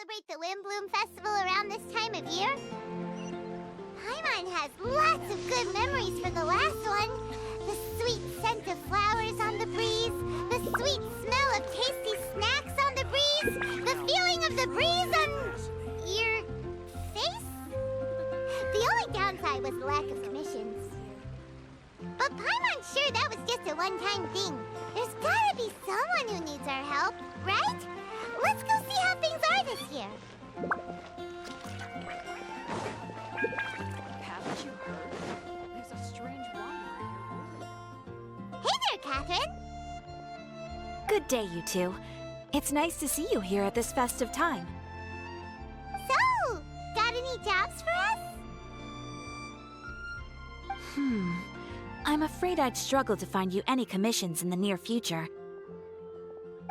celebrate the Windblume Festival around this time of year? Paimon has lots of good memories for the last one. The sweet scent of flowers on the breeze, the sweet smell of tasty snacks on the breeze, the feeling of the breeze on your face? The only downside was the lack of commissions. But Paimon's sure that was just a one-time thing. There's gotta be someone who needs our help, right? Let's go see how things are this year. Haven't you heard? There's a strange wanderer here. Hey there, Catherine. Good day, you two. It's nice to see you here at this festive time. So, got any jobs for us? I'm afraid I'd struggle to find you any commissions in the near future.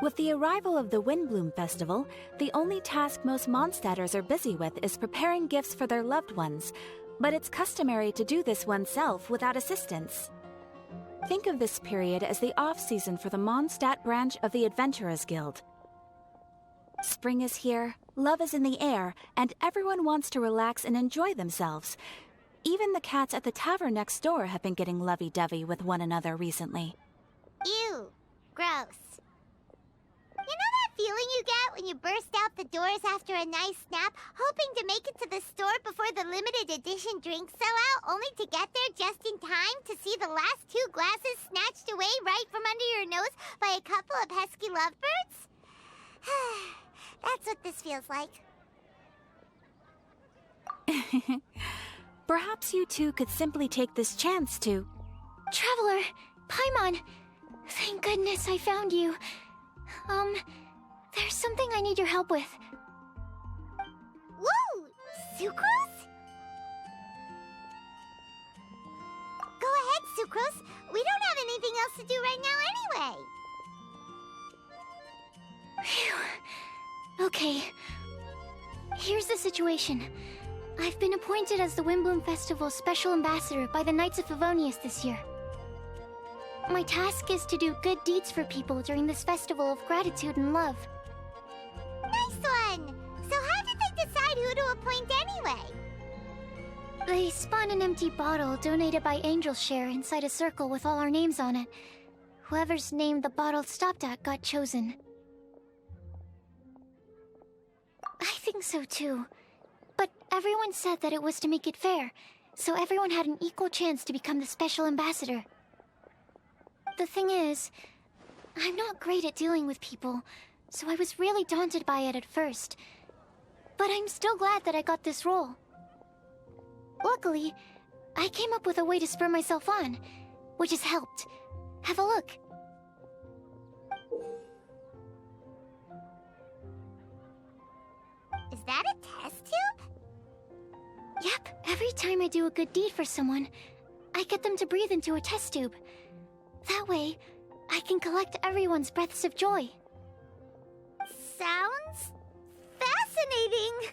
With the arrival of the Windblume Festival, the only task most Mondstadters are busy with is preparing gifts for their loved ones, but it's customary to do this oneself without assistance. Think of this period as the off-season for the Mondstadt branch of the Adventurers Guild. Spring is here, love is in the air, and everyone wants to relax and enjoy themselves. Even the cats at the tavern next door have been getting lovey-dovey with one another recently. Ew. Gross. You know that feeling you get when you burst out the doors after a nice nap, hoping to make it to the store before the limited edition drinks sell out, only to get there just in time to see the last 2 glasses snatched away right from under your nose by a couple of pesky lovebirds? That's what this feels like. Perhaps you two could simply take this chance to... Traveler! Paimon! Thank goodness I found you. There's something I need your help with. Whoa! Sucrose? Go ahead, Sucrose. We don't have anything else to do right now anyway. Phew. Okay. Here's the situation. I've been appointed as the Windblume Festival's special ambassador by the Knights of Favonius this year. My task is to do good deeds for people during this festival of gratitude and love. Nice one! So how did they decide who to appoint anyway? They spun an empty bottle donated by Angel's Share inside a circle with all our names on it. Whoever's name the bottle stopped at got chosen. I think so too. But everyone said that it was to make it fair, so everyone had an equal chance to become the special ambassador. The thing is, I'm not great at dealing with people, so I was really daunted by it at first. But I'm still glad that I got this role. Luckily, I came up with a way to spur myself on, which has helped. Have a look. Is that a test tube? Yep, every time I do a good deed for someone, I get them to breathe into a test tube. That way, I can collect everyone's breaths of joy. Sounds fascinating.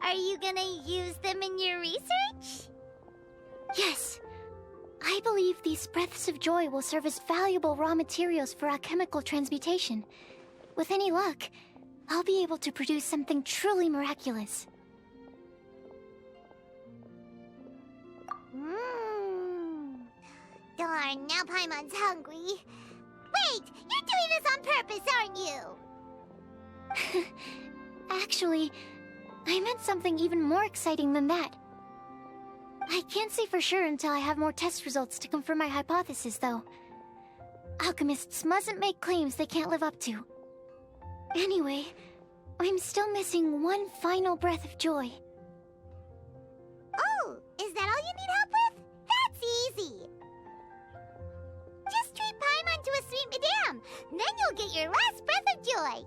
Are you gonna use them in your research? Yes. I believe these breaths of joy will serve as valuable raw materials for alchemical transmutation. With any luck, I'll be able to produce something truly miraculous. Darn, now Paimon's hungry. Wait, you're doing this on purpose, aren't you? Actually, I meant something even more exciting than that. I can't say for sure until I have more test results to confirm my hypothesis, though. Alchemists mustn't make claims they can't live up to. Anyway, I'm still missing one final breath of joy. Oh, is that all you need help with? That's easy. Just treat Paimon to a sweet madame, then you'll get your last breath of joy.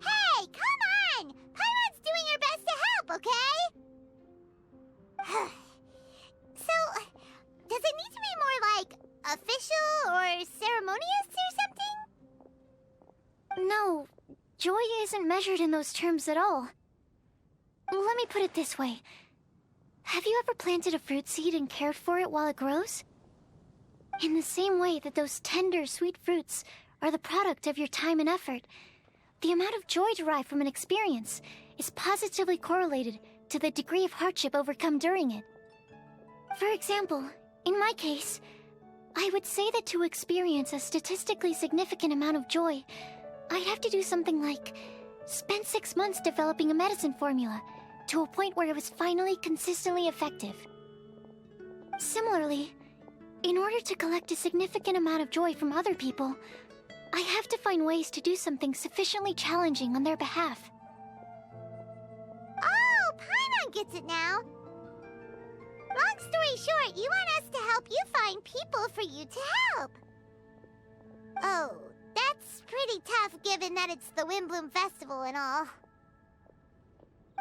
Hey, come on! Paimon's doing her best to help, okay? So, does it need to be more like official or ceremonious or something? No, joy isn't measured in those terms at all. Let me put it this way. Have you ever planted a fruit seed and cared for it while it grows? In the same way that those tender, sweet fruits are the product of your time and effort. The amount of joy derived from an experience is positively correlated to the degree of hardship overcome during it. For example, in my case, I would say that to experience a statistically significant amount of joy, I'd have to do something like spend 6 months developing a medicine formula to a point where it was finally consistently effective. Similarly, in order to collect a significant amount of joy from other people, I have to find ways to do something sufficiently challenging on their behalf. Oh, Paimon gets it now. Long story short, you want us to help you find people for you to help. Oh, that's pretty tough given that it's the Windblume Festival and all.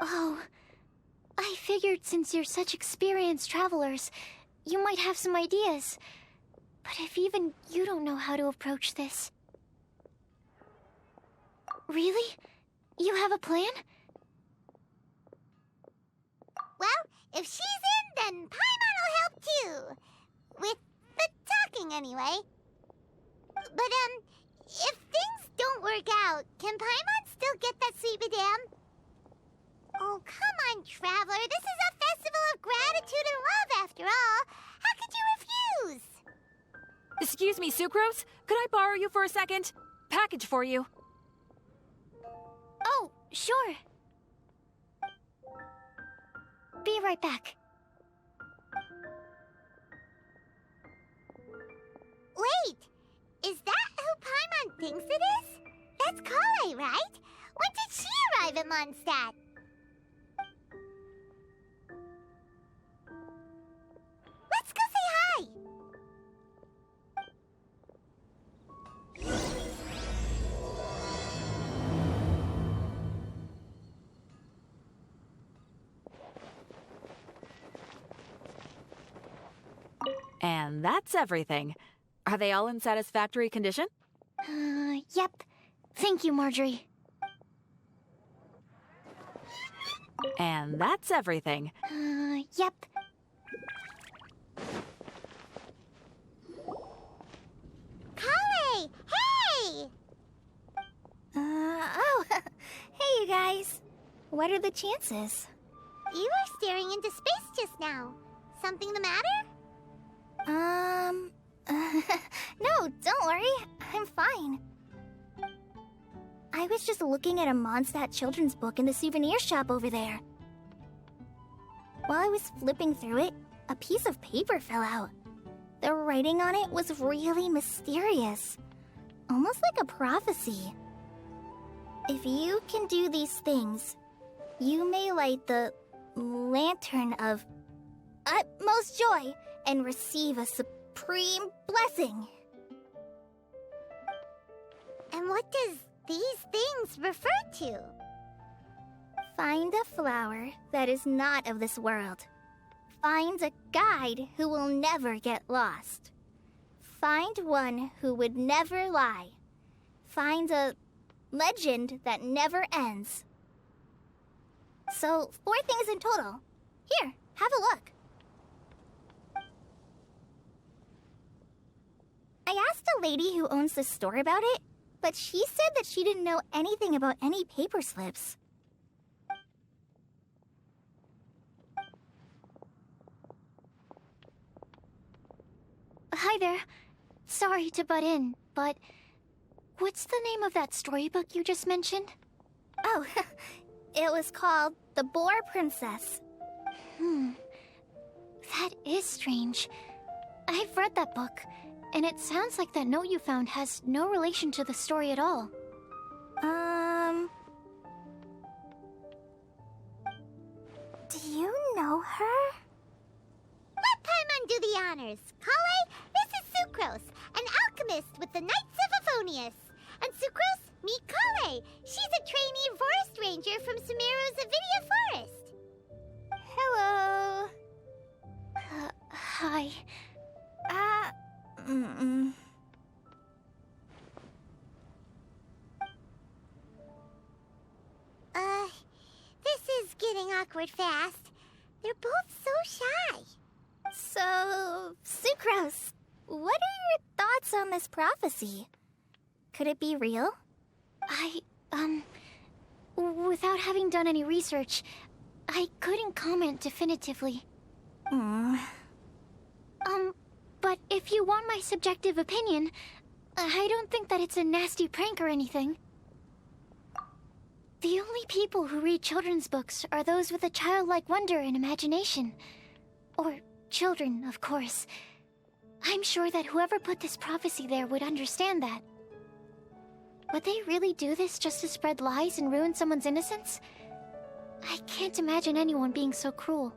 Oh, I figured since you're such experienced travelers, you might have some ideas. But if even you don't know how to approach this... Really? You have a plan? Well, if she's in, then Paimon will help too. With the talking, anyway. But, if things don't work out, can Paimon still get that sweet madame? Oh, come on, Traveler. This is a festival of gratitude and love, after all. How could you refuse? Excuse me, Sucrose? Could I borrow you for a second? Package for you. Oh, sure. Be right back. Wait, is that who Paimon thinks it is? That's Kale, right? When did she arrive at Mondstadt? Let's go say hi! And that's everything. Are they all in satisfactory condition? Yep. Thank you, Marjorie. And that's everything. Yep. Kale! Hey! Oh, hey you guys. What are the chances? You were staring into space just now. Something the matter? No, don't worry. I'm fine. I was just looking at a Mondstadt children's book in the souvenir shop over there. While I was flipping through it, a piece of paper fell out. The writing on it was really mysterious, almost like a prophecy. If you can do these things, you may light the lantern of utmost joy and receive a supreme blessing. And what does these things refer to? Find a flower that is not of this world. Find a guide who will never get lost. Find one who would never lie. Find a legend that never ends. So, 4 things in total. Here, have a look. I asked a lady who owns the store about it, but she said that she didn't know anything about any paper slips. Hi there. Sorry to butt in, but what's the name of that storybook you just mentioned? Oh, it was called The Boar Princess. That is strange. I've read that book, and it sounds like that note you found has no relation to the story at all. Do you know her? Let Paimon do the honors. Kale, this is Sucrose, an alchemist with the Knights of Favonius. And Sucrose, meet Kale. She's a trainee forest ranger from Sumeru's Avidia Forest. Hello. Hi. This is getting awkward fast. They're both so shy. So, Sucrose, what are your thoughts on this prophecy? Could it be real? Without having done any research, I couldn't comment definitively. But if you want my subjective opinion, I don't think that it's a nasty prank or anything. The only people who read children's books are those with a childlike wonder and imagination. Or children, of course. I'm sure that whoever put this prophecy there would understand that. Would they really do this just to spread lies and ruin someone's innocence? I can't imagine anyone being so cruel.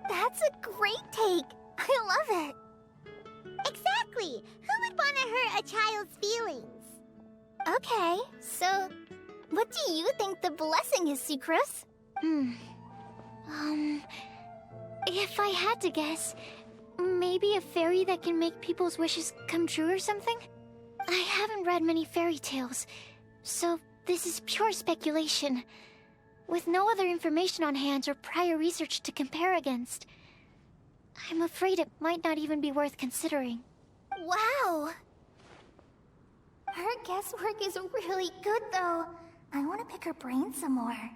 That's a great take. I love it. Exactly! Who would want to hurt a child's feelings? Okay, so what do you think the blessing is, Sucrose? If I had to guess, maybe a fairy that can make people's wishes come true or something? I haven't read many fairy tales, so this is pure speculation. With no other information on hand or prior research to compare against, I'm afraid it might not even be worth considering. Wow! Her guesswork is really good, though. I want to pick her brain some more.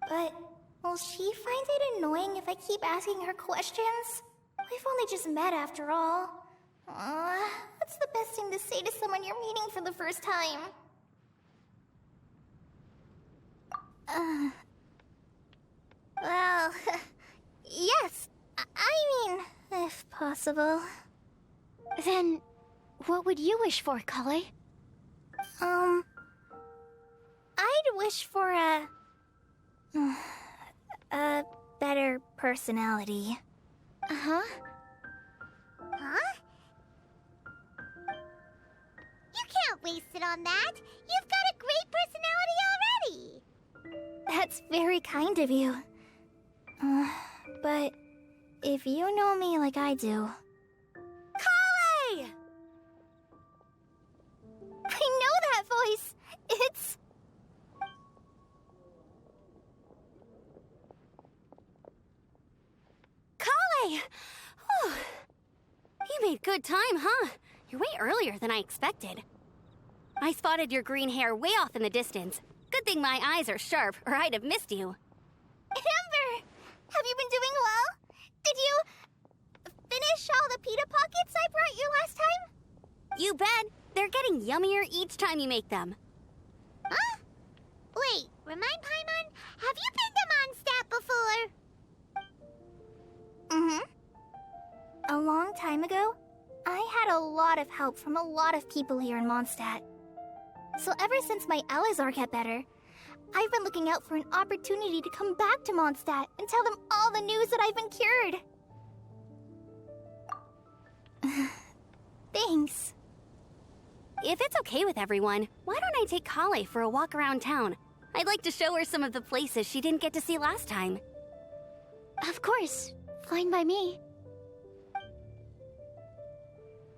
But will she find it annoying if I keep asking her questions? We've only just met after all. What's the best thing to say to someone you're meeting for the first time? Well, yes. I mean, if possible. Then, what would you wish for, Kale? I'd wish for a better personality. Uh-huh. Huh? You can't waste it on that! You've got a great personality already! That's very kind of you. But if you know me like I do... Kale! I know that voice! It's... Kale! Whew. You made good time, huh? You're way earlier than I expected. I spotted your green hair way off in the distance. Good thing my eyes are sharp, or I'd have missed you. Amber! Have you been doing well? Did you finish all the pita pockets I brought you last time? You bet. They're getting yummier each time you make them. Huh? Wait, remind Paimon, have you been to Mondstadt before? A long time ago, I had a lot of help from a lot of people here in Mondstadt. So ever since my Alizar got better, I've been looking out for an opportunity to come back to Mondstadt and tell them all the news that I've been cured. Thanks. If it's okay with everyone, why don't I take Kale for a walk around town? I'd like to show her some of the places she didn't get to see last time. Of course. Fine by me.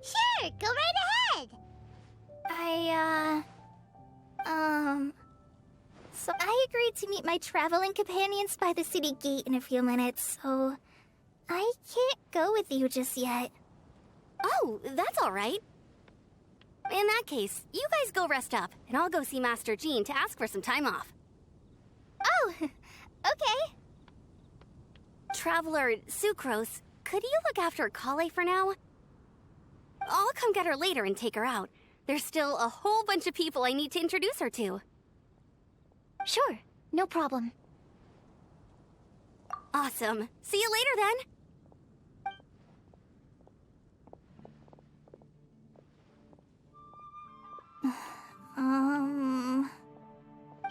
Sure, go right ahead! So I agreed to meet my traveling companions by the city gate in a few minutes, so I can't go with you just yet. Oh, that's all right. In that case, you guys go rest up, and I'll go see Master Jean to ask for some time off. Oh, okay. Traveler Sucrose, could you look after Kale for now? I'll come get her later and take her out. There's still a whole bunch of people I need to introduce her to. Sure, no problem. Awesome. See you later then.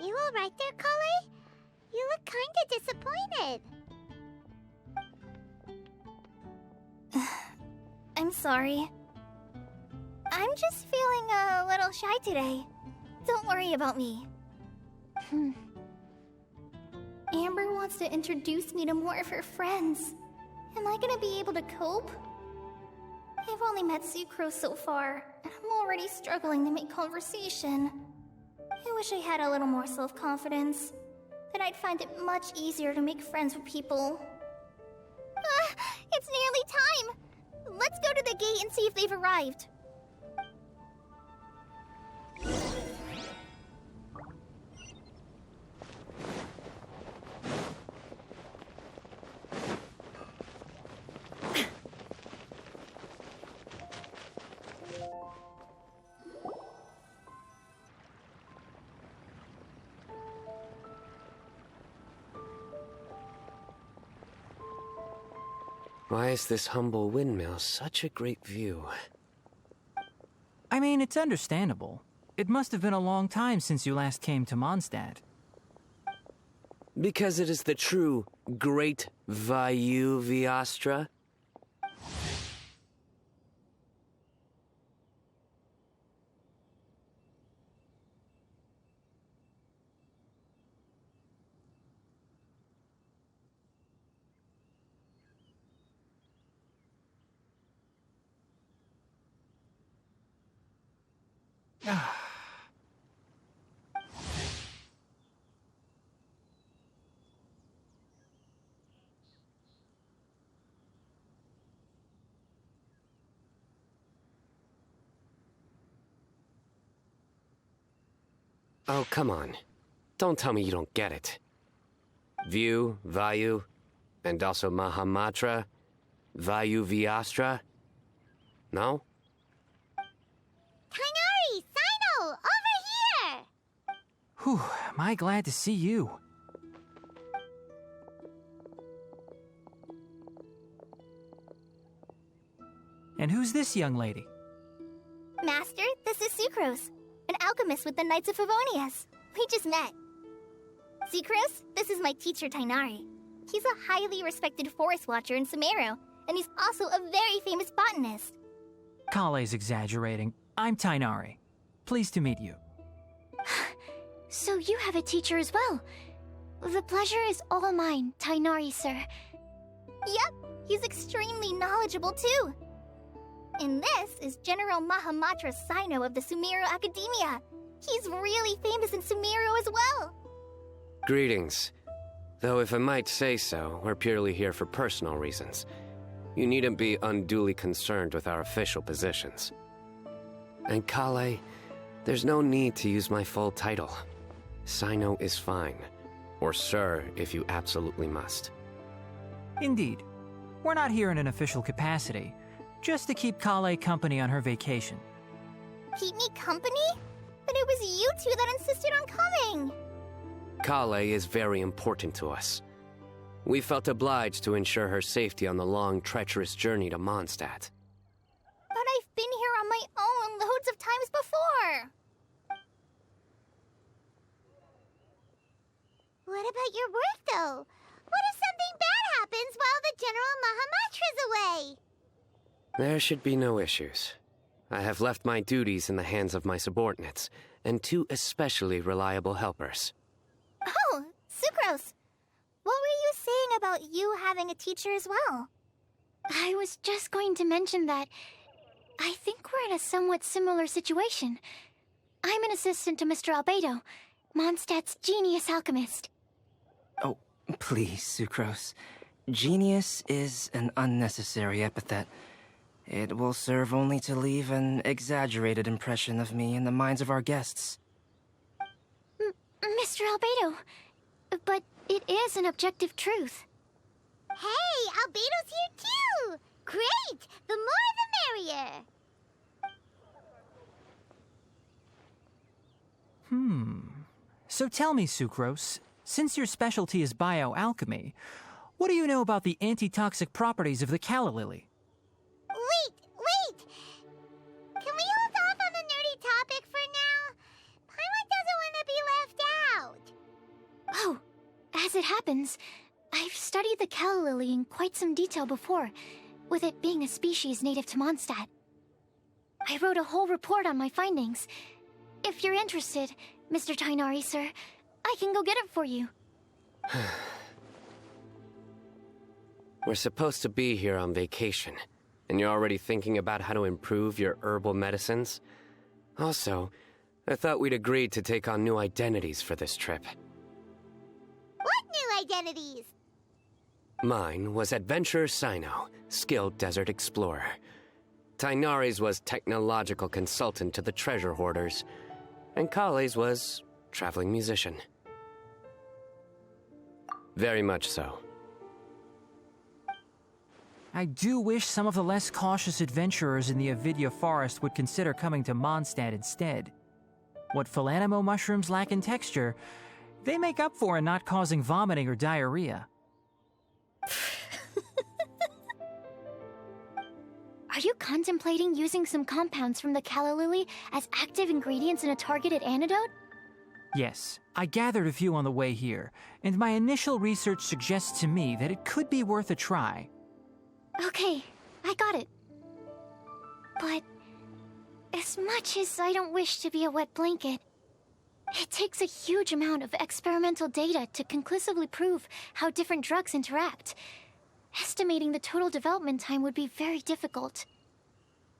You alright there, Kale? You look kinda disappointed. I'm sorry. I'm just feeling a little shy today. Don't worry about me. Amber wants to introduce me to more of her friends. Am I gonna be able to cope? I've only met Sucrose so far, and I'm already struggling to make conversation. I wish I had a little more self-confidence. Then I'd find it much easier to make friends with people. It's nearly time! Let's go to the gate and see if they've arrived. Why is this humble windmill such a great view? I mean, it's understandable. It must have been a long time since you last came to Mondstadt. Because it is the true Great Vayu Viastra? Oh, come on. Don't tell me you don't get it. View, Vayu, and also Mahamatra, Vayu Viastra? No? Kainari! Sino! Over here! Whew, am I glad to see you. And who's this young lady? Master, this is Sucrose, an alchemist with the Knights of Favonius. We just met. Sucrose, this is my teacher, Tainari. He's a highly respected forest watcher in Sumeru, and he's also a very famous botanist. Kale's exaggerating. I'm Tainari. Pleased to meet you. So you have a teacher as well. The pleasure is all mine, Tainari, sir. Yep, he's extremely knowledgeable too. And this is General Mahamatra Sino of the Sumeru Academia. He's really famous in Sumeru as well. Greetings. Though if I might say so, we're purely here for personal reasons. You needn't be unduly concerned with our official positions. And Kale, there's no need to use my full title. Sino is fine. Or sir, if you absolutely must. Indeed. We're not here in an official capacity, just to keep Kale company on her vacation. Keep me company? But it was you two that insisted on coming. Kale is very important to us. We felt obliged to ensure her safety on the long, treacherous journey to Mondstadt. But I've been here on my own loads of times before. What about your work, though? What if something bad happens while the General Mahamatra's away? There should be no issues. I have left my duties in the hands of my subordinates, and two especially reliable helpers. Oh, Sucrose. What were you saying about you having a teacher as well? I was just going to mention that I think we're in a somewhat similar situation. I'm an assistant to Mr. Albedo, Mondstadt's genius alchemist. Oh, please, Sucrose. Genius is an unnecessary epithet. It will serve only to leave an exaggerated impression of me in the minds of our guests. Mr. Albedo, but it is an objective truth. Hey, Albedo's here too! Great! The more the merrier! So tell me, Sucrose, since your specialty is bioalchemy, what do you know about the antitoxic properties of the calla lily? Wait! Can we hold off on the nerdy topic for now? Paimon doesn't want to be left out. Oh, as it happens, I've studied the calla lily in quite some detail before, with it being a species native to Mondstadt. I wrote a whole report on my findings. If you're interested, Mr. Tainari, sir, I can go get it for you. We're supposed to be here on vacation, and you're already thinking about how to improve your herbal medicines? Also, I thought we'd agreed to take on new identities for this trip. What new identities? Mine was Adventurer Sino, skilled desert explorer. Tainari's was technological consultant to the treasure hoarders, and Kale's was traveling musician. Very much so. I do wish some of the less cautious adventurers in the Avidya forest would consider coming to Mondstadt instead. What Philanimo mushrooms lack in texture, they make up for in not causing vomiting or diarrhea. Are you contemplating using some compounds from the calla lily as active ingredients in a targeted antidote? Yes, I gathered a few on the way here, and my initial research suggests to me that it could be worth a try. Okay, I got it. But as much as I don't wish to be a wet blanket, it takes a huge amount of experimental data to conclusively prove how different drugs interact. Estimating the total development time would be very difficult.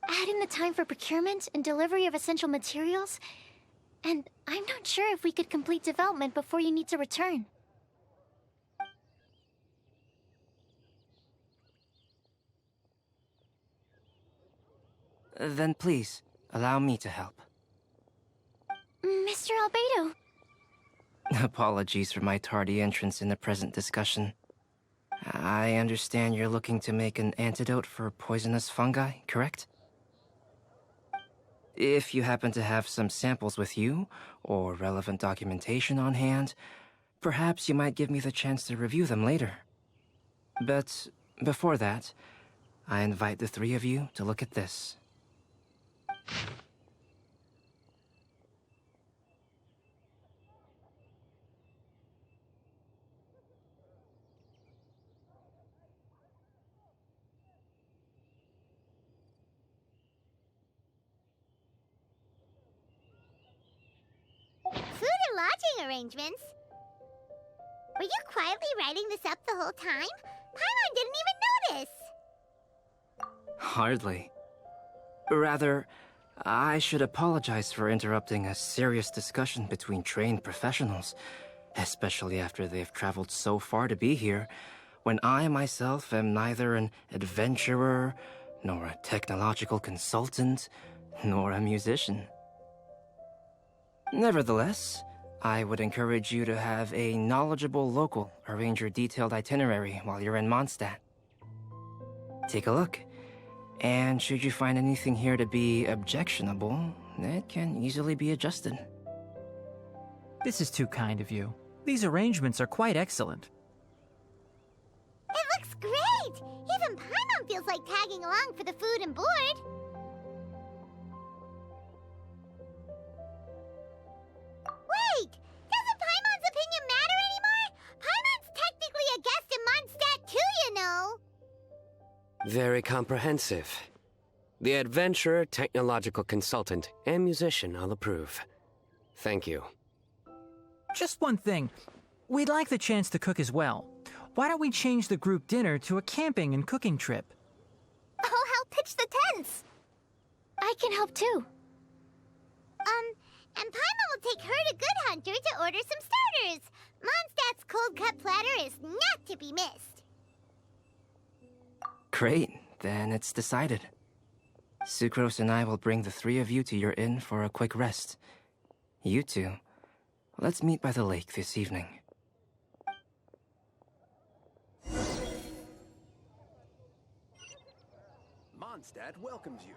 Add in the time for procurement and delivery of essential materials, and I'm not sure if we could complete development before you need to return. Then please, allow me to help. Mr. Albedo. Apologies for my tardy entrance in the present discussion. I understand you're looking to make an antidote for poisonous fungi, correct? If you happen to have some samples with you, or relevant documentation on hand, perhaps you might give me the chance to review them later. But before that, I invite the three of you to look at this. Food and lodging arrangements? Were you quietly writing this up the whole time? Paimon didn't even notice! Hardly. Rather, I should apologize for interrupting a serious discussion between trained professionals, especially after they've traveled so far to be here, when I myself am neither an adventurer, nor a technological consultant, nor a musician. Nevertheless, I would encourage you to have a knowledgeable local arrange your detailed itinerary while you're in Mondstadt. Take a look, and should you find anything here to be objectionable, it can easily be adjusted. This is too kind of you. These arrangements are quite excellent. It looks great! Even Paimon feels like tagging along for the food and board. Wait! Doesn't Paimon's opinion matter anymore? Paimon's technically a guest in Mondstadt too, you know! Very comprehensive. The adventurer, technological consultant, and musician all approve. Thank you. Just one thing. We'd like the chance to cook as well. Why don't we change the group dinner to a camping and cooking trip? I'll help pitch the tents. I can help too. And Paimon will take her to Good Hunter to order some starters. Mondstadt's cold-cut platter is not to be missed. Great, then it's decided. Sucrose and I will bring the three of you to your inn for a quick rest. You two, let's meet by the lake this evening. Mondstadt welcomes you.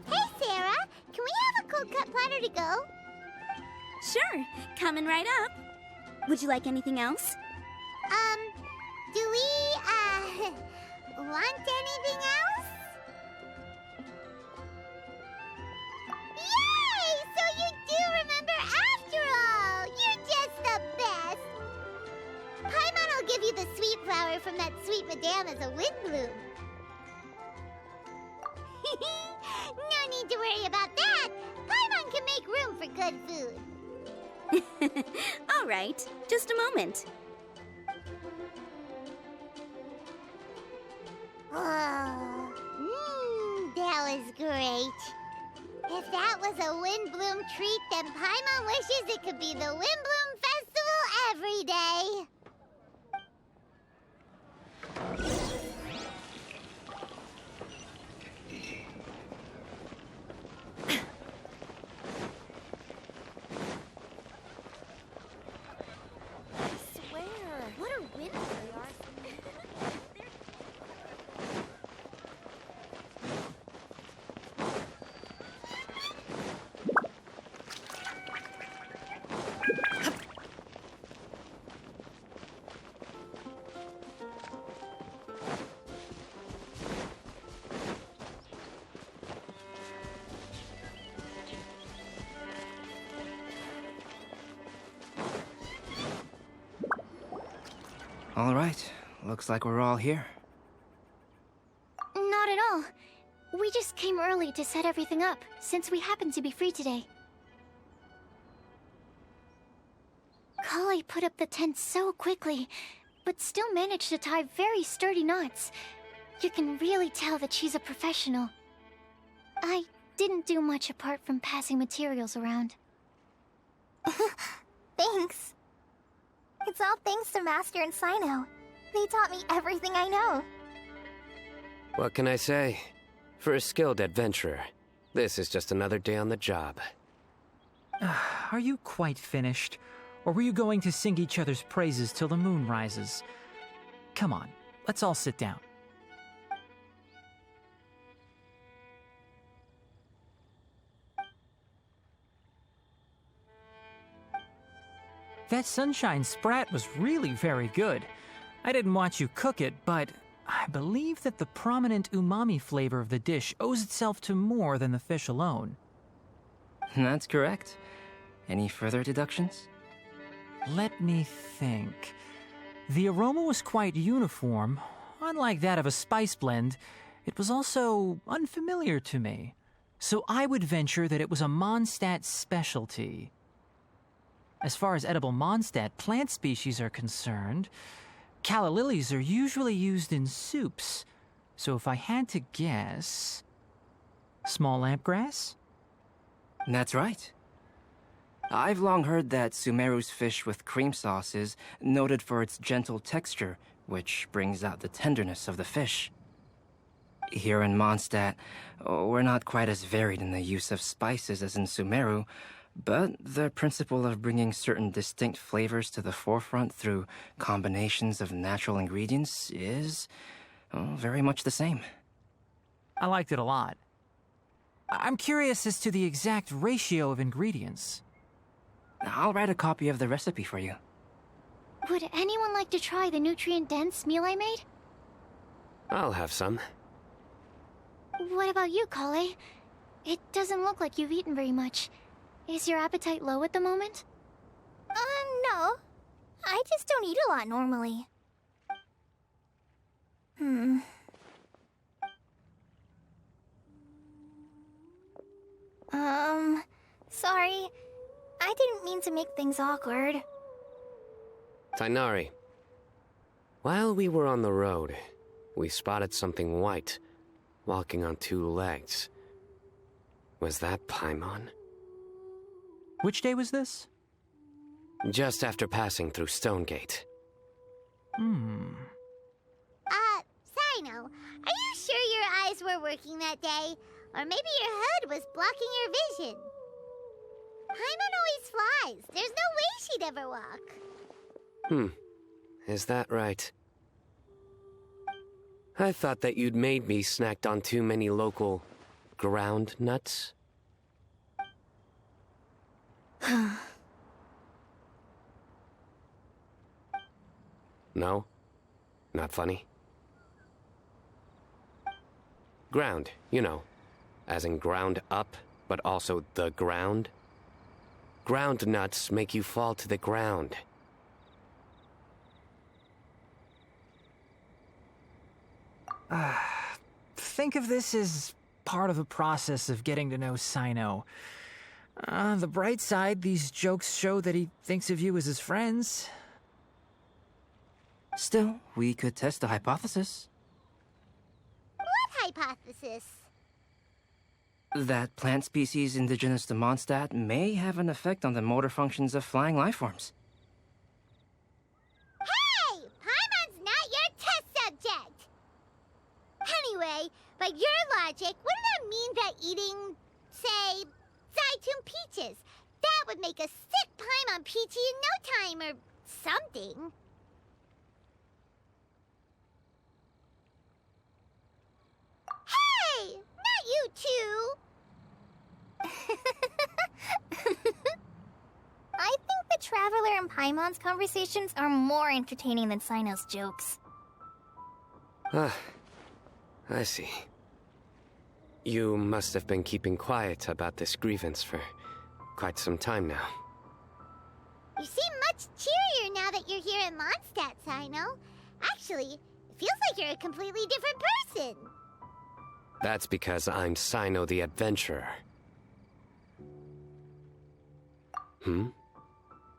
Hey, Sarah! Can we have a cold-cut platter to go? Sure, coming right up. Would you like anything else? Do we, want anything else? Yay! So you do remember after all! You're just the best! Paimon will give you the sweet flower from that sweet madame as a Windblume. No need to worry about that! Paimon can make room for good food. All right, just a moment. Oh, that was great. If that was a Windblume treat, then Paimon wishes it could be the Windblume Festival every day. What a winner they are. All right, looks like we're all here. Not at all. We just came early to set everything up, since we happen to be free today. Kale put up the tent so quickly, but still managed to tie very sturdy knots. You can really tell that she's a professional. I didn't do much apart from passing materials around. Thanks. It's all thanks to Master and Sino. They taught me everything I know. What can I say? For a skilled adventurer, this is just another day on the job. Are you quite finished? Or were you going to sing each other's praises till the moon rises? Come on, let's all sit down. That sunshine sprat was really very good. I didn't watch you cook it, but I believe that the prominent umami flavor of the dish owes itself to more than the fish alone. That's correct. Any further deductions? Let me think. The aroma was quite uniform. Unlike that of a spice blend, it was also unfamiliar to me. So I would venture that it was a Mondstadt specialty. As far as edible Mondstadt plant species are concerned, calla lilies are usually used in soups. So if I had to guess... small lampgrass? That's right. I've long heard that Sumeru's fish with cream sauce is noted for its gentle texture, which brings out the tenderness of the fish. Here in Mondstadt, we're not quite as varied in the use of spices as in Sumeru, but the principle of bringing certain distinct flavors to the forefront through combinations of natural ingredients is very much the same. I liked it a lot. I'm curious as to the exact ratio of ingredients. I'll write a copy of the recipe for you. Would anyone like to try the nutrient-dense meal I made? I'll have some. What about you, Kale? It doesn't look like you've eaten very much. Is your appetite low at the moment? No. I just don't eat a lot normally. Sorry. I didn't mean to make things awkward. Tainari, while we were on the road, we spotted something white, walking on two legs. Was that Paimon? Which day was this? Just after passing through Stonegate. Sino, are you sure your eyes were working that day? Or maybe your hood was blocking your vision? Paimon always flies. There's no way she'd ever walk. Is that right? I thought that you'd made me snacked on too many local ground nuts. No? Not funny? Ground, you know. As in ground up, but also the ground. Ground nuts make you fall to the ground. Think of this as part of the process of getting to know Sino. The bright side, these jokes show that he thinks of you as his friends. Still, we could test the hypothesis. What hypothesis? That plant species indigenous to Mondstadt may have an effect on the motor functions of flying lifeforms. Hey! Paimon's not your test subject! Anyway, by your logic, wouldn't that mean that eating, say, Zaitun peaches, that would make a sick Paimon peachy in no time or something? Hey! Not you two! I think the Traveler and Paimon's conversations are more entertaining than Sino's jokes. I see. You must have been keeping quiet about this grievance for quite some time now. You seem much cheerier now that you're here in Mondstadt, Sino. Actually, it feels like you're a completely different person. That's because I'm Sino the Adventurer.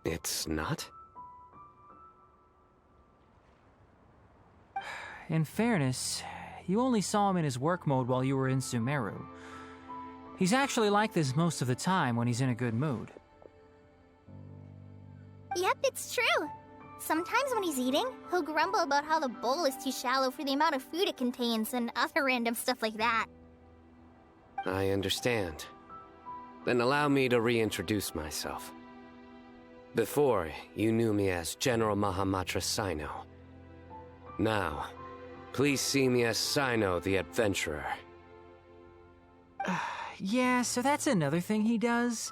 It's not? In fairness, you only saw him in his work mode while you were in Sumeru. He's actually like this most of the time when he's in a good mood. Yep, it's true. Sometimes when he's eating, he'll grumble about how the bowl is too shallow for the amount of food it contains and other random stuff like that. I understand. Then allow me to reintroduce myself. Before, you knew me as General Mahamatra Sino. Now, please see me as Sino the Adventurer. Yeah, so that's another thing he does.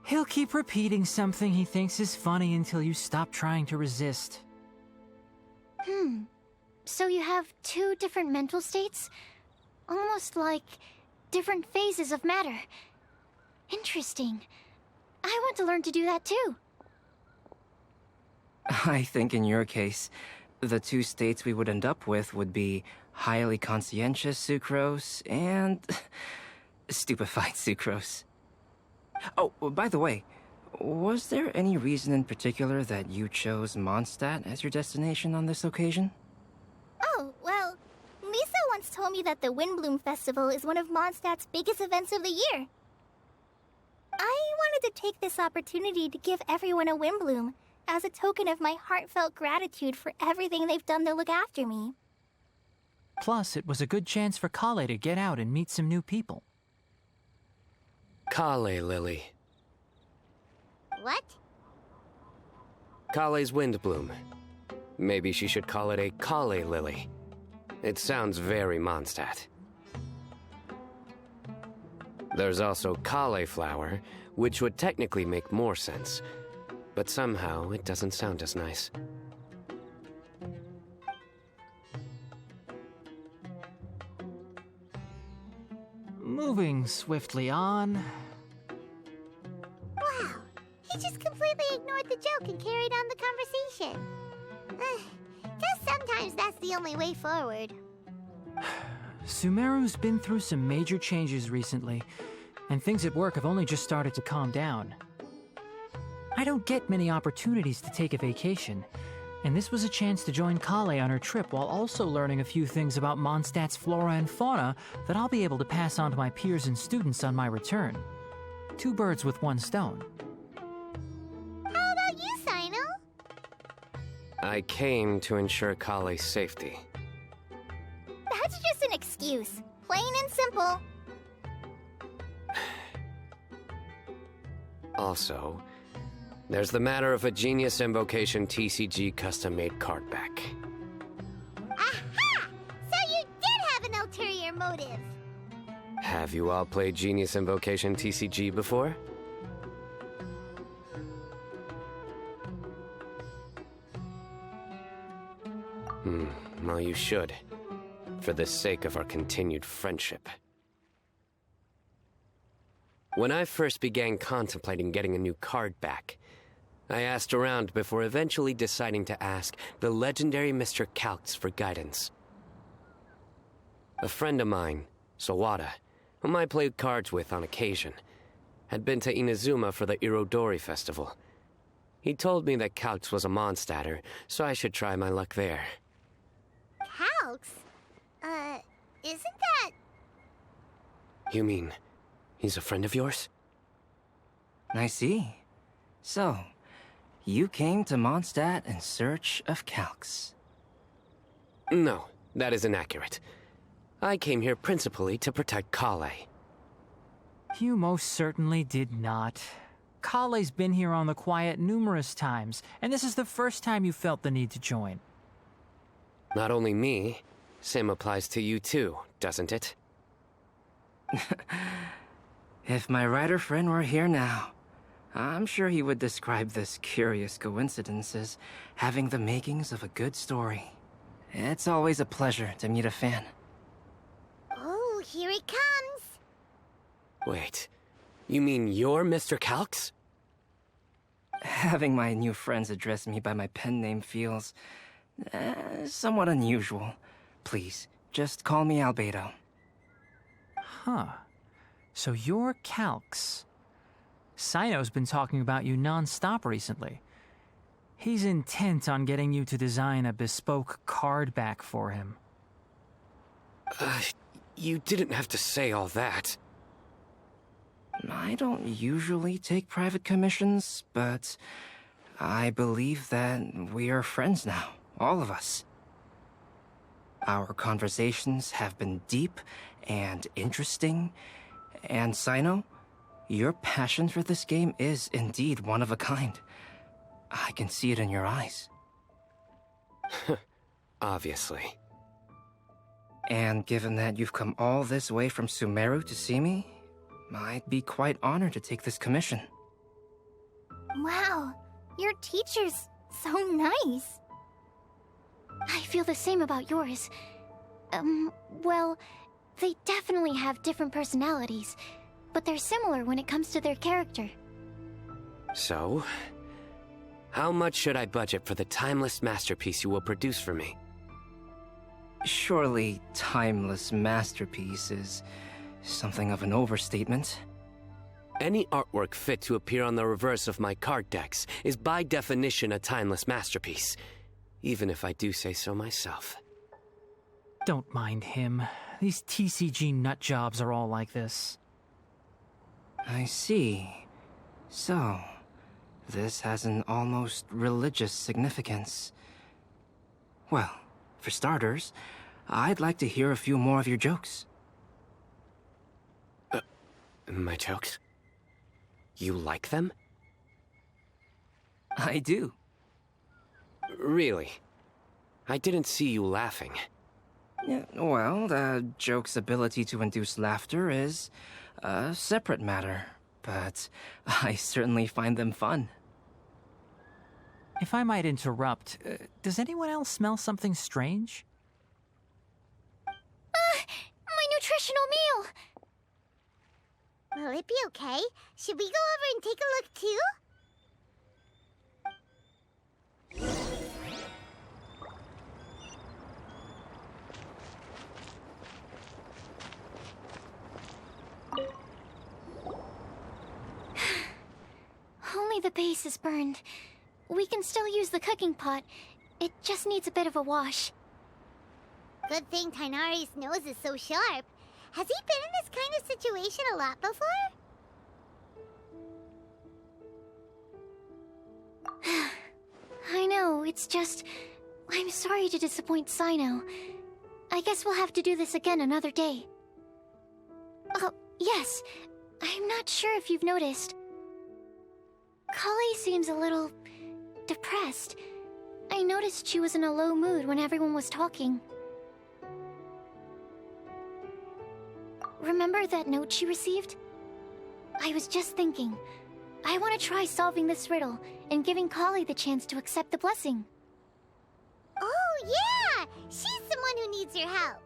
He'll keep repeating something he thinks is funny until you stop trying to resist. So you have two different mental states? Almost like different phases of matter. Interesting. I want to learn to do that too. I think in your case, the two states we would end up with would be highly conscientious sucrose and stupefied sucrose. Oh, by the way, was there any reason in particular that you chose Mondstadt as your destination on this occasion? Oh, well, Lisa once told me that the Windblume Festival is one of Mondstadt's biggest events of the year. I wanted to take this opportunity to give everyone a Windblume as a token of my heartfelt gratitude for everything they've done to look after me. Plus, it was a good chance for Kale to get out and meet some new people. Kale Lily. What? Kale's Windblume. Maybe she should call it a Kale Lily. It sounds very Mondstadt. There's also cauliflower, which would technically make more sense, but somehow it doesn't sound as nice. Moving swiftly on. Wow, he just completely ignored the joke and carried on the conversation. Guess sometimes that's the only way forward. Sumeru's been through some major changes recently, and things at work have only just started to calm down. I don't get many opportunities to take a vacation, and this was a chance to join Kale on her trip while also learning a few things about Mondstadt's flora and fauna that I'll be able to pass on to my peers and students on my return. Two birds with one stone. How about you, Sino? I came to ensure Kale's safety. That's just an excuse. Plain and simple. Also, there's the matter of a Genius Invocation TCG custom-made card back. Aha! So you did have an ulterior motive. Have you all played Genius Invocation TCG before? Well, you should, for the sake of our continued friendship. When I first began contemplating getting a new card back, I asked around before eventually deciding to ask the legendary Mr. Calx for guidance. A friend of mine, Sawada, whom I played cards with on occasion, had been to Inazuma for the Irodori festival. He told me that Calx was a Mondstadter, so I should try my luck there. Calx? Isn't that... You mean, he's a friend of yours? I see. So, you came to Mondstadt in search of Calx. No, that is inaccurate. I came here principally to protect Kale. You most certainly did not. Kale's been here on the quiet numerous times, and this is the first time you felt the need to join. Not only me, same applies to you too, doesn't it? If my writer friend were here now, I'm sure he would describe this curious coincidence as having the makings of a good story. It's always a pleasure to meet a fan. Oh, here it comes. Wait, you mean you're Mr. Calx? Having my new friends address me by my pen name feels Somewhat unusual. Please, just call me Albedo. Huh. So you're Calx. Sino's been talking about you non-stop recently. He's intent on getting you to design a bespoke card back for him. You didn't have to say all that. I don't usually take private commissions, but I believe that we are friends now, all of us. Our conversations have been deep and interesting, and Sino, your passion for this game is indeed one of a kind. I can see it in your eyes. Obviously. And given that you've come all this way from Sumeru to see me, I'd be quite honored to take this commission. Wow, your teacher's so nice. I feel the same about yours. Well, they definitely have different personalities, but they're similar when it comes to their character. So, how much should I budget for the timeless masterpiece you will produce for me? Surely, timeless masterpiece is something of an overstatement. Any artwork fit to appear on the reverse of my card decks is by definition a timeless masterpiece, even if I do say so myself. Don't mind him. These TCG nutjobs are all like this. I see. So, this has an almost religious significance. Well, for starters, I'd like to hear a few more of your jokes. My jokes? You like them? I do. Really? I didn't see you laughing. Yeah, well, the joke's ability to induce laughter is a separate matter, but I certainly find them fun. If I might interrupt, does anyone else smell something strange? My nutritional meal! Will it be okay? Should we go over and take a look too? Only the base is burned. We can still use the cooking pot. It just needs a bit of a wash. Good thing Tainari's nose is so sharp. Has he been in this kind of situation a lot before? I know, it's just... I'm sorry to disappoint Sino. I guess we'll have to do this again another day. Oh, yes. I'm not sure if you've noticed. Kali seems a little... depressed. I noticed she was in a low mood when everyone was talking. Remember that note she received? I was just thinking. I want to try solving this riddle and giving Kali the chance to accept the blessing. Oh, yeah! She's someone who needs your help.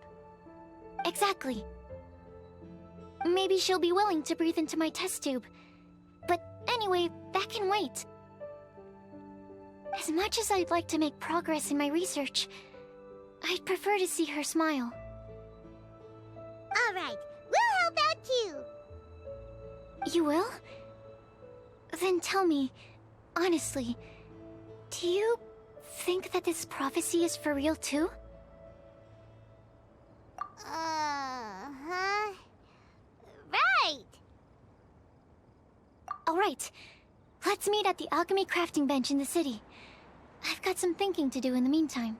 Exactly. Maybe she'll be willing to breathe into my test tube. But anyway, that can wait. As much as I'd like to make progress in my research, I'd prefer to see her smile. All right, we'll help out too. You will? Then tell me, honestly, do you think that this prophecy is for real too? Uh-huh. Right. All right. Let's meet at the alchemy crafting bench in the city. I've got some thinking to do in the meantime.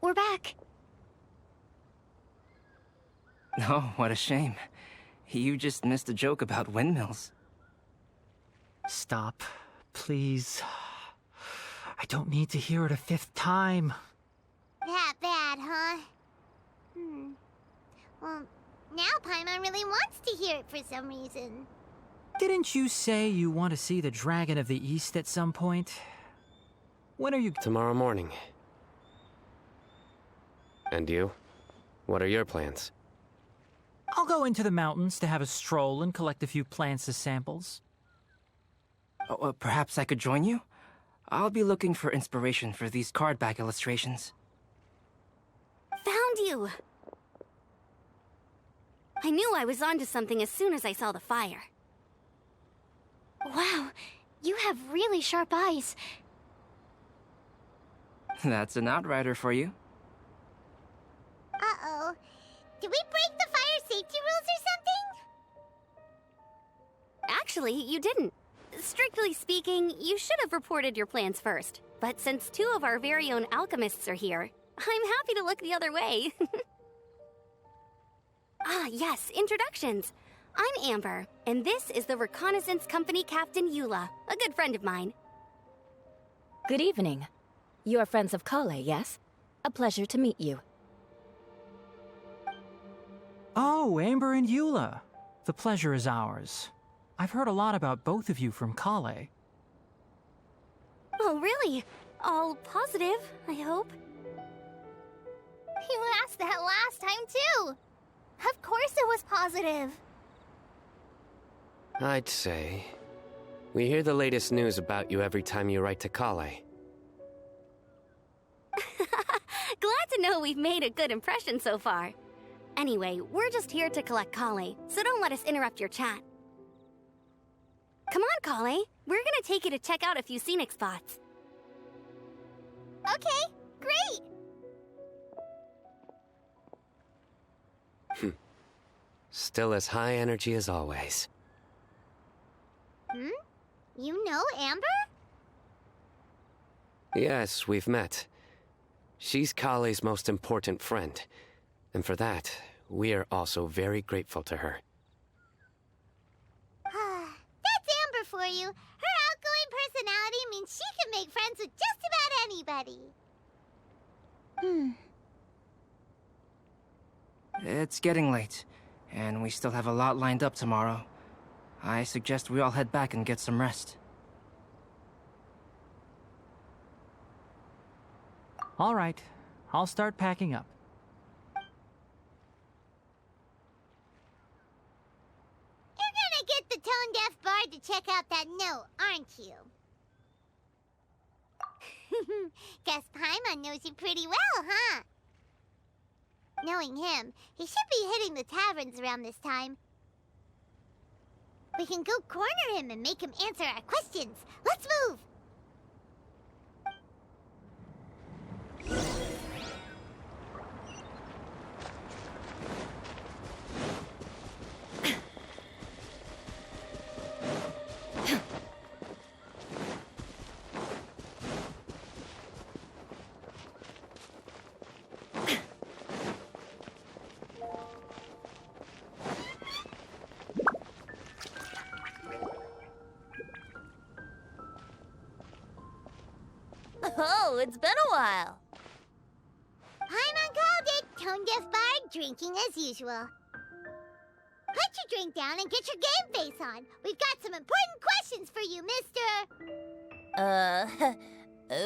We're back. Oh, what a shame. You just missed a joke about windmills. Stop, please. I don't need to hear it a fifth time. That bad, huh? Well, now Paimon really wants to hear it for some reason. Didn't you say you want to see the Dragon of the East at some point? When are you... Tomorrow morning. And you? What are your plans? I'll go into the mountains to have a stroll and collect a few plants as samples. Oh, perhaps I could join you? I'll be looking for inspiration for these card back illustrations. Found you! I knew I was onto something as soon as I saw the fire. Wow, you have really sharp eyes. That's an outrider for you. Uh-oh. Did we break the fire safety rules or something? Actually, you didn't. Strictly speaking, you should have reported your plans first. But since 2 of our very own alchemists are here, I'm happy to look the other way. Ah, yes, introductions. I'm Amber, and this is the Reconnaissance Company Captain Eula, a good friend of mine. Good evening. You are friends of Kale, yes? A pleasure to meet you. Oh, Amber and Eula. The pleasure is ours. I've heard a lot about both of you from Kale. Oh, really? All positive, I hope. You asked that last time, too. Of course it was positive. I'd say. We hear the latest news about you every time you write to Kale. Glad to know we've made a good impression so far. Anyway, we're just here to collect Kale, so don't let us interrupt your chat. Come on, Kale. We're gonna take you to check out a few scenic spots. Okay, great. Still as high energy as always. You know Amber? Yes, we've met. She's Kale's most important friend. And for that, we are also very grateful to her. That's Amber for you. Her outgoing personality means she can make friends with just about anybody. It's getting late, and we still have a lot lined up tomorrow. I suggest we all head back and get some rest. All right, I'll start packing up. You're gonna get the tone-deaf bard to check out that note, aren't you? Guess Paimon knows you pretty well, huh? Knowing him, he should be hitting the taverns around this time. We can go corner him and make him answer our questions. Let's move! Oh, it's been a while. Paimon called it. Tone-deaf bard drinking as usual. Put your drink down and get your game face on. We've got some important questions for you, mister.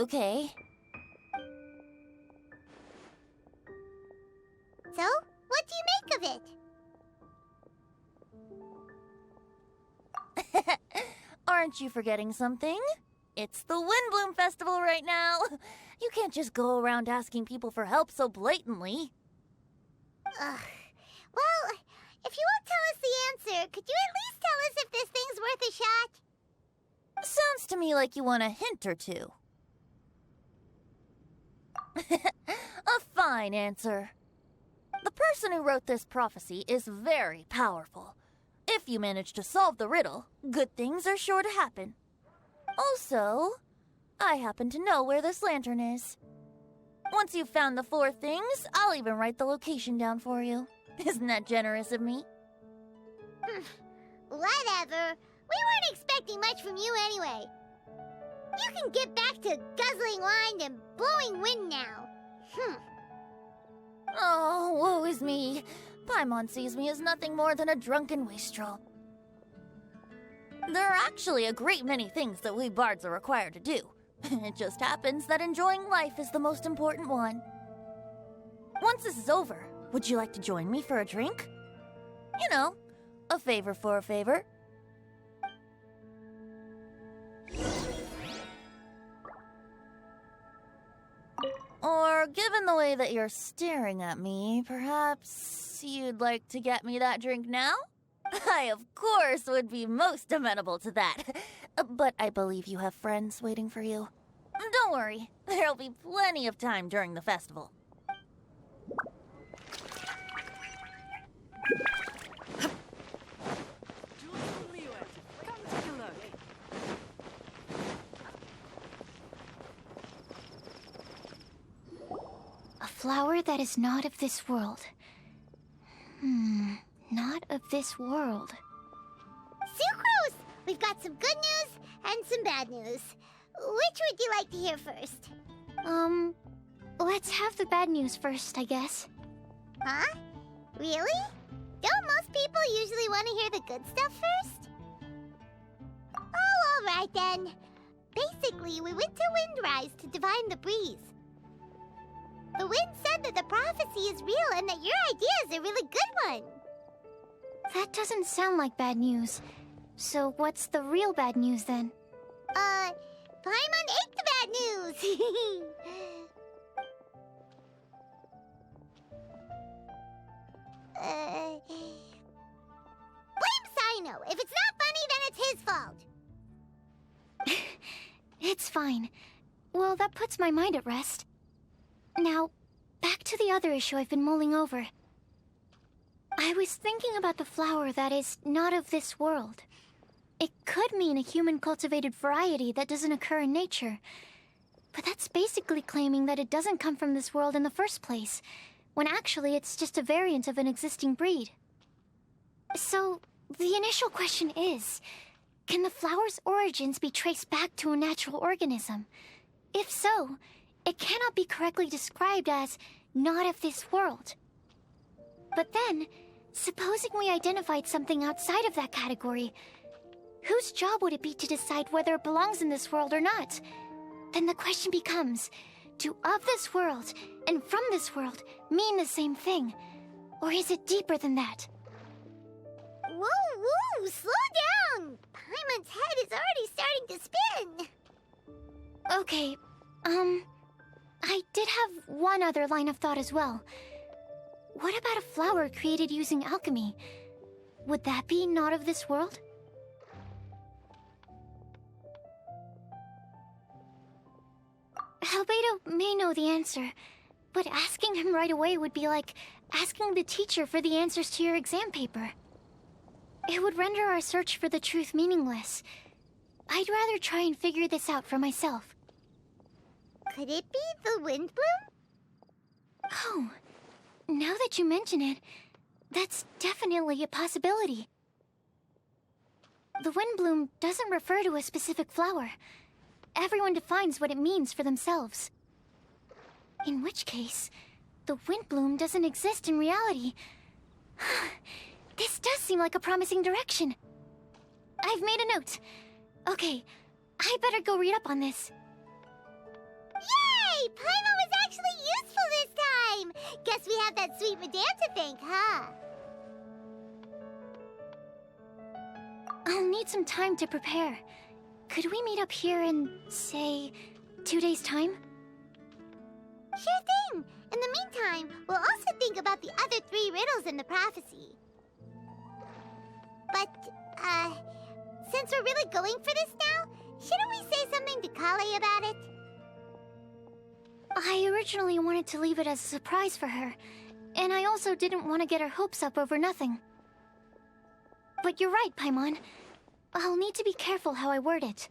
Okay. So, what do you make of it? Aren't you forgetting something? It's the Windblume Festival right now. You can't just go around asking people for help so blatantly. Ugh. Well, if you won't tell us the answer, could you at least tell us if this thing's worth a shot? Sounds to me like you want a hint or two. A fine answer. The person who wrote this prophecy is very powerful. If you manage to solve the riddle, good things are sure to happen. Also, I happen to know where this lantern is. Once you've found the 4 things, I'll even write the location down for you. Isn't that generous of me? Whatever. We weren't expecting much from you anyway. You can get back to guzzling wine and blowing wind now. Oh, woe is me. Paimon sees me as nothing more than a drunken wastrel. There are actually a great many things that we bards are required to do. It just happens that enjoying life is the most important one. Once this is over, would you like to join me for a drink? You know, a favor for a favor. given the way that you're staring at me, perhaps you'd like to get me that drink now? I, of course, would be most amenable to that. But I believe you have friends waiting for you. Don't worry, there'll be plenty of time during the festival. Come take a look. A flower that is not of this world. Not of this world. Sucrose! We've got some good news and some bad news. Which would you like to hear first? Let's have the bad news first, I guess. Huh? Really? Don't most people usually want to hear the good stuff first? Oh, alright then. Basically, we went to Windrise to divine the breeze. The wind said that the prophecy is real and that your idea is a really good one. That doesn't sound like bad news. So what's the real bad news then? Paimon ate the bad news! Blame Sino! If it's not funny, then it's his fault! It's fine. Well, that puts my mind at rest. Now, back to the other issue I've been mulling over. I was thinking about the flower that is not of this world. It could mean a human-cultivated variety that doesn't occur in nature. But that's basically claiming that it doesn't come from this world in the first place, when actually it's just a variant of an existing breed. So, the initial question is, can the flower's origins be traced back to a natural organism? If so, it cannot be correctly described as not of this world. But then, supposing we identified something outside of that category, whose job would it be to decide whether it belongs in this world or not? Then the question becomes, do of this world and from this world mean the same thing? Or is it deeper than that? Whoa, whoa, slow down! Paimon's head is already starting to spin! Okay, I did have one other line of thought as well. What about a flower created using alchemy? Would that be not of this world? Albedo may know the answer, but asking him right away would be like asking the teacher for the answers to your exam paper. It would render our search for the truth meaningless. I'd rather try and figure this out for myself. Could it be the Windblume? Oh, now that you mention it, that's definitely a possibility. The Windblume doesn't refer to a specific flower. Everyone defines what it means for themselves. In which case, the Windblume doesn't exist in reality. This does seem like a promising direction. I've made a note. Okay, I better go read up on this. Yay! Paimon was actually useful this time! Guess we have that sweet madame to thank, huh? I'll need some time to prepare. Could we meet up here in, say, 2 days' time? Sure thing! In the meantime, we'll also think about the other 3 riddles in the prophecy. But, since we're really going for this now, shouldn't we say something to Kale about it? I originally wanted to leave it as a surprise for her, and I also didn't want to get her hopes up over nothing. But you're right, Paimon. I'll need to be careful how I word it,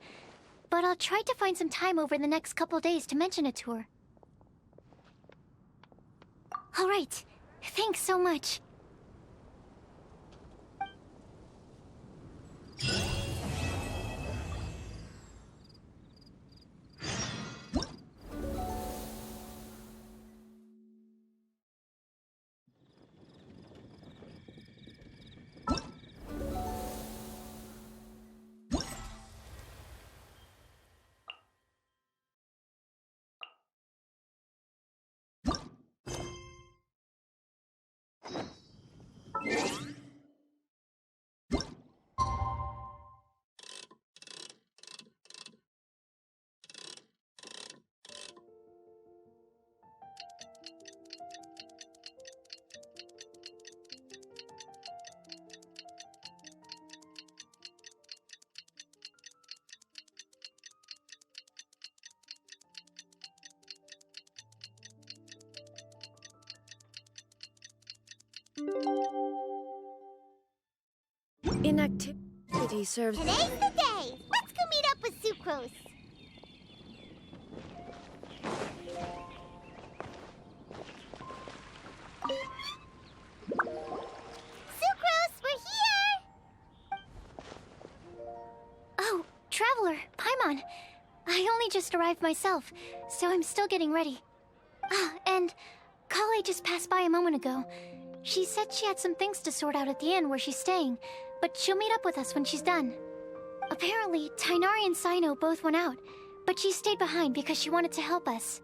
but I'll try to find some time over the next couple days to mention it to her. All right. Thanks so much. Inactivity serves. Today's the day! Let's go meet up with Sucrose! Sucrose, we're here! Oh, Traveler, Paimon. I only just arrived myself, so I'm still getting ready. Ah, and Kale just passed by a moment ago. She said she had some things to sort out at the inn where she's staying, but she'll meet up with us when she's done. Apparently, Tainari and Sino both went out, but she stayed behind because she wanted to help us.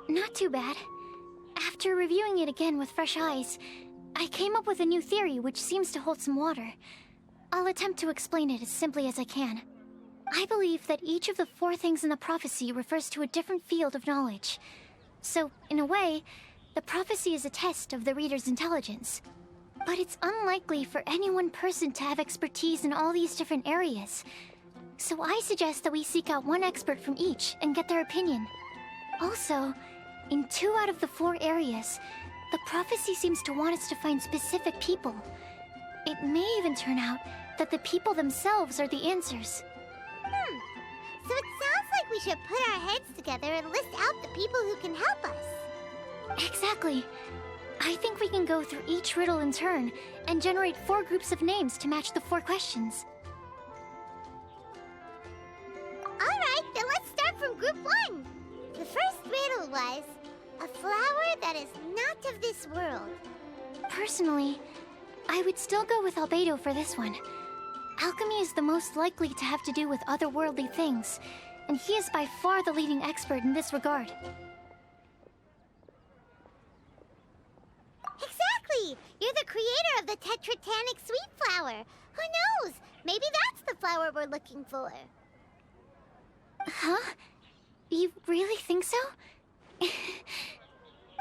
Not too bad. After reviewing it again with fresh eyes, I came up with a new theory which seems to hold some water. I'll attempt to explain it as simply as I can. I believe that each of the 4 things in the prophecy refers to a different field of knowledge. So, in a way, the prophecy is a test of the reader's intelligence. But it's unlikely for any one person to have expertise in all these different areas. So I suggest that we seek out one expert from each and get their opinion. Also, in 2 out of the 4 areas, the prophecy seems to want us to find specific people. It may even turn out that the people themselves are the answers. So it sounds like we should put our heads together and list out the people who can help us. Exactly. I think we can go through each riddle in turn and generate 4 groups of names to match the 4 questions. Alright, then let's start from group 1. The first riddle was, a flower that is not of this world. Personally, I would still go with Albedo for this one. Alchemy is the most likely to have to do with otherworldly things, and he is by far the leading expert in this regard. Exactly! You're the creator of the Tetratanic Sweet Flower. Who knows? Maybe that's the flower we're looking for. Huh? You really think so?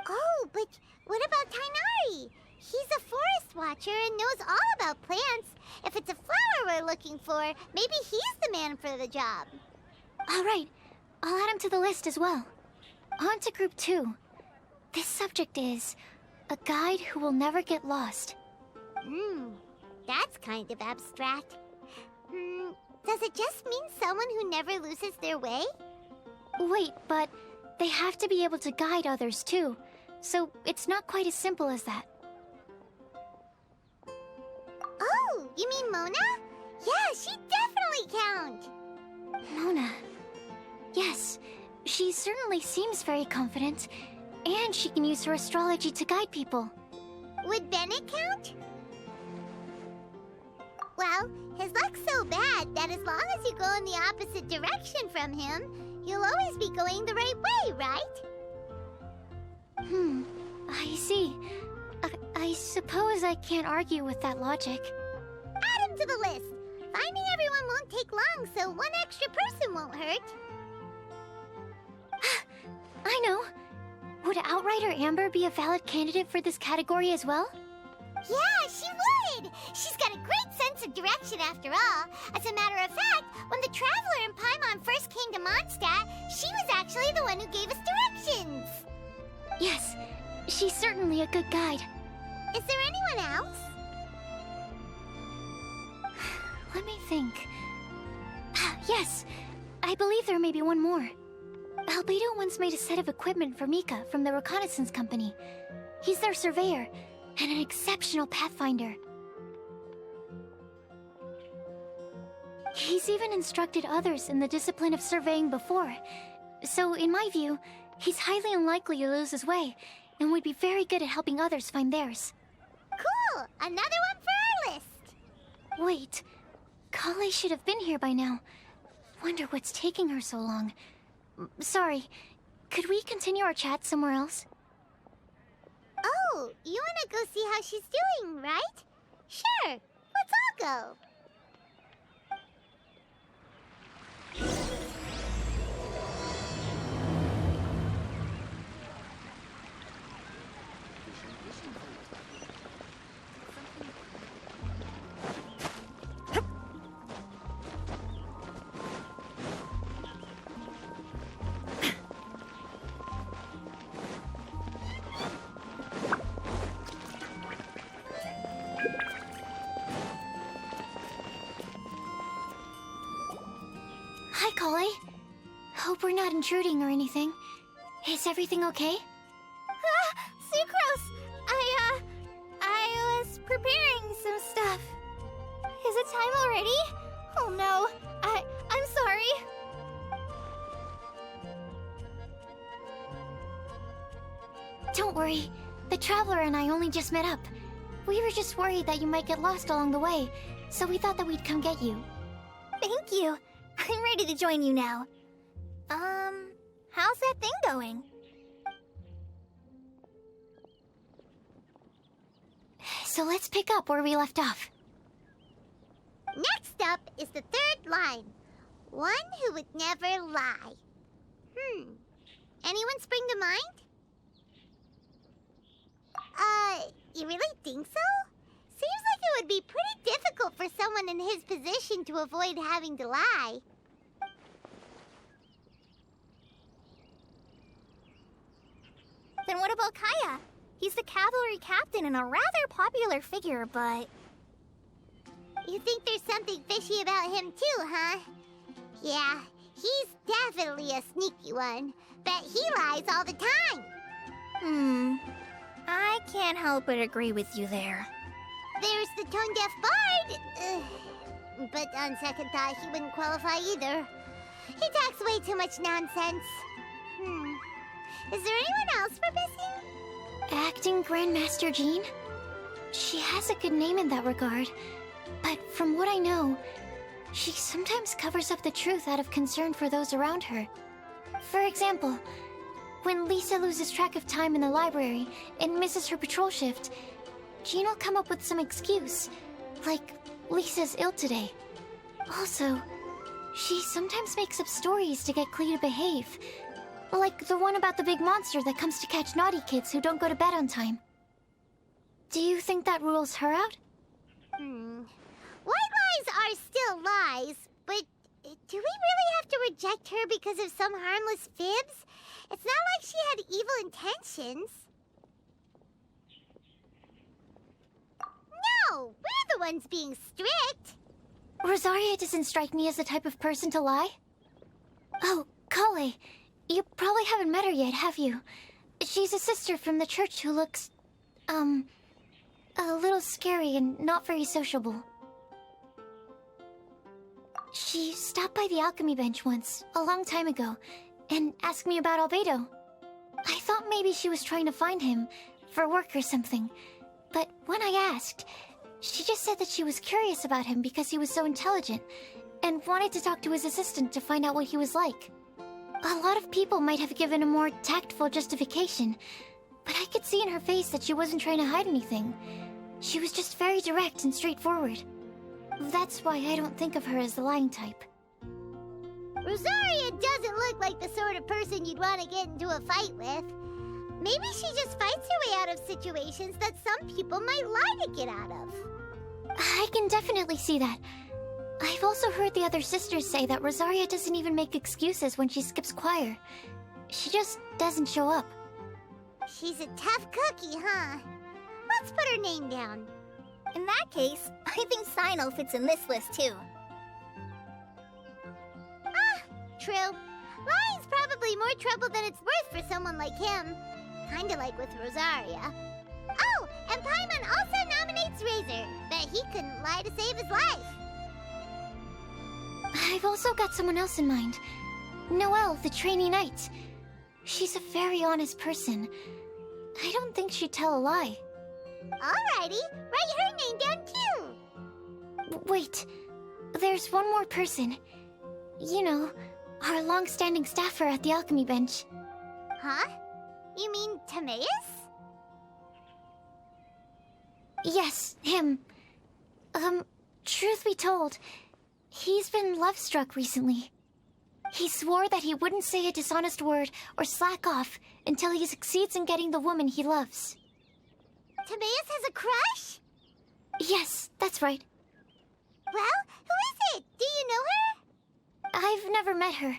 Oh, but what about Tainari? He's a forest watcher and knows all about plants. If it's a flower we're looking for, maybe he's the man for the job. All right, I'll add him to the list as well. On to group 2. This subject is a guide who will never get lost. That's kind of abstract. Does it just mean someone who never loses their way? Wait, but they have to be able to guide others too, so it's not quite as simple as that. Oh, you mean Mona? Yeah, she definitely counts. Mona. Yes, she certainly seems very confident, and she can use her astrology to guide people. Would Bennett count? Well, his luck's so bad that as long as you go in the opposite direction from him, you'll always be going the right way, right? I see. I suppose I can't argue with that logic. Add him to the list. Finding everyone won't take long, so one extra person won't hurt. I know. Would Outrider Amber be a valid candidate for this category as well? Yeah, she would! She's got a great sense of direction after all. As a matter of fact, when the Traveler and Paimon first came to Mondstadt, she was actually the one who gave us directions. Yes, she's certainly a good guide. Is there anyone else? Let me think. Yes, I believe there may be one more. Albedo once made a set of equipment for Mika from the reconnaissance company. He's their surveyor and an exceptional pathfinder. He's even instructed others in the discipline of surveying before. So, in my view, he's highly unlikely to lose his way and would be very good at helping others find theirs. Cool! Another one for our list! Wait, Kale should have been here by now. Wonder what's taking her so long. Sorry, could we continue our chat somewhere else? Oh, you wanna go see how she's doing, right? Sure, let's all go. Hi, Collie. Hope we're not intruding or anything. Is everything okay? Sucrose! I was preparing some stuff. Is it time already? Oh no, I'm sorry. Don't worry. The Traveler and I only just met up. We were just worried that you might get lost along the way, so we thought that we'd come get you. Thank you. I'm ready to join you now. How's that thing going? So let's pick up where we left off. Next up is the third line. One who would never lie. Anyone spring to mind? You really think so? Seems like it would be pretty difficult for someone in his position to avoid having to lie. Then what about Kaya? He's the cavalry captain and a rather popular figure, but... You think there's something fishy about him too, huh? Yeah, he's definitely a sneaky one. Bet he lies all the time. I can't help but agree with you there. There's the tone-deaf bard. But on second thought, he wouldn't qualify either. He talks way too much nonsense. Is there anyone else we're missing? Acting Grandmaster Jean? She has a good name in that regard, but from what I know, she sometimes covers up the truth out of concern for those around her. For example, when Lisa loses track of time in the library and misses her patrol shift, Jean will come up with some excuse, like Lisa's ill today. Also, she sometimes makes up stories to get Klee to behave, like the one about the big monster that comes to catch naughty kids who don't go to bed on time. Do you think that rules her out? White lies are still lies, but do we really have to reject her because of some harmless fibs? It's not like she had evil intentions. No, we're the ones being strict. Rosaria doesn't strike me as the type of person to lie. Oh, Kale, you probably haven't met her yet, have you? She's a sister from the church who looks, a little scary and not very sociable. She stopped by the alchemy bench once, a long time ago, and asked me about Albedo. I thought maybe she was trying to find him, for work or something. But when I asked, she just said that she was curious about him because he was so intelligent, and wanted to talk to his assistant to find out what he was like. A lot of people might have given a more tactful justification, but I could see in her face that she wasn't trying to hide anything. She was just very direct and straightforward. That's why I don't think of her as the lying type. Rosaria doesn't look like the sort of person you'd want to get into a fight with. Maybe she just fights her way out of situations that some people might lie to get out of. I can definitely see that. I've also heard the other sisters say that Rosaria doesn't even make excuses when she skips choir. She just doesn't show up. She's a tough cookie, huh? Let's put her name down. In that case, I think Sino fits in this list too. True. Lying's probably more trouble than it's worth for someone like him. Kinda like with Rosaria. Oh, and Paimon also nominates Razor. Bet he couldn't lie to save his life. I've also got someone else in mind. Noelle, the trainee knight. She's a very honest person. I don't think she'd tell a lie. Alrighty, write her name down too. Wait, there's one more person. You know, our long-standing staffer at the alchemy bench. Huh? You mean Timaeus? Yes, him. Truth be told, he's been love-struck recently. He swore that he wouldn't say a dishonest word or slack off until he succeeds in getting the woman he loves. Timaeus has a crush? Yes, that's right. Well, who is it? Do you know her? I've never met her.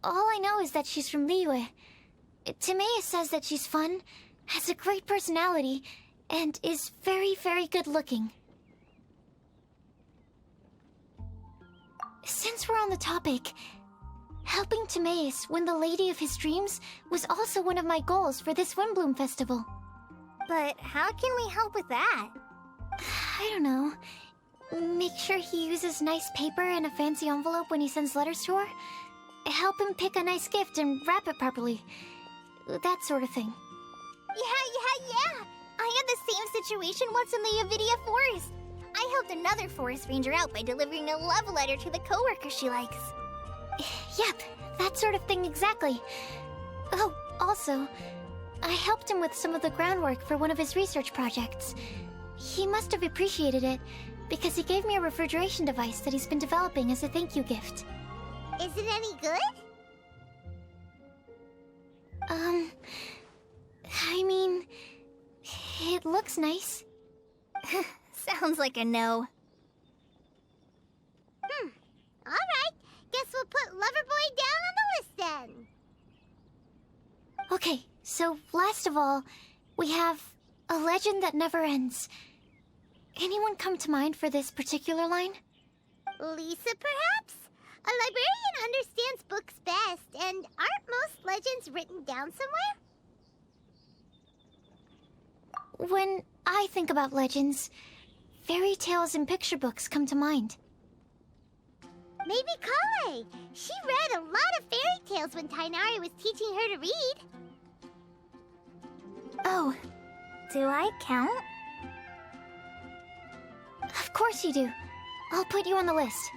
All I know is that she's from Liyue. Timaeus says that she's fun, has a great personality, and is very, very good looking. Since we're on the topic, helping Timaeus win the Lady of his Dreams was also one of my goals for this Windblume festival. But how can we help with that? I don't know. Make sure he uses nice paper and a fancy envelope when he sends letters to her. Help him pick a nice gift and wrap it properly. That sort of thing. Yeah. I had the same situation once in the Avidia Forest. I helped another forest ranger out by delivering a love letter to the coworker she likes. Yep, that sort of thing exactly. Oh, also, I helped him with some of the groundwork for one of his research projects. He must have appreciated it, because he gave me a refrigeration device that he's been developing as a thank you gift. Is it any good? I mean, it looks nice. Sounds like a no. Alright, guess we'll put Loverboy down on the list then. Okay, so last of all, we have a legend that never ends. Anyone come to mind for this particular line? Lisa, perhaps? A librarian understands books best, and aren't most legends written down somewhere? When I think about legends, fairy tales and picture books come to mind. Maybe Kale. She read a lot of fairy tales when Tainari was teaching her to read. Oh, do I count? Of course you do. I'll put you on the list.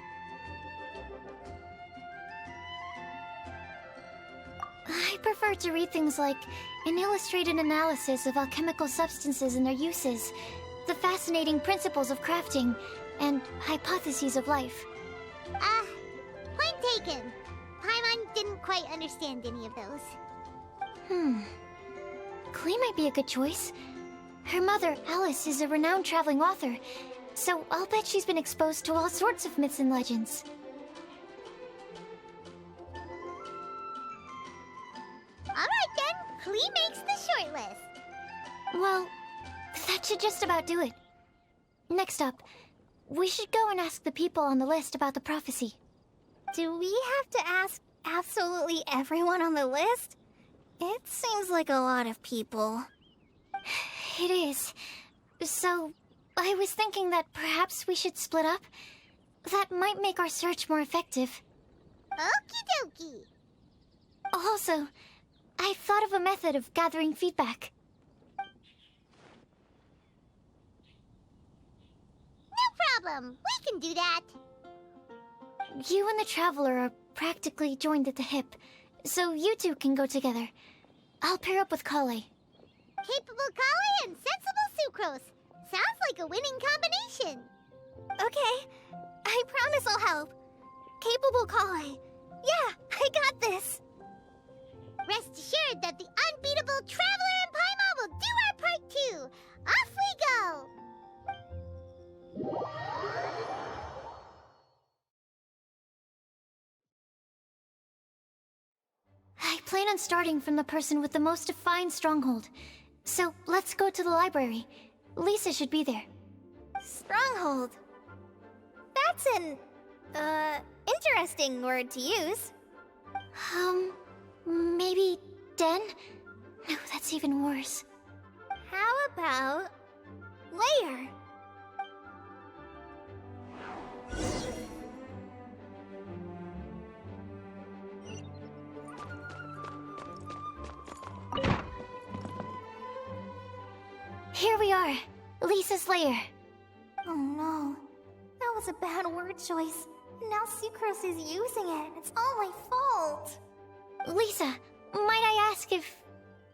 I prefer to read things like an illustrated analysis of alchemical substances and their uses, the fascinating principles of crafting, and hypotheses of life. Point taken. Paimon didn't quite understand any of those. Klee might be a good choice. Her mother, Alice, is a renowned traveling author, so I'll bet she's been exposed to all sorts of myths and legends. Alright then, Klee makes the short list. Well, that should just about do it. Next up, we should go and ask the people on the list about the prophecy. Do we have to ask absolutely everyone on the list? It seems like a lot of people. It is. So, I was thinking that perhaps we should split up. That might make our search more effective. Okie dokie. Also, I thought of a method of gathering feedback. No problem. We can do that. You and the Traveler are practically joined at the hip, so you two can go together. I'll pair up with Kale. Capable Kale and sensible Sucrose. Sounds like a winning combination. Okay, I promise I'll help. Capable Kale. Yeah, I got this. Rest assured that the unbeatable Traveler and Paimon will do our part too. Off we go! I plan on starting from the person with the most defined stronghold. So, let's go to the library. Lisa should be there. Stronghold. That's an, interesting word to use. Maybe den? No, that's even worse. How about layer? Here we are, Lisa's lair. Oh no, that was a bad word choice. And now Sucrose is using it. It's all my fault. Lisa, might I ask if...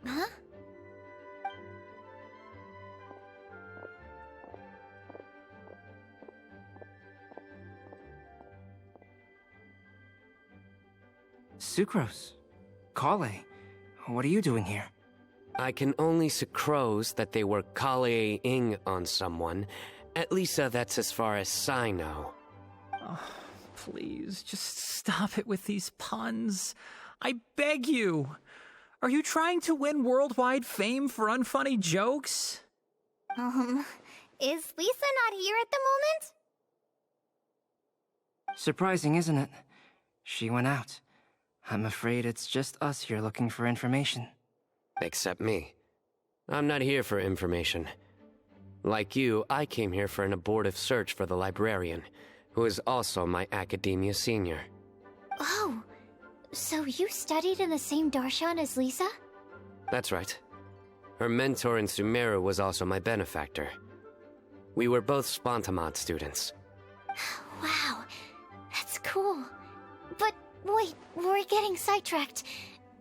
Huh? Sucrose. Kale. What are you doing here? I can only sucrose that they were Kale-ing on someone. At least that's as far as I know. Oh, please, just stop it with these puns. I beg you. Are you trying to win worldwide fame for unfunny jokes? Is Lisa not here at the moment? Surprising, isn't it? She went out. I'm afraid it's just us here looking for information. Except me. I'm not here for information. Like you, I came here for an abortive search for the librarian, who is also my academia senior. Oh, so you studied in the same darshan as Lisa? That's right. Her mentor in Sumeru was also my benefactor. We were both Spontamod students. Wow, that's cool. But wait, we're getting sidetracked.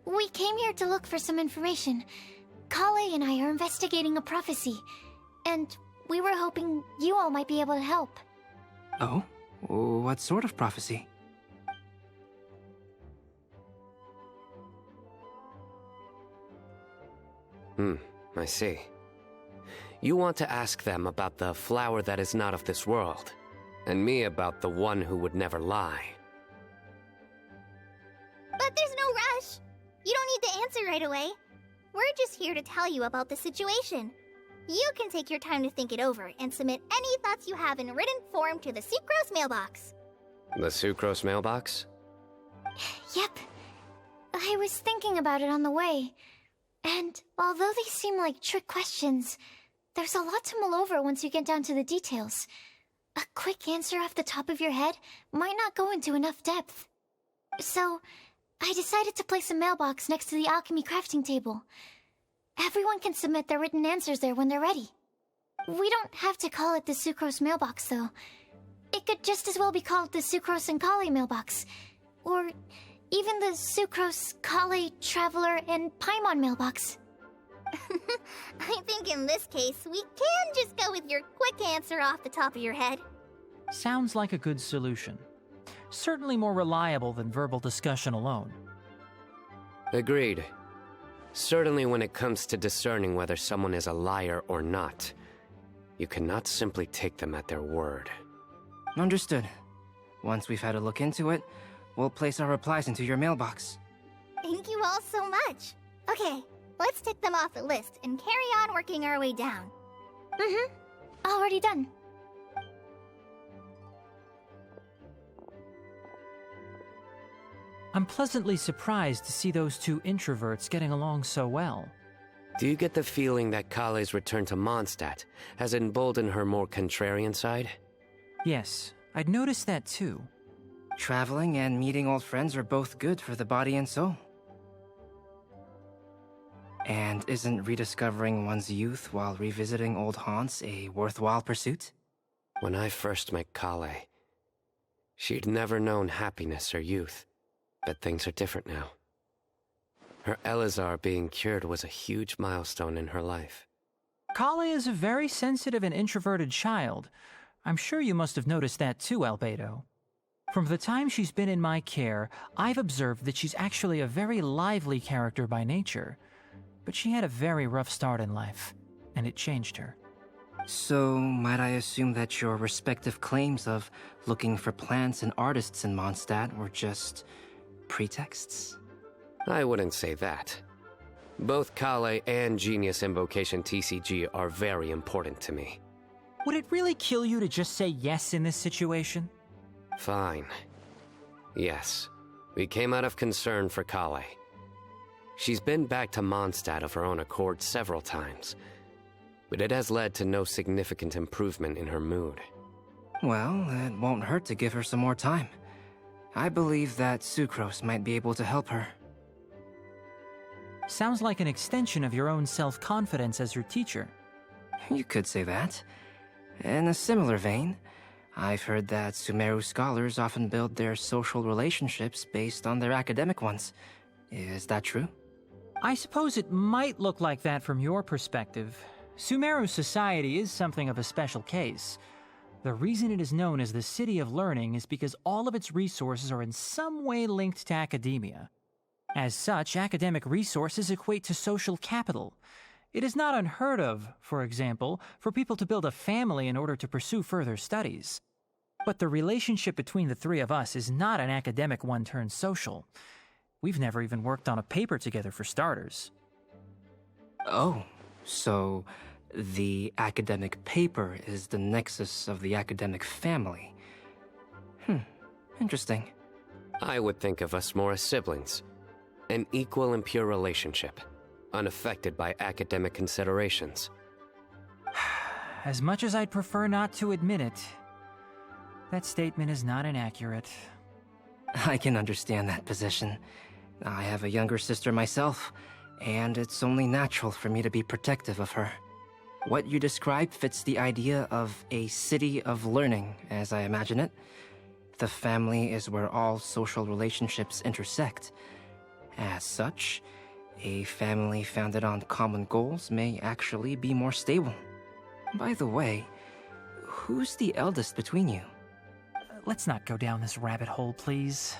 We came here to look for some information. Kale and I are investigating a prophecy, and we were hoping you all might be able to help. Oh? What sort of prophecy? I see. You want to ask them about the flower that is not of this world, and me about the one who would never lie. But there's no rush. You don't need to answer right away. We're just here to tell you about the situation. You can take your time to think it over and submit any thoughts you have in written form to the Sucrose mailbox. The Sucrose mailbox? Yep. I was thinking about it on the way. And although they seem like trick questions, there's a lot to mull over once you get down to the details. A quick answer off the top of your head might not go into enough depth. So, I decided to place a mailbox next to the alchemy crafting table. Everyone can submit their written answers there when they're ready. We don't have to call it the Sucrose mailbox, though. It could just as well be called the Sucrose and Kale mailbox. Or even the Sucrose, Kale, Traveler, and Paimon mailbox. I think in this case, we can just go with your quick answer off the top of your head. Sounds like a good solution. Certainly more reliable than verbal discussion alone. Agreed. Certainly when it comes to discerning whether someone is a liar or not, you cannot simply take them at their word. Understood. Once we've had a look into it, we'll place our replies into your mailbox. Thank you all so much. Okay, let's tick them off the list and carry on working our way down. Already done. I'm pleasantly surprised to see those two introverts getting along so well. Do you get the feeling that Kale's return to Mondstadt has emboldened her more contrarian side? Yes, I'd noticed that too. Traveling and meeting old friends are both good for the body and soul. And isn't rediscovering one's youth while revisiting old haunts a worthwhile pursuit? When I first met Kale, she'd never known happiness or youth. But things are different now. Her Elazar being cured was a huge milestone in her life. Kale is a very sensitive and introverted child. I'm sure you must have noticed that too, Albedo. From the time she's been in my care, I've observed that she's actually a very lively character by nature. But she had a very rough start in life, and it changed her. So, might I assume that your respective claims of looking for plants and artists in Mondstadt were just pretexts? I wouldn't say that. Both Kale and Genius Invocation TCG are very important to me. Would it really kill you to just say yes in this situation? Fine. Yes, we came out of concern for Kale. She's been back to Mondstadt of her own accord several times, but it has led to no significant improvement in her mood. Well, it won't hurt to give her some more time. I believe that Sucrose might be able to help her. Sounds like an extension of your own self-confidence as her teacher. You could say that. In a similar vein, I've heard that Sumeru scholars often build their social relationships based on their academic ones. Is that true? I suppose it might look like that from your perspective. Sumeru society is something of a special case. The reason it is known as the City of Learning is because all of its resources are in some way linked to academia. As such, academic resources equate to social capital. It is not unheard of, for example, for people to build a family in order to pursue further studies. But the relationship between the three of us is not an academic one turned social. We've never even worked on a paper together for starters. Oh, so the academic paper is the nexus of the academic family. Interesting. I would think of us more as siblings. An equal and pure relationship, unaffected by academic considerations. As much as I'd prefer not to admit it, that statement is not inaccurate. I can understand that position. I have a younger sister myself, and it's only natural for me to be protective of her. What you describe fits the idea of a city of learning, as I imagine it. The family is where all social relationships intersect. As such, a family founded on common goals may actually be more stable. By the way, who's the eldest between you? Let's not go down this rabbit hole, please.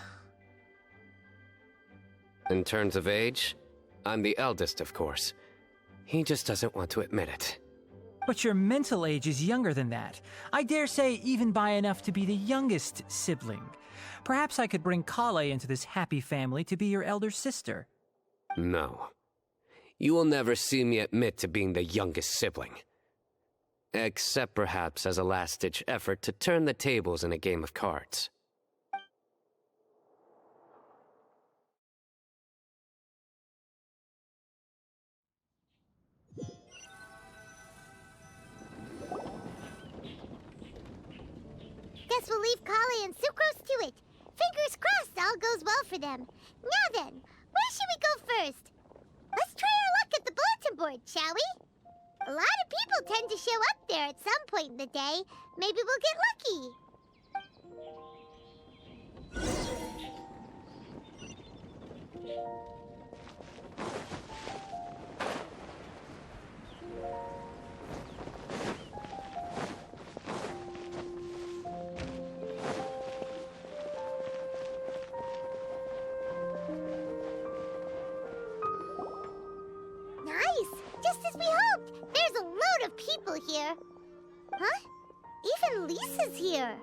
In terms of age, I'm the eldest, of course. He just doesn't want to admit it. But your mental age is younger than that. I dare say even by enough to be the youngest sibling. Perhaps I could bring Kale into this happy family to be your elder sister. No. You will never see me admit to being the youngest sibling. Except perhaps as a last-ditch effort to turn the tables in a game of cards. Guess we'll leave Kale and Sucrose to it. Fingers crossed all goes well for them. Now then, where should we go first? Let's try our luck at the bulletin board, shall we? A lot of people tend to show up there at some point in the day. Maybe we'll get lucky. Nice! Just as we hoped! There's a load of people here. Huh? Even Lisa's here.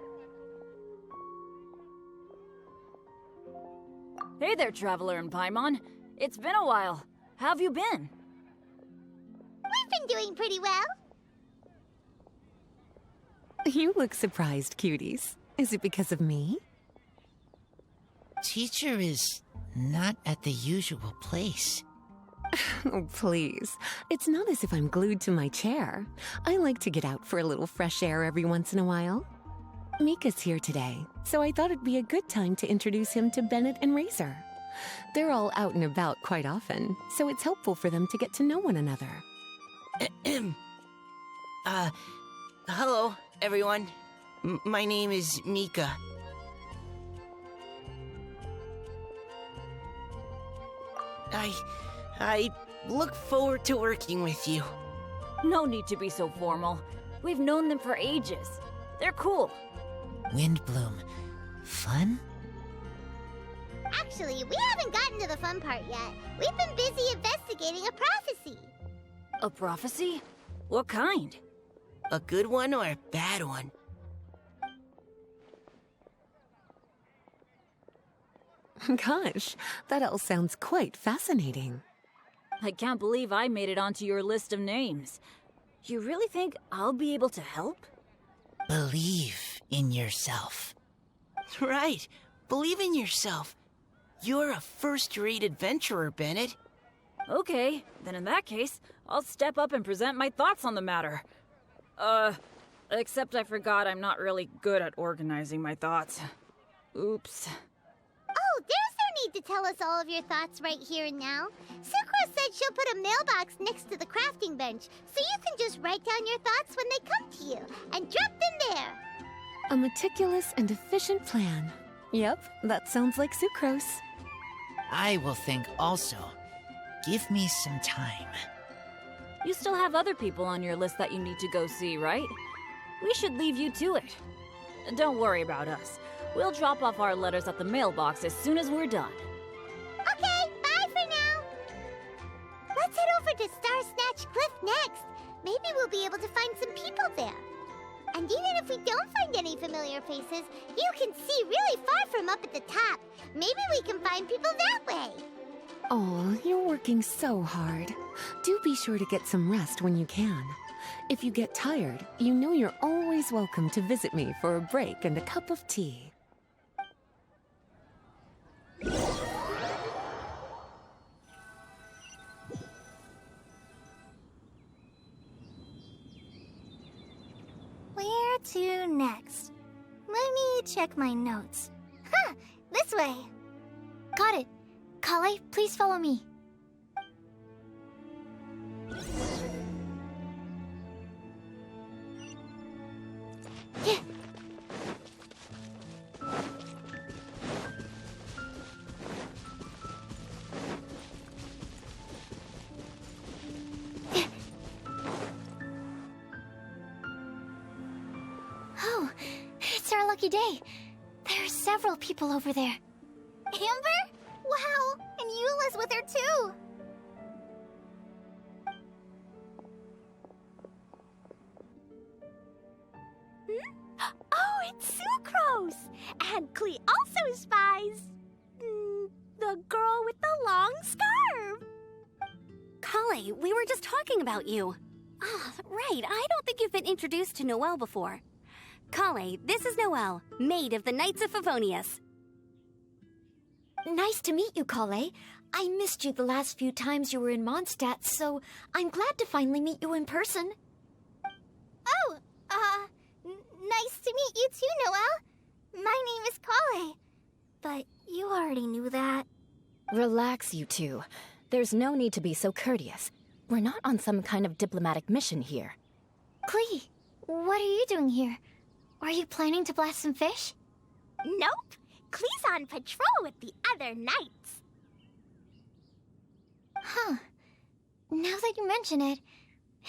Hey there, Traveler and Paimon. It's been a while. How have you been? We've been doing pretty well. You look surprised, cuties. Is it because of me? Teacher is not at the usual place. Oh, please. It's not as if I'm glued to my chair. I like to get out for a little fresh air every once in a while. Mika's here today, so I thought it'd be a good time to introduce him to Bennett and Razor. They're all out and about quite often, so it's helpful for them to get to know one another. Hello, everyone. My name is Mika. I look forward to working with you. No need to be so formal. We've known them for ages. They're cool. Windblume. Fun? Actually, we haven't gotten to the fun part yet. We've been busy investigating a prophecy. A prophecy? What kind? A good one or a bad one? Gosh, that all sounds quite fascinating. I can't believe I made it onto your list of names. You really think I'll be able to help? Believe in yourself. Right. Believe in yourself. You're a first-rate adventurer, Bennett. Okay, then in that case, I'll step up and present my thoughts on the matter. Except I forgot I'm not really good at organizing my thoughts. Oops. Oh, there's no need to tell us all of your thoughts right here and now. Sucrose said she'll put a mailbox next to the crafting bench, so you can just write down your thoughts when they come to you, and drop them there. A meticulous and efficient plan. Yep, that sounds like Sucrose. I will think also. Give me some time. You still have other people on your list that you need to go see, right? We should leave you to it. Don't worry about us. We'll drop off our letters at the mailbox as soon as we're done. Okay, bye for now. Let's head over to Star Snatch Cliff next. Maybe we'll be able to find some people there. And even if we don't find any familiar faces, you can see really far from up at the top. Maybe we can find people that way. Oh, you're working so hard. Do be sure to get some rest when you can. If you get tired, you know you're always welcome to visit me for a break and a cup of tea. check my notes. Huh, this way. Got it. Kale, please follow me. Yeah. Oh, it's our lucky day. There are several people over there. Amber? Wow, and Eula's with her too. Oh, it's Sucrose! And Klee also spies the girl with the long scarf. Kale, we were just talking about you. Ah, right, I don't think you've been introduced to Noelle before. Kale, this is Noelle, maid of the Knights of Favonius. Nice to meet you, Kale. I missed you the last few times you were in Mondstadt, so I'm glad to finally meet you in person. Oh, nice to meet you too, Noelle. My name is Kale. But you already knew that. Relax, you two. There's no need to be so courteous. We're not on some kind of diplomatic mission here. Klee, what are you doing here? Are you planning to blast some fish? Nope. Klee's on patrol with the other knights. Huh. Now that you mention it,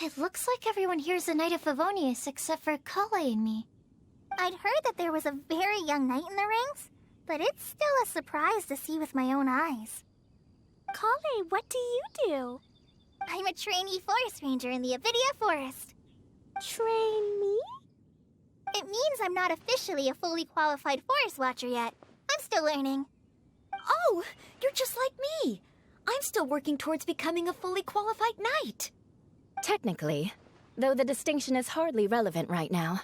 it looks like everyone here is a Knight of Favonius except for Kale and me. I'd heard that there was a very young knight in the rings, but it's still a surprise to see with my own eyes. Kale, what do you do? I'm a trainee forest ranger in the Avidia Forest. Trainee? It means I'm not officially a fully qualified forest watcher yet. I'm still learning. Oh, you're just like me. I'm still working towards becoming a fully qualified knight. Technically, though the distinction is hardly relevant right now.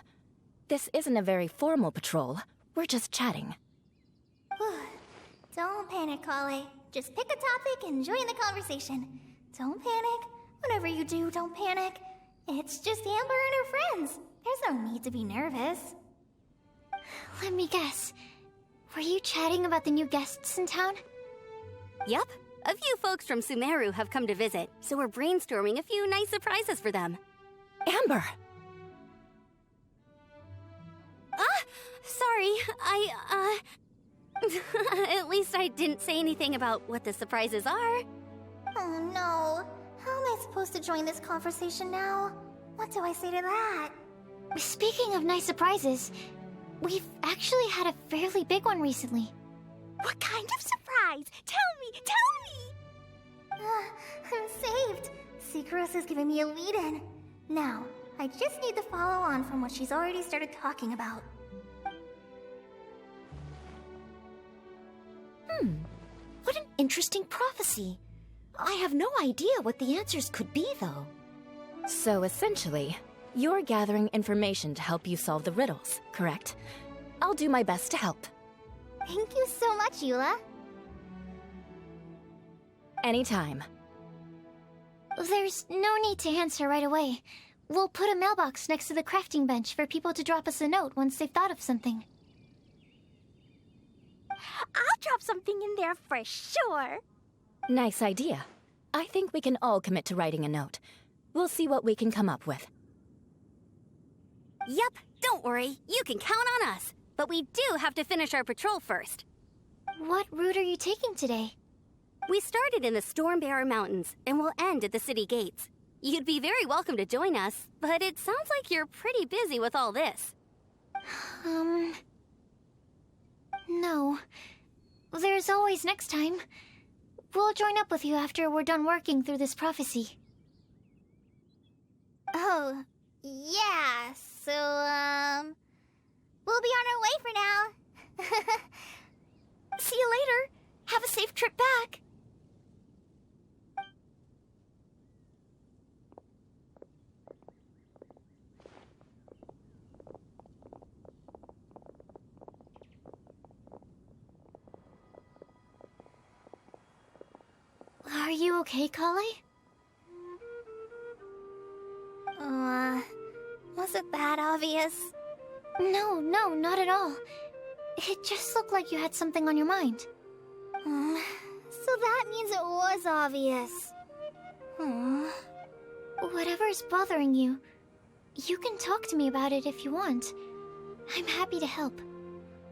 This isn't a very formal patrol. We're just chatting. Don't panic, Kale. Just pick a topic and join the conversation. Don't panic. Whatever you do, don't panic. It's just Amber and her friends. There's no need to be nervous. Let me guess. Were you chatting about the new guests in town? Yup. A few folks from Sumeru have come to visit, so we're brainstorming a few nice surprises for them. Amber! Sorry, At least I didn't say anything about what the surprises are. Oh no. How am I supposed to join this conversation now? What do I say to that? Speaking of nice surprises, we've actually had a fairly big one recently. What kind of surprise? Tell me! I'm saved. Sucrose is giving me a lead-in. Now, I just need to follow on from what she's already started talking about. What an interesting prophecy. I have no idea what the answers could be, though. So essentially, you're gathering information to help you solve the riddles, correct? I'll do my best to help. Thank you so much, Eula. Anytime. There's no need to answer right away. We'll put a mailbox next to the crafting bench for people to drop us a note once they've thought of something. I'll drop something in there for sure. Nice idea. I think we can all commit to writing a note. We'll see what we can come up with. Yup, don't worry. You can count on us. But we do have to finish our patrol first. What route are you taking today? We started in the Stormbearer Mountains, and we'll end at the city gates. You'd be very welcome to join us, but it sounds like you're pretty busy with all this. No. There's always next time. We'll join up with you after we're done working through this prophecy. Oh, yeah, so, we'll be on our way for now. See you later. Have a safe trip back. Are you okay, Kale? Was it that obvious? No, not at all. It just looked like you had something on your mind. So that means it was obvious. Whatever is bothering you, you can talk to me about it if you want. I'm happy to help.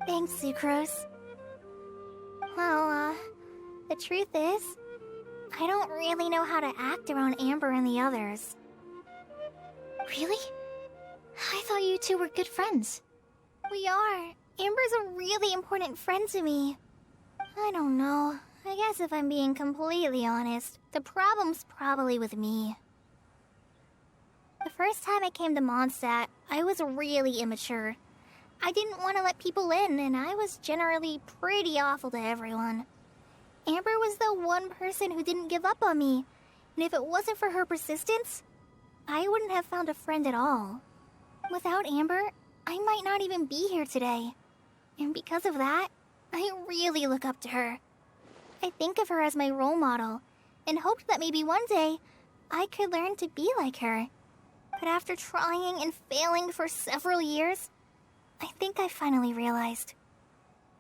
Thanks, Sucrose. Well, the truth is, I don't really know how to act around Amber and the others. Really? I thought you two were good friends. We are. Amber's a really important friend to me. I don't know. I guess if I'm being completely honest, the problem's probably with me. The first time I came to Mondstadt, I was really immature. I didn't want to let people in, and I was generally pretty awful to everyone. Amber was the one person who didn't give up on me, and if it wasn't for her persistence, I wouldn't have found a friend at all. Without Amber, I might not even be here today. And because of that, I really look up to her. I think of her as my role model, and hoped that maybe one day I could learn to be like her. But after trying and failing for several years, I think I finally realized.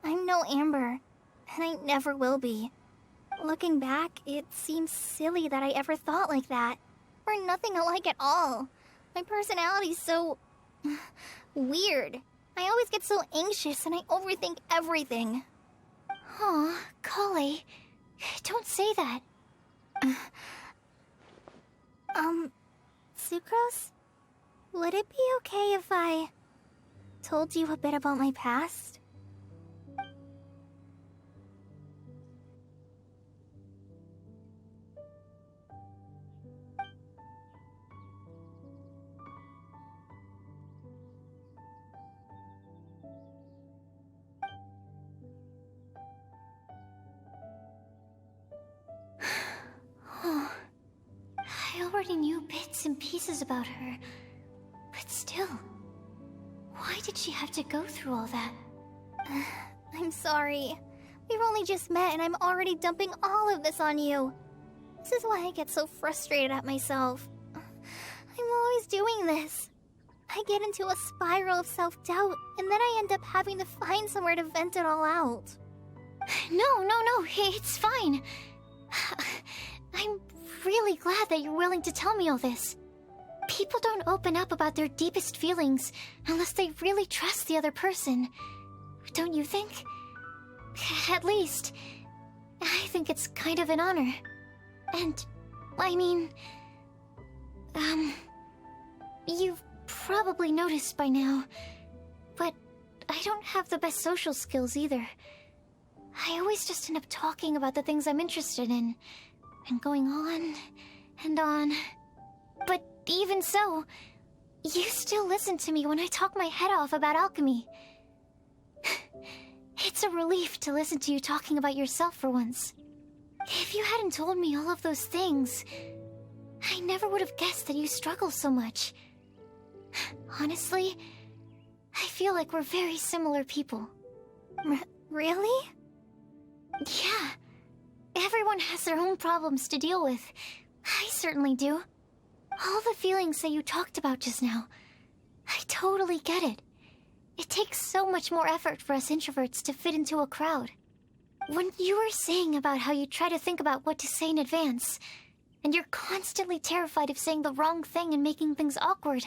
I'm no Amber, and I never will be. Looking back, it seems silly that I ever thought like that. We're nothing alike at all. My personality's so... weird. I always get so anxious and I overthink everything. Aw, Kali, don't say that. Sucrose? Would it be okay if I told you a bit about my past? I already knew bits and pieces about her, but still, why did she have to go through all that? I'm sorry. We've only just met and I'm already dumping all of this on you. This is why I get so frustrated at myself. I'm always doing this. I get into a spiral of self-doubt, and then I end up having to find somewhere to vent it all out. No, it's fine. I'm really glad that you're willing to tell me all this. People don't open up about their deepest feelings unless they really trust the other person. Don't you think? At least, I think it's kind of an honor. And, I mean... you've probably noticed by now, but I don't have the best social skills either. I always just end up talking about the things I'm interested in, and going on and on. But even so, you still listen to me when I talk my head off about alchemy. It's a relief to listen to you talking about yourself for once. If you hadn't told me all of those things, I never would have guessed that you struggle so much. Honestly, I feel like we're very similar people. Really? Yeah. Everyone has their own problems to deal with. I certainly do. All the feelings that you talked about just now, I totally get it. It takes so much more effort for us introverts to fit into a crowd. When you were saying about how you try to think about what to say in advance, and you're constantly terrified of saying the wrong thing and making things awkward,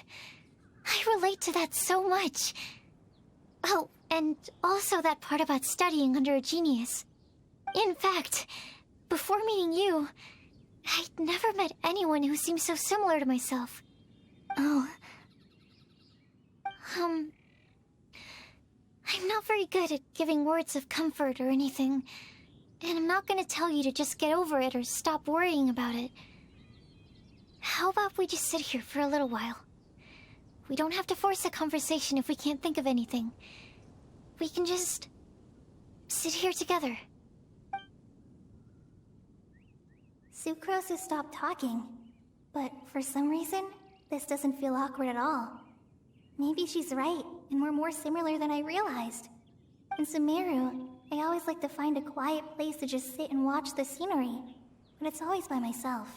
I relate to that so much. Oh, and also that part about studying under a genius. In fact, before meeting you, I'd never met anyone who seemed so similar to myself. Oh. I'm not very good at giving words of comfort or anything, and I'm not gonna tell you to just get over it or stop worrying about it. How about we just sit here for a little while? We don't have to force a conversation if we can't think of anything. We can just sit here together. Sucrose has stopped talking, but for some reason, this doesn't feel awkward at all. Maybe she's right, and we're more similar than I realized. In Sumeru, I always like to find a quiet place to just sit and watch the scenery, but it's always by myself.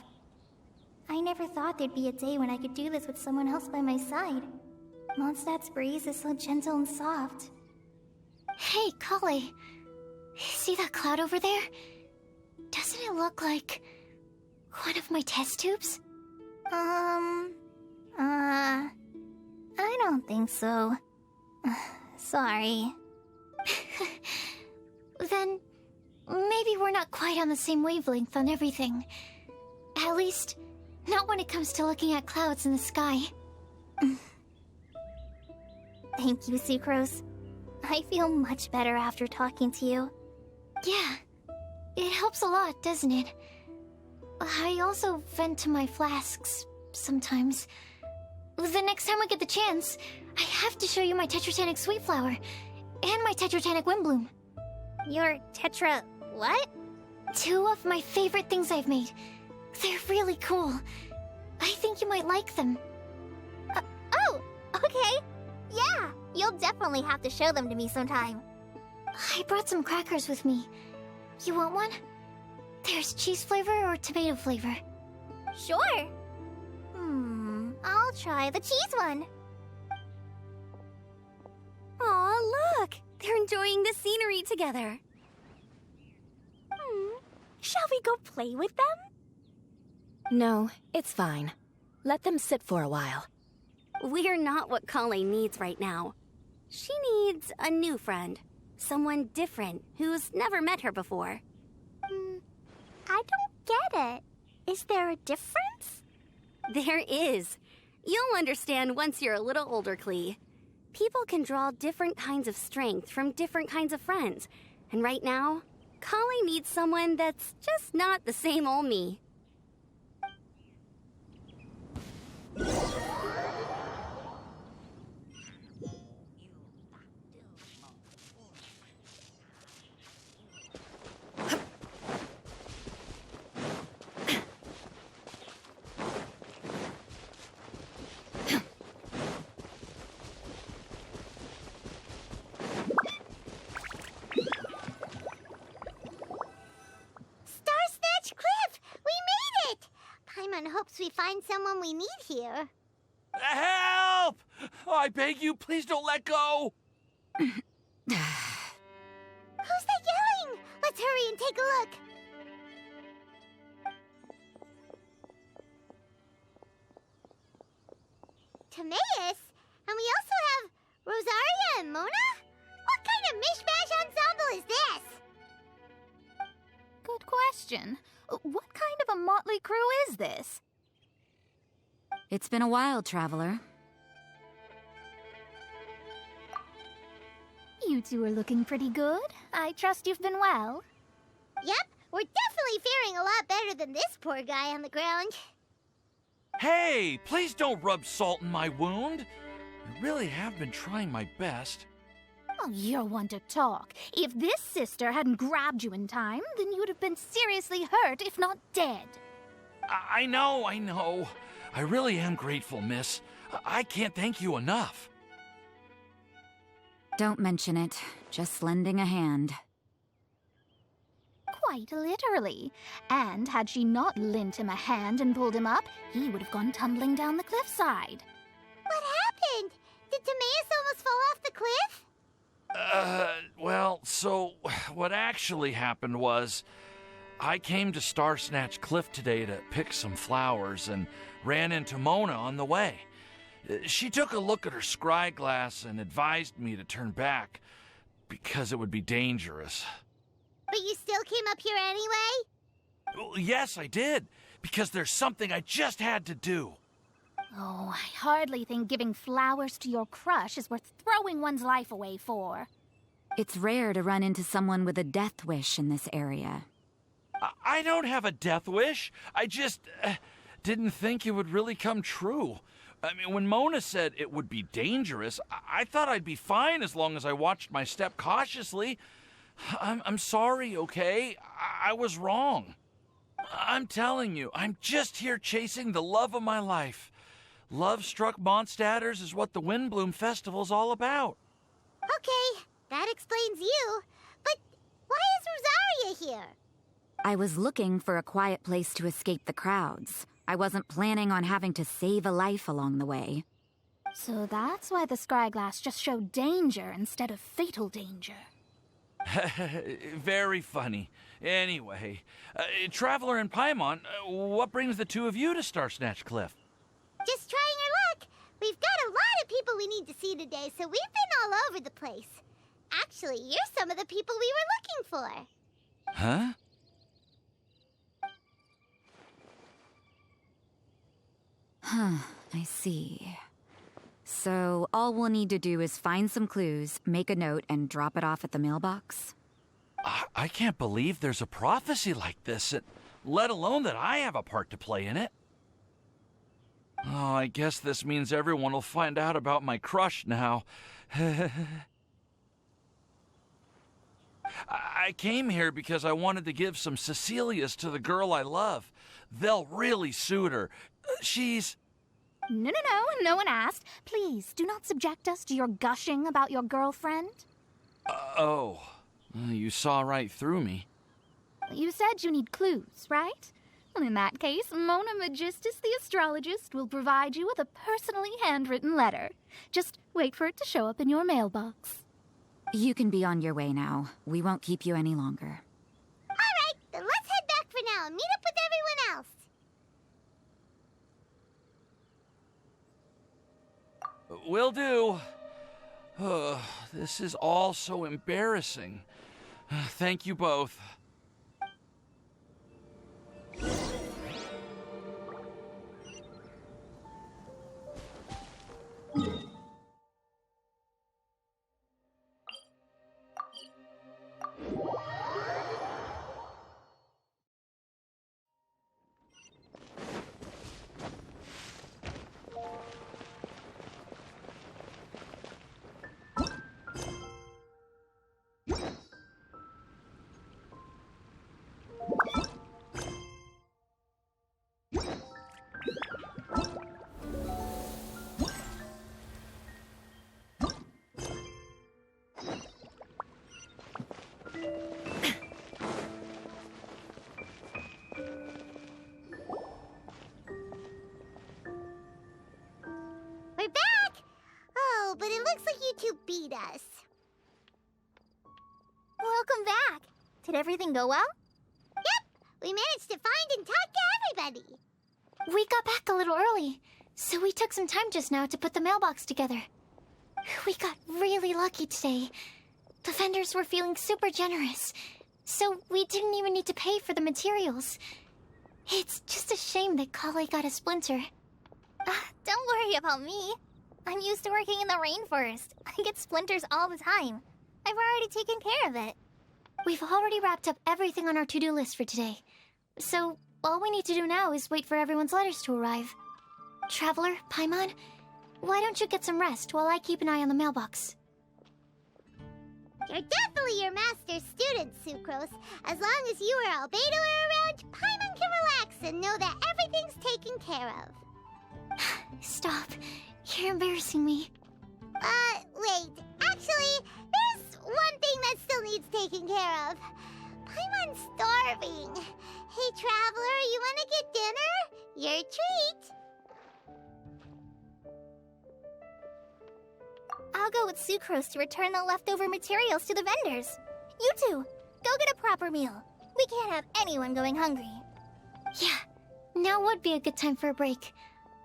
I never thought there'd be a day when I could do this with someone else by my side. Mondstadt's breeze is so gentle and soft. Hey, Kali. See that cloud over there? Doesn't it look like one of my test tubes? I don't think so. Sorry. Then maybe we're not quite on the same wavelength on everything. At least, not when it comes to looking at clouds in the sky. Thank you, Sucrose. I feel much better after talking to you. Yeah, it helps a lot, doesn't it? I also vent to my flasks sometimes. The next time I get the chance, I have to show you my Tetratanic Sweet Flower and my Tetratanic Windblume. Your Tetra... what? 2 of my favorite things I've made. They're really cool. I think you might like them. Oh, okay. Yeah, you'll definitely have to show them to me sometime. I brought some crackers with me. You want one? There's cheese flavor or tomato flavor. Sure. I'll try the cheese one. Aw, look! They're enjoying the scenery together. Shall we go play with them? No, it's fine. Let them sit for a while. We're not what Colleen needs right now. She needs a new friend. Someone different who's never met her before. I don't get it. Is there a difference? There is. You'll understand once you're a little older, Klee. People can draw different kinds of strength from different kinds of friends. And right now, Colleen needs someone that's just not the same old me. Hopes we find someone we need here. Help! Oh, I beg you, please don't let go! Who's that yelling? Let's hurry and take a look. Timaeus? And we also have Rosaria and Mona? What kind of mishmash ensemble is this? Good question. What kind of a motley crew is this? It's been a while, Traveler. You two are looking pretty good. I trust you've been well. Yep, we're definitely faring a lot better than this poor guy on the ground. Hey, please don't rub salt in my wound. I really have been trying my best. Oh, you're one to talk. If this sister hadn't grabbed you in time, then you would have been seriously hurt, if not dead. I know. I really am grateful, miss. I can't thank you enough. Don't mention it. Just lending a hand. Quite literally. And had she not lent him a hand and pulled him up, he would have gone tumbling down the cliffside. What happened? Did Timaeus almost fall off the cliff? Well, so what actually happened was I came to Star Snatch Cliff today to pick some flowers and ran into Mona on the way. She took a look at her scry glass and advised me to turn back because it would be dangerous. But you still came up here anyway? Well, yes, I did, because there's something I just had to do. Oh, I hardly think giving flowers to your crush is worth throwing one's life away for. It's rare to run into someone with a death wish in this area. I don't have a death wish. I just didn't think it would really come true. I mean, when Mona said it would be dangerous, I thought I'd be fine as long as I watched my step cautiously. I'm sorry, okay? I was wrong. I'm telling you, I'm just here chasing the love of my life. Love-struck Mondstadters is what the Windblume Festival's all about. Okay, that explains you. But why is Rosaria here? I was looking for a quiet place to escape the crowds. I wasn't planning on having to save a life along the way. So that's why the scryglass just showed danger instead of fatal danger. Very funny. Anyway, Traveler and Paimon, what brings the two of you to Star Snatch Cliff? Just trying our luck. We've got a lot of people we need to see today, so we've been all over the place. Actually, you're some of the people we were looking for. Huh? I see. So all we'll need to do is find some clues, make a note, and drop it off at the mailbox? I can't believe there's a prophecy like this, let alone that I have a part to play in it. Oh, I guess this means everyone will find out about my crush now. I came here because I wanted to give some Cecilias to the girl I love. They'll really suit her. She's... No, no one asked. Please, do not subject us to your gushing about your girlfriend. You saw right through me. You said you need clues, right? Well, in that case, Mona Magistus the astrologist will provide you with a personally handwritten letter. Just wait for it to show up in your mailbox. You can be on your way now. We won't keep you any longer. All right, then let's head back for now and meet up with everyone else. Will do. This is all so embarrassing. Thank you both. We're back! Oh, but it looks like you two beat us. Welcome back. Did everything go well? Yep, we managed to find and talk to everybody. We got back a little early, so we took some time just now to put the mailbox together. We got really lucky today. The vendors were feeling super generous, so we didn't even need to pay for the materials. It's just a shame that Kale got a splinter. Don't worry about me. I'm used to working in the rainforest. I get splinters all the time. I've already taken care of it. We've already wrapped up everything on our to-do list for today. So, all we need to do now is wait for everyone's letters to arrive. Traveler, Paimon, why don't you get some rest while I keep an eye on the mailbox? You're definitely your master's student, Sucrose. As long as you or Albedo are around, Paimon can relax and know that everything's taken care of. Stop. You're embarrassing me. Wait. Actually, there's one thing that still needs taking care of. Paimon's starving. Hey, Traveler, you want to get dinner? Your treat. I'll go with Sucrose to return the leftover materials to the vendors. You two, go get a proper meal. We can't have anyone going hungry. Yeah, now would be a good time for a break.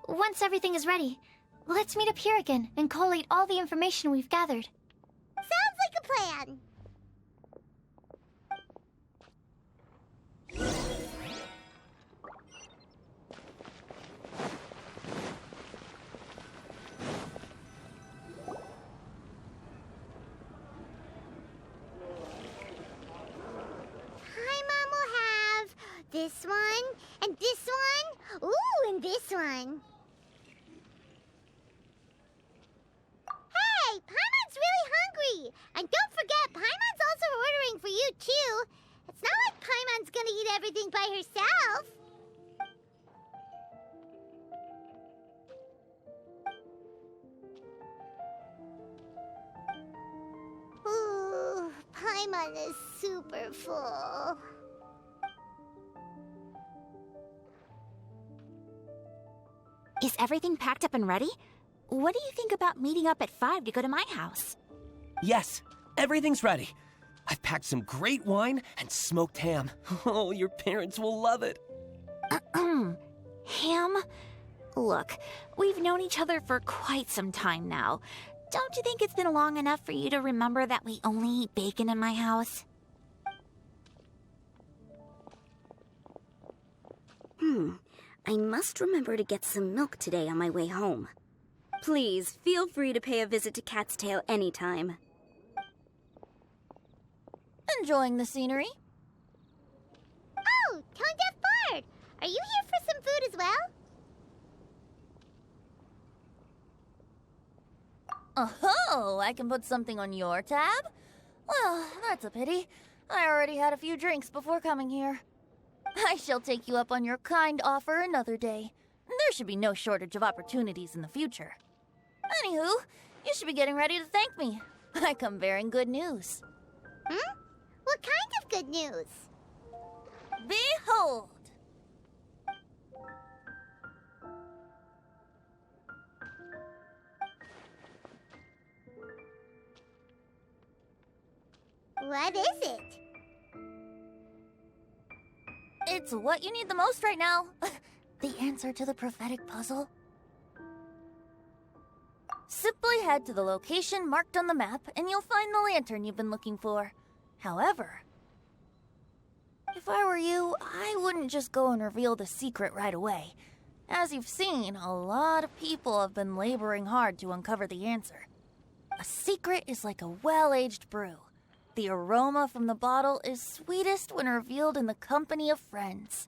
Once everything is ready, let's meet up here again and collate all the information we've gathered. Sounds like a plan. Paimon will have this one, and this one, ooh, and this one. Hey, Paimon's really hungry! And don't forget, Paimon's also ordering for you, too. It's not like Paimon's gonna eat everything by herself. Ooh, Paimon is super full. Is everything packed up and ready? what do you think about meeting up at 5 to go to my house? Yes, everything's ready. I've packed some great wine and smoked ham. Oh, your parents will love it. Ham? Look, we've known each other for quite some time now. Don't you think it's been long enough for you to remember that we only eat bacon in my house? I must remember to get some milk today on my way home. Please, feel free to pay a visit to Cat's Tail anytime. Enjoying the scenery? Oh, Tone Deaf Bard! Are you here for some food as well? Oh, I can put something on your tab? Well, that's a pity. I already had a few drinks before coming here. I shall take you up on your kind offer another day. There should be no shortage of opportunities in the future. Anywho, you should be getting ready to thank me. I come bearing good news. What kind of good news? Behold! What is it? It's what you need the most right now. The answer to the prophetic puzzle. Simply head to the location marked on the map and you'll find the lantern you've been looking for. However, if I were you, I wouldn't just go and reveal the secret right away. As you've seen, a lot of people have been laboring hard to uncover the answer. A secret is like a well-aged brew. The aroma from the bottle is sweetest when revealed in the company of friends.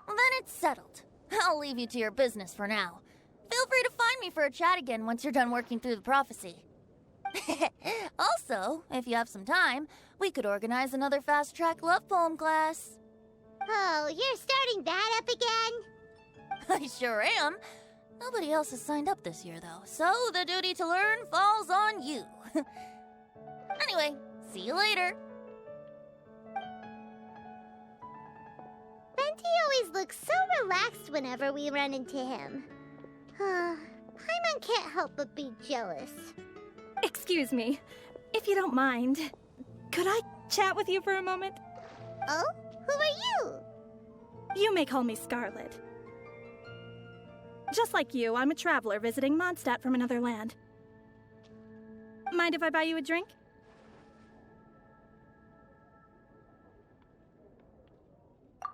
Then it's settled. I'll leave you to your business for now. Feel free to find me for a chat again once you're done working through the prophecy. Also, if you have some time, we could organize another fast-track love poem class. Oh, you're starting that up again? I sure am. Nobody else has signed up this year, though, so the duty to learn falls on you. Anyway, see you later. Venti always looks so relaxed whenever we run into him. Paimon can't help but be jealous. Excuse me, if you don't mind, could I chat with you for a moment? Oh? Who are you? You may call me Scarlet. Just like you, I'm a traveler visiting Mondstadt from another land. Mind if I buy you a drink?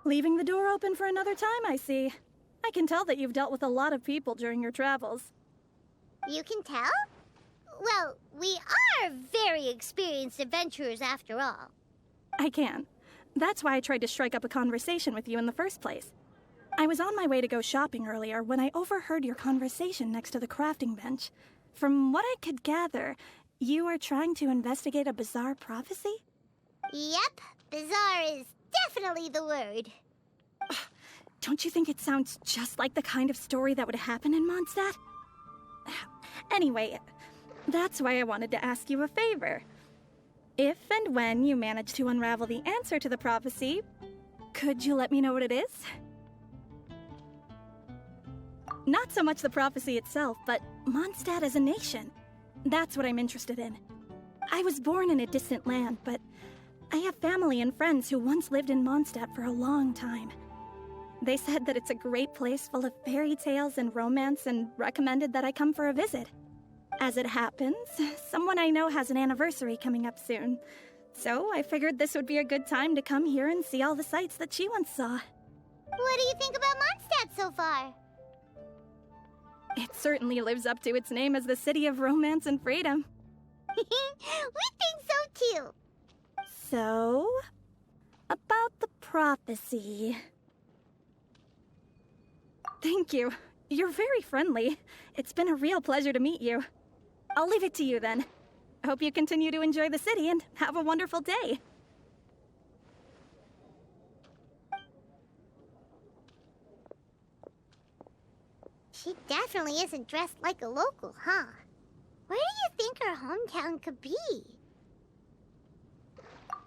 Leaving the door open for another time, I see. I can tell that you've dealt with a lot of people during your travels. You can tell? Well, we are very experienced adventurers after all. I can. That's why I tried to strike up a conversation with you in the first place. I was on my way to go shopping earlier when I overheard your conversation next to the crafting bench. From what I could gather, you are trying to investigate a bizarre prophecy? Yep, bizarre is definitely the word. Don't you think it sounds just like the kind of story that would happen in Mondstadt? Anyway, that's why I wanted to ask you a favor. If and when you manage to unravel the answer to the prophecy, could you let me know what it is? Not so much the prophecy itself, but Mondstadt as a nation. That's what I'm interested in. I was born in a distant land, but I have family and friends who once lived in Mondstadt for a long time. They said that it's a great place full of fairy tales and romance and recommended that I come for a visit. As it happens, someone I know has an anniversary coming up soon. So I figured this would be a good time to come here and see all the sights that she once saw. What do you think about Mondstadt so far? It certainly lives up to its name as the city of romance and freedom. We think so too. So, about the prophecy. Thank you. You're very friendly. It's been a real pleasure to meet you. I'll leave it to you then. I hope you continue to enjoy the city and have a wonderful day. She definitely isn't dressed like a local, huh? Where do you think her hometown could be?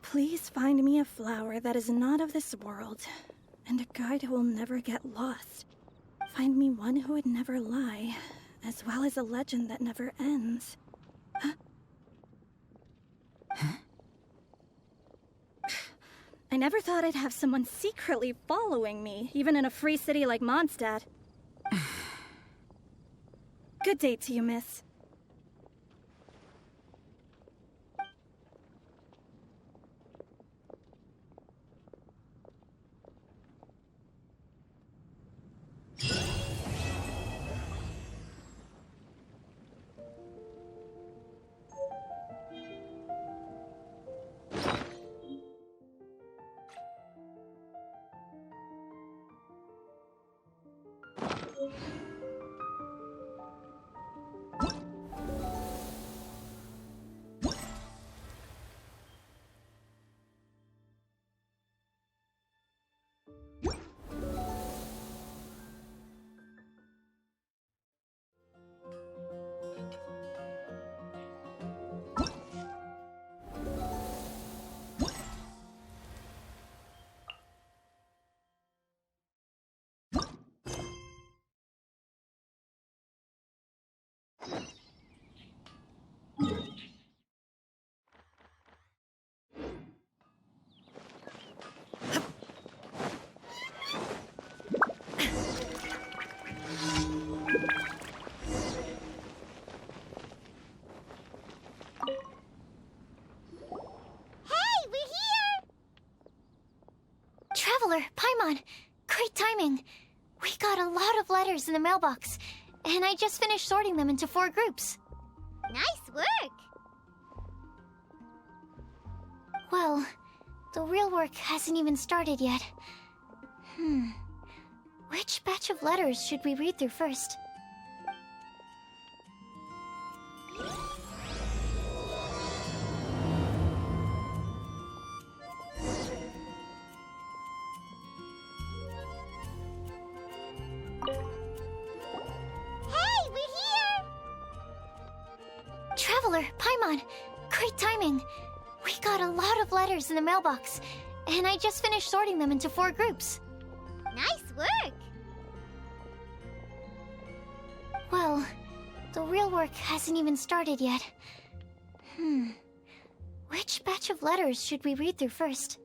Please find me a flower that is not of this world, and a guide who will never get lost. Find me one who would never lie, as well as a legend that never ends. I never thought I'd have someone secretly following me, even in a free city like Mondstadt. Good day to you, miss. Traveler, Paimon, great timing. We got a lot of letters in the mailbox, and I just finished sorting them into 4 groups. Nice work! Well, the real work hasn't even started yet. Which batch of letters should we read through first? Traveler, Paimon, great timing. We got a lot of letters in the mailbox, and I just finished sorting them into 4 groups. Nice work! Well, the real work hasn't even started yet. Which batch of letters should we read through first?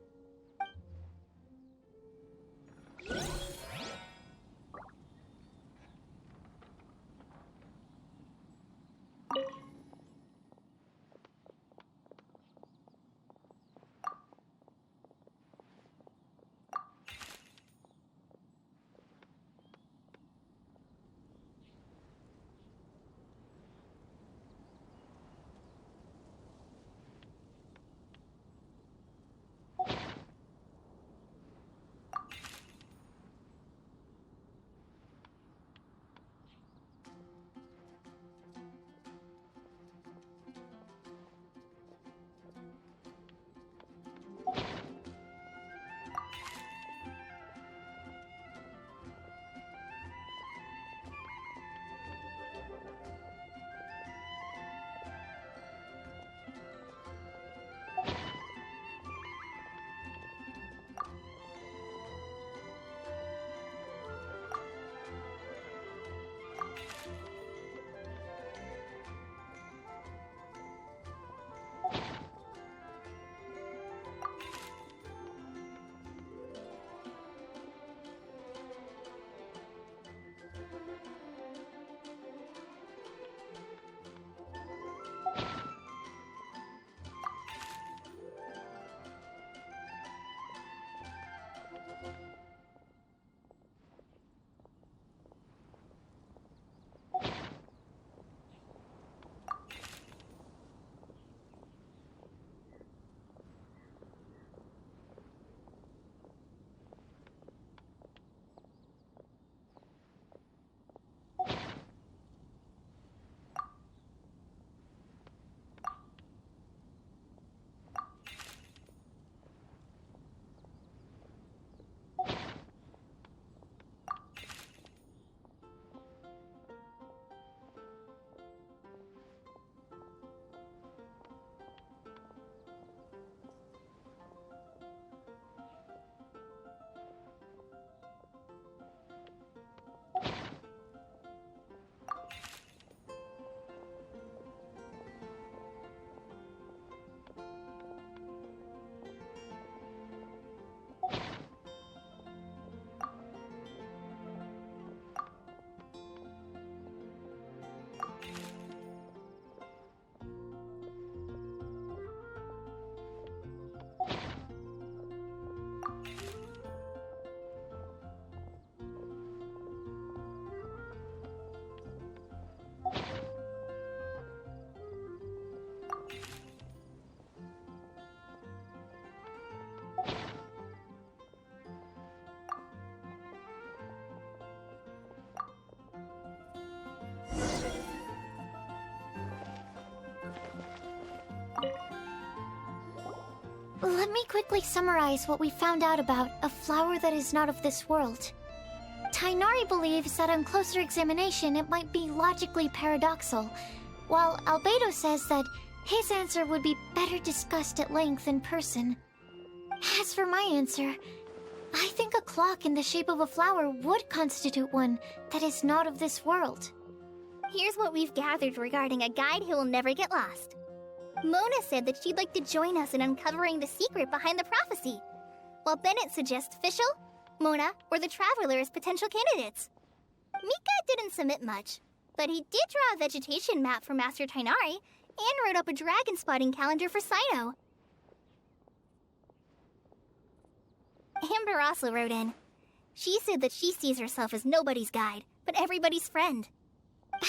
Let me quickly summarize what we found out about a flower that is not of this world. Tainari believes that on closer examination it might be logically paradoxal, while Albedo says that his answer would be better discussed at length in person. As for my answer, I think a clock in the shape of a flower would constitute one that is not of this world. Here's what we've gathered regarding a guide who will never get lost. Mona said that she'd like to join us in uncovering the secret behind the prophecy, while Bennett suggests Fischl, Mona, or the Traveler as potential candidates. Mika didn't submit much, but he did draw a vegetation map for Master Tainari and wrote up a dragon spotting calendar for Cyno. Amber also wrote in. She said that she sees herself as nobody's guide, but everybody's friend.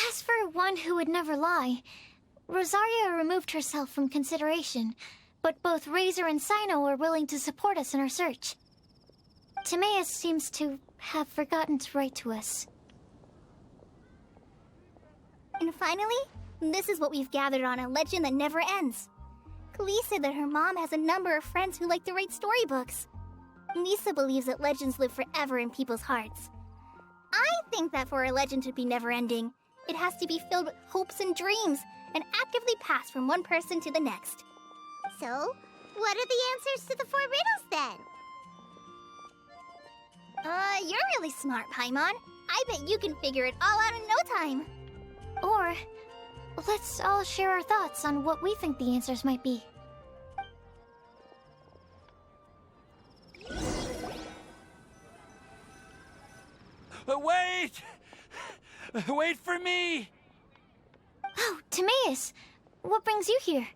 As for one who would never lie, Rosaria removed herself from consideration, but both Razor and Cyno are willing to support us in our search. Timaeus seems to have forgotten to write to us. And finally, this is what we've gathered on a legend that never ends. Klee said that her mom has a number of friends who like to write storybooks. Lisa believes that legends live forever in people's hearts. I think that for a legend to be never-ending, it has to be filled with hopes and dreams and actively passed from one person to the next. So, what are the answers to the 4 riddles then? You're really smart, Paimon. I bet you can figure it all out in no time. Or, let's all share our thoughts on what we think the answers might be. Wait! Wait for me! Oh, Timaeus! What brings you here?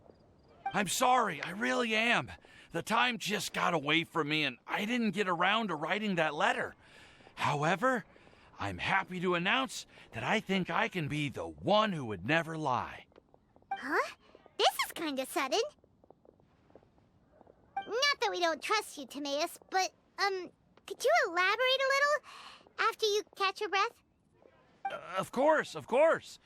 I'm sorry, I really am. The time just got away from me and I didn't get around to writing that letter. However, I'm happy to announce that I think I can be the one who would never lie. Huh? This is kinda sudden. Not that we don't trust you, Timaeus, but, could you elaborate a little after you catch your breath? Of course, of course.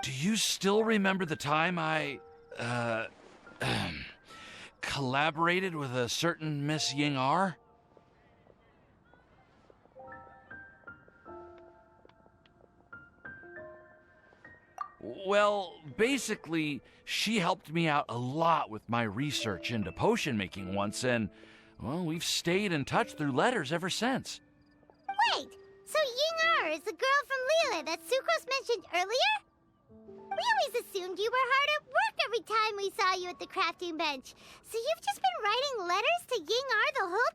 Do you still remember the time I, collaborated with a certain Miss Ying-ar? Well, basically, she helped me out a lot with my research into potion making once, and, well, we've stayed in touch through letters ever since. Wait, so Ying-ar is the girl from Liyue that Sucrose mentioned earlier? We always assumed you were hard at work every time we saw you at the crafting bench. So you've just been writing letters to Ying-ar the whole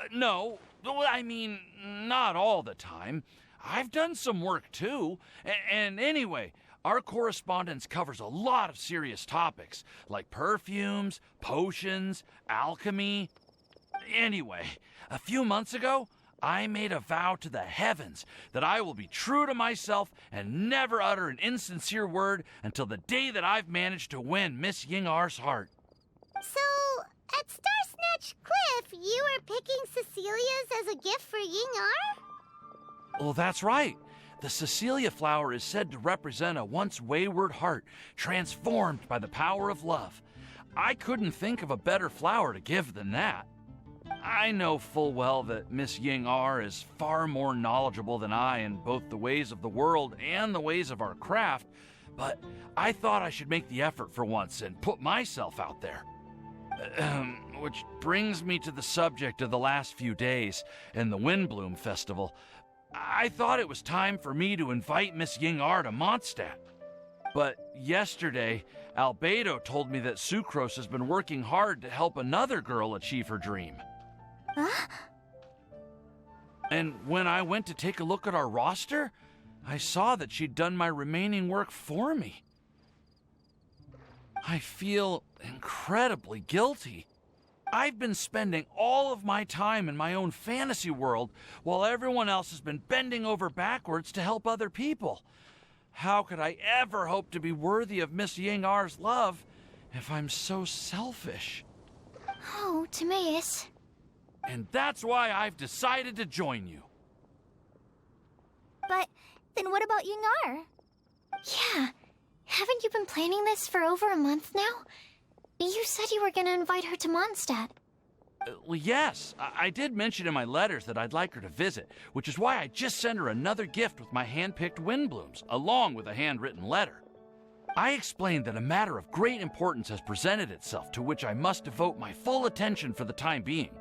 time? No, I mean, not all the time. I've done some work too. And anyway, our correspondence covers a lot of serious topics, like perfumes, potions, alchemy. Anyway, a few months ago, I made a vow to the heavens that I will be true to myself and never utter an insincere word until the day that I've managed to win Miss Ying-ar's heart. So, at Starsnatch Cliff, you were picking Cecilia's as a gift for Ying-ar? Well, that's right. The Cecilia flower is said to represent a once wayward heart transformed by the power of love. I couldn't think of a better flower to give than that. I know full well that Miss Ying-ar is far more knowledgeable than I in both the ways of the world and the ways of our craft, but I thought I should make the effort for once and put myself out there. Which brings me to the subject of the last few days and the Windblume Festival. I thought it was time for me to invite Miss Ying-ar to Mondstadt. But yesterday, Albedo told me that Sucrose has been working hard to help another girl achieve her dream. Huh? And when I went to take a look at our roster, I saw that she'd done my remaining work for me. I feel incredibly guilty. I've been spending all of my time in my own fantasy world while everyone else has been bending over backwards to help other people. How could I ever hope to be worthy of Miss Ying-ar's love if I'm so selfish? Oh, Timaeus. And that's why I've decided to join you. But then what about Ying-ar? Yeah. Haven't you been planning this for over a month now? You said you were gonna invite her to Mondstadt. Well, yes. I did mention in my letters that I'd like her to visit, which is why I just sent her another gift with my hand-picked Windblooms, along with a handwritten letter. I explained that a matter of great importance has presented itself to which I must devote my full attention for the time being.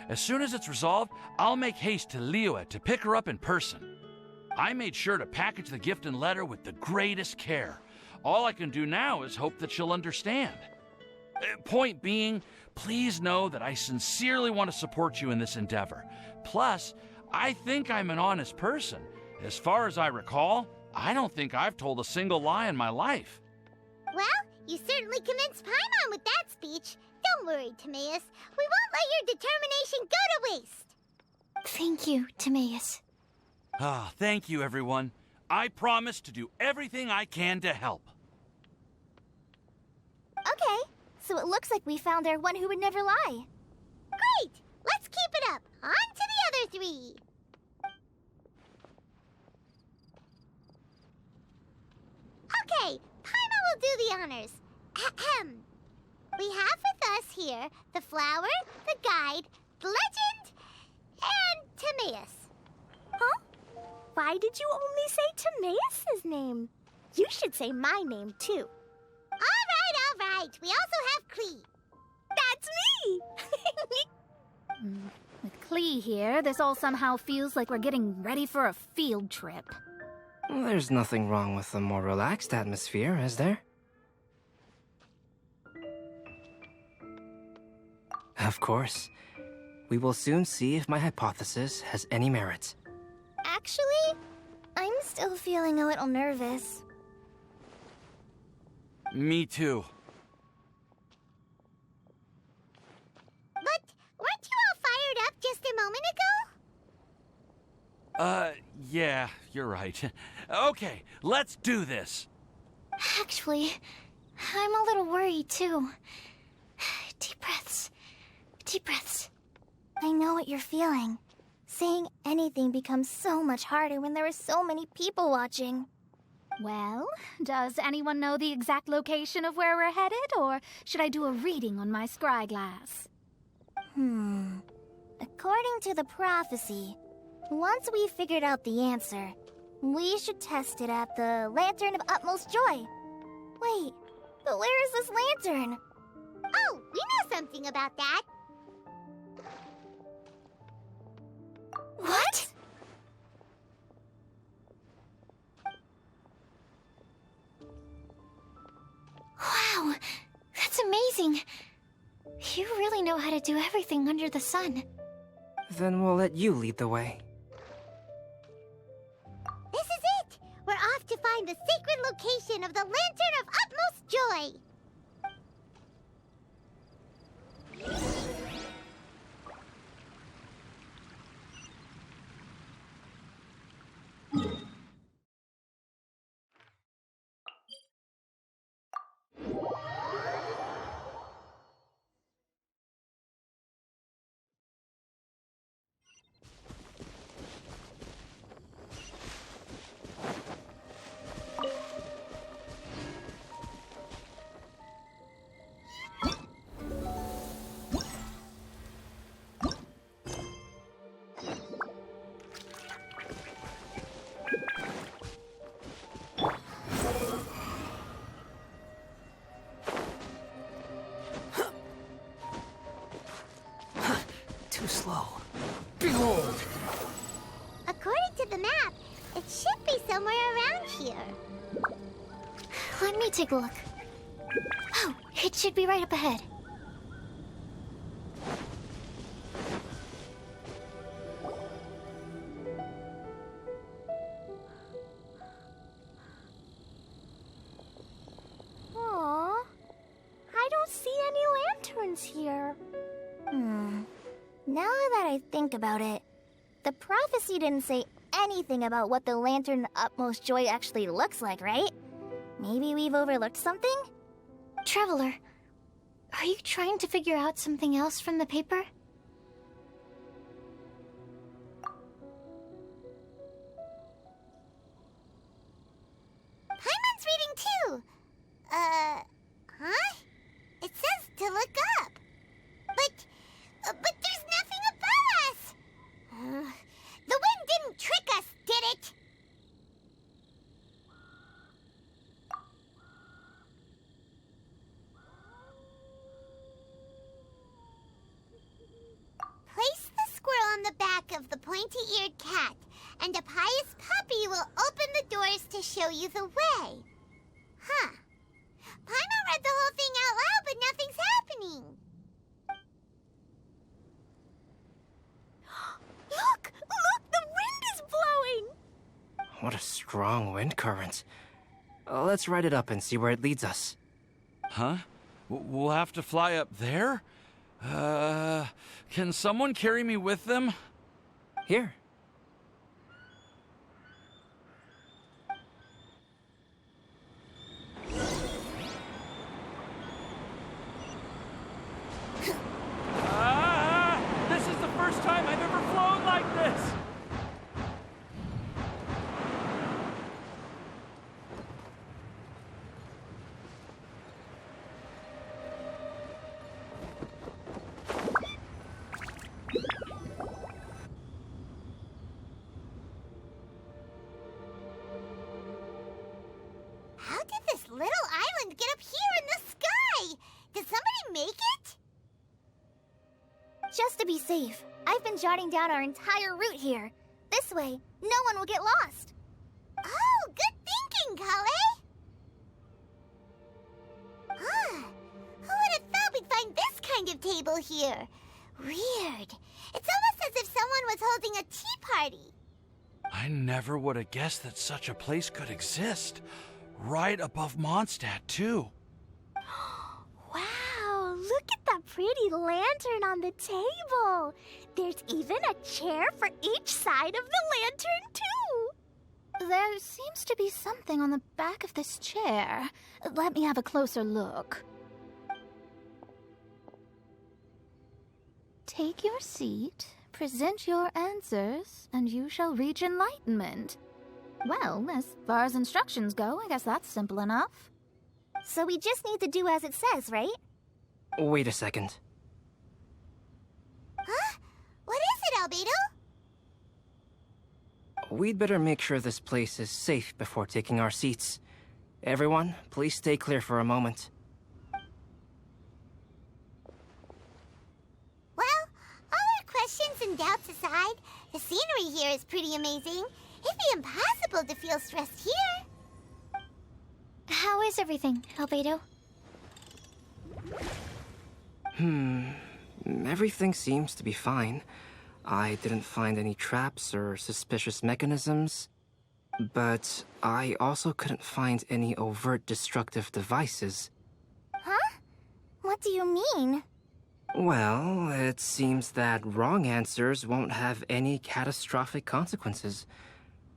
As soon as it's resolved, I'll make haste to Liyue to pick her up in person. I made sure to package the gift and letter with the greatest care. All I can do now is hope that she'll understand. Point being, please know that I sincerely want to support you in this endeavor. Plus, I think I'm an honest person. As far as I recall, I don't think I've told a single lie in my life. Well, you certainly convinced Paimon with that speech. Don't worry, Timaeus. We won't let your determination go to waste. Thank you, Timaeus. Thank you, everyone. I promise to do everything I can to help. Okay, so it looks like we found our one who would never lie. Great! Let's keep it up. On to the other three. Okay, Paimon will do the honors. Ahem. We have with us here the flower, the guide, the legend, and Timaeus. Huh? Why did you only say Timaeus' name? You should say my name, too. All right. We also have Klee. That's me! With Klee here, this all somehow feels like we're getting ready for a field trip. There's nothing wrong with a more relaxed atmosphere, is there? Of course. We will soon see if my hypothesis has any merit. Actually, I'm still feeling a little nervous. Me too. But weren't you all fired up just a moment ago? Yeah, you're right. Okay, let's do this. Actually, I'm a little worried, too. Deep breaths. Deep breaths. I know what you're feeling. Saying anything becomes so much harder when there are so many people watching. Well, does anyone know the exact location of where we're headed, or should I do a reading on my scryglass? According to the prophecy, once we figured out the answer, we should test it at the Lantern of Utmost Joy. Wait, but where is this lantern? Oh, we know something about that. What? Wow, that's amazing. You really know how to do everything under the sun. Then we'll let you lead the way. This is it! We're off to find the sacred location of the Lantern of Utmost Joy. Too slow. Behold! According to the map, it should be somewhere around here. Let me take a look. Oh, it should be right up ahead. Aww. I don't see any lanterns here. Now that I think about it, the prophecy didn't say anything about what the Lantern of Utmost Joy actually looks like, right? Maybe we've overlooked something? Traveler, are you trying to figure out something else from the paper? Paimon pointy-eared cat, and a pious puppy will open the doors to show you the way. Huh. Paimon read the whole thing out loud, but nothing's happening. Look! Look! The wind is blowing! What a strong wind current. Let's ride it up and see where it leads us. Huh? We'll have to fly up there? Can someone carry me with them? Here. This is the first time I've ever flown like this! How did this little island get up here in the sky? Did somebody make it? Just to be safe, I've been jotting down our entire route here. This way, no one will get lost. Oh, good thinking, Kale! Huh. Who would have thought we'd find this kind of table here? Weird. It's almost as if someone was holding a tea party. I never would have guessed that such a place could exist. Right above Mondstadt, too. Wow, look at that pretty lantern on the table. There's even a chair for each side of the lantern, too. There seems to be something on the back of this chair. Let me have a closer look. Take your seat, present your answers, and you shall reach enlightenment. Well, as far as instructions go, I guess that's simple enough. So we just need to do as it says, right? Wait a second. Huh? What is it, Albedo? We'd better make sure this place is safe before taking our seats. Everyone, please stay clear for a moment. Well, all our questions and doubts aside, the scenery here is pretty amazing. It'd be impossible to feel stressed here. How is everything, Albedo? Everything seems to be fine. I didn't find any traps or suspicious mechanisms. But I also couldn't find any overt destructive devices. Huh? What do you mean? Well, it seems that wrong answers won't have any catastrophic consequences.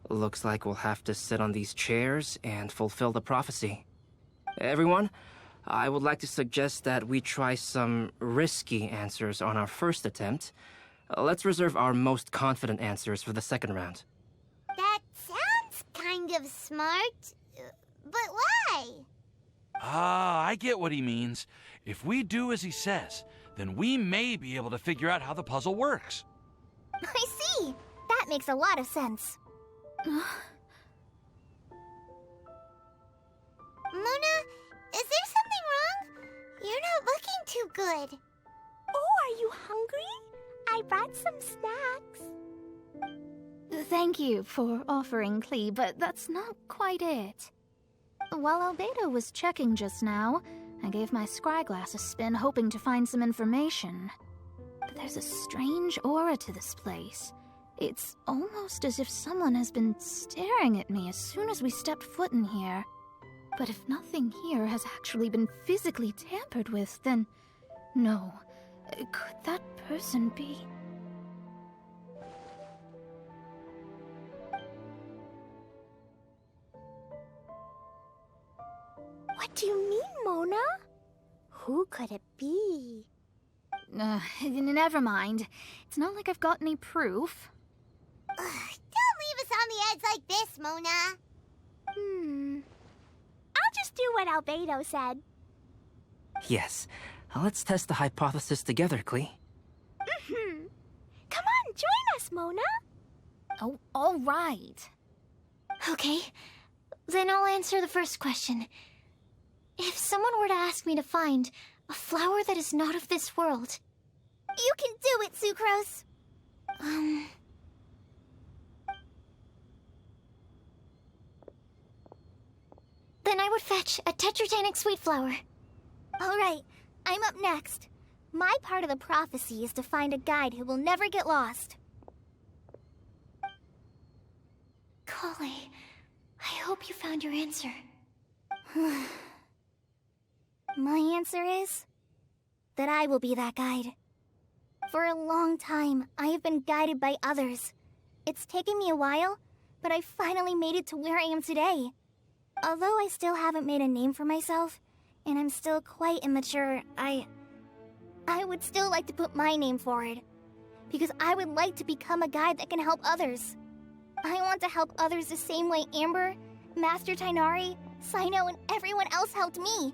Looks like we'll have to sit on these chairs and fulfill the prophecy. Everyone, I would like to suggest that we try some risky answers on our first attempt. Let's reserve our most confident answers for the second round. That sounds kind of smart, but why? I get what he means. If we do as he says, then we may be able to figure out how the puzzle works. I see! That makes a lot of sense. Mona, is there something wrong? You're not looking too good. Oh, are you hungry? I brought some snacks. Thank you for offering, Klee, but that's not quite it. While Albedo was checking just now, I gave my scryglass a spin hoping to find some information. But there's a strange aura to this place. It's almost as if someone has been staring at me as soon as we stepped foot in here. But if nothing here has actually been physically tampered with, then no. Could that person be? What do you mean, Mona? Who could it be? Never mind. It's not like I've got any proof. Don't leave us on the edge like this, Mona. I'll just do what Albedo said. Yes, let's test the hypothesis together, Klee. Come on, join us, Mona. Oh, all right. Okay, then I'll answer the first question. If someone were to ask me to find a flower that is not of this world... You can do it, Sucrose! I would fetch a tetragenic sweet flower. Alright, I'm up next. My part of the prophecy is to find a guide who will never get lost. Kale, I hope you found your answer. My answer is that I will be that guide. For a long time, I have been guided by others. It's taken me a while, but I finally made it to where I am today. Although I still haven't made a name for myself, and I'm still quite immature, I would still like to put my name forward. Because I would like to become a guide that can help others. I want to help others the same way Amber, Master Tainari, Sino, and everyone else helped me.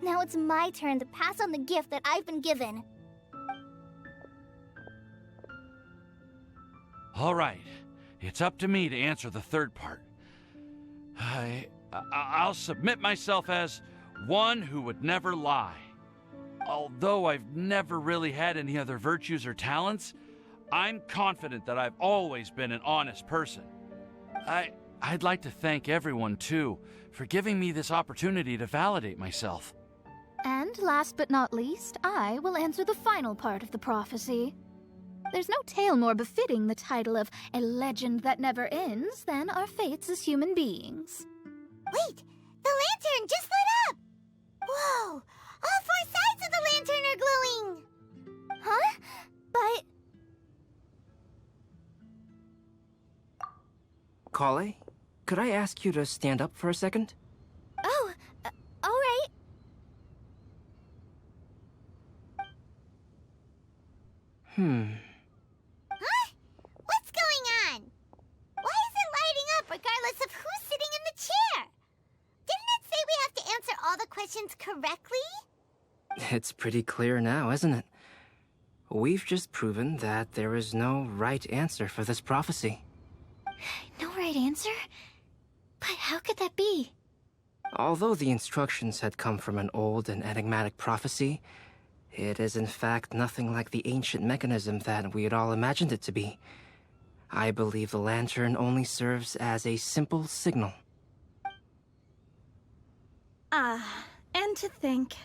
Now it's my turn to pass on the gift that I've been given. All right. It's up to me to answer the third part. I'll submit myself as one who would never lie. Although I've never really had any other virtues or talents, I'm confident that I've always been an honest person. I'd like to thank everyone, too, for giving me this opportunity to validate myself. And last but not least, I will answer the final part of the prophecy. There's no tale more befitting the title of a legend that never ends than our fates as human beings. Wait! The lantern just lit up! Whoa! All four sides of the lantern are glowing! Huh? But... Kale, could I ask you to stand up for a second? Oh, alright. Huh? What's going on? Why is it lighting up regardless of who's sitting in the chair? Didn't it say we have to answer all the questions correctly? It's pretty clear now, isn't it? We've just proven that there is no right answer for this prophecy. No right answer? But how could that be? Although the instructions had come from an old and enigmatic prophecy, it is in fact nothing like the ancient mechanism that we had all imagined it to be. I believe the lantern only serves as a simple signal. And to think,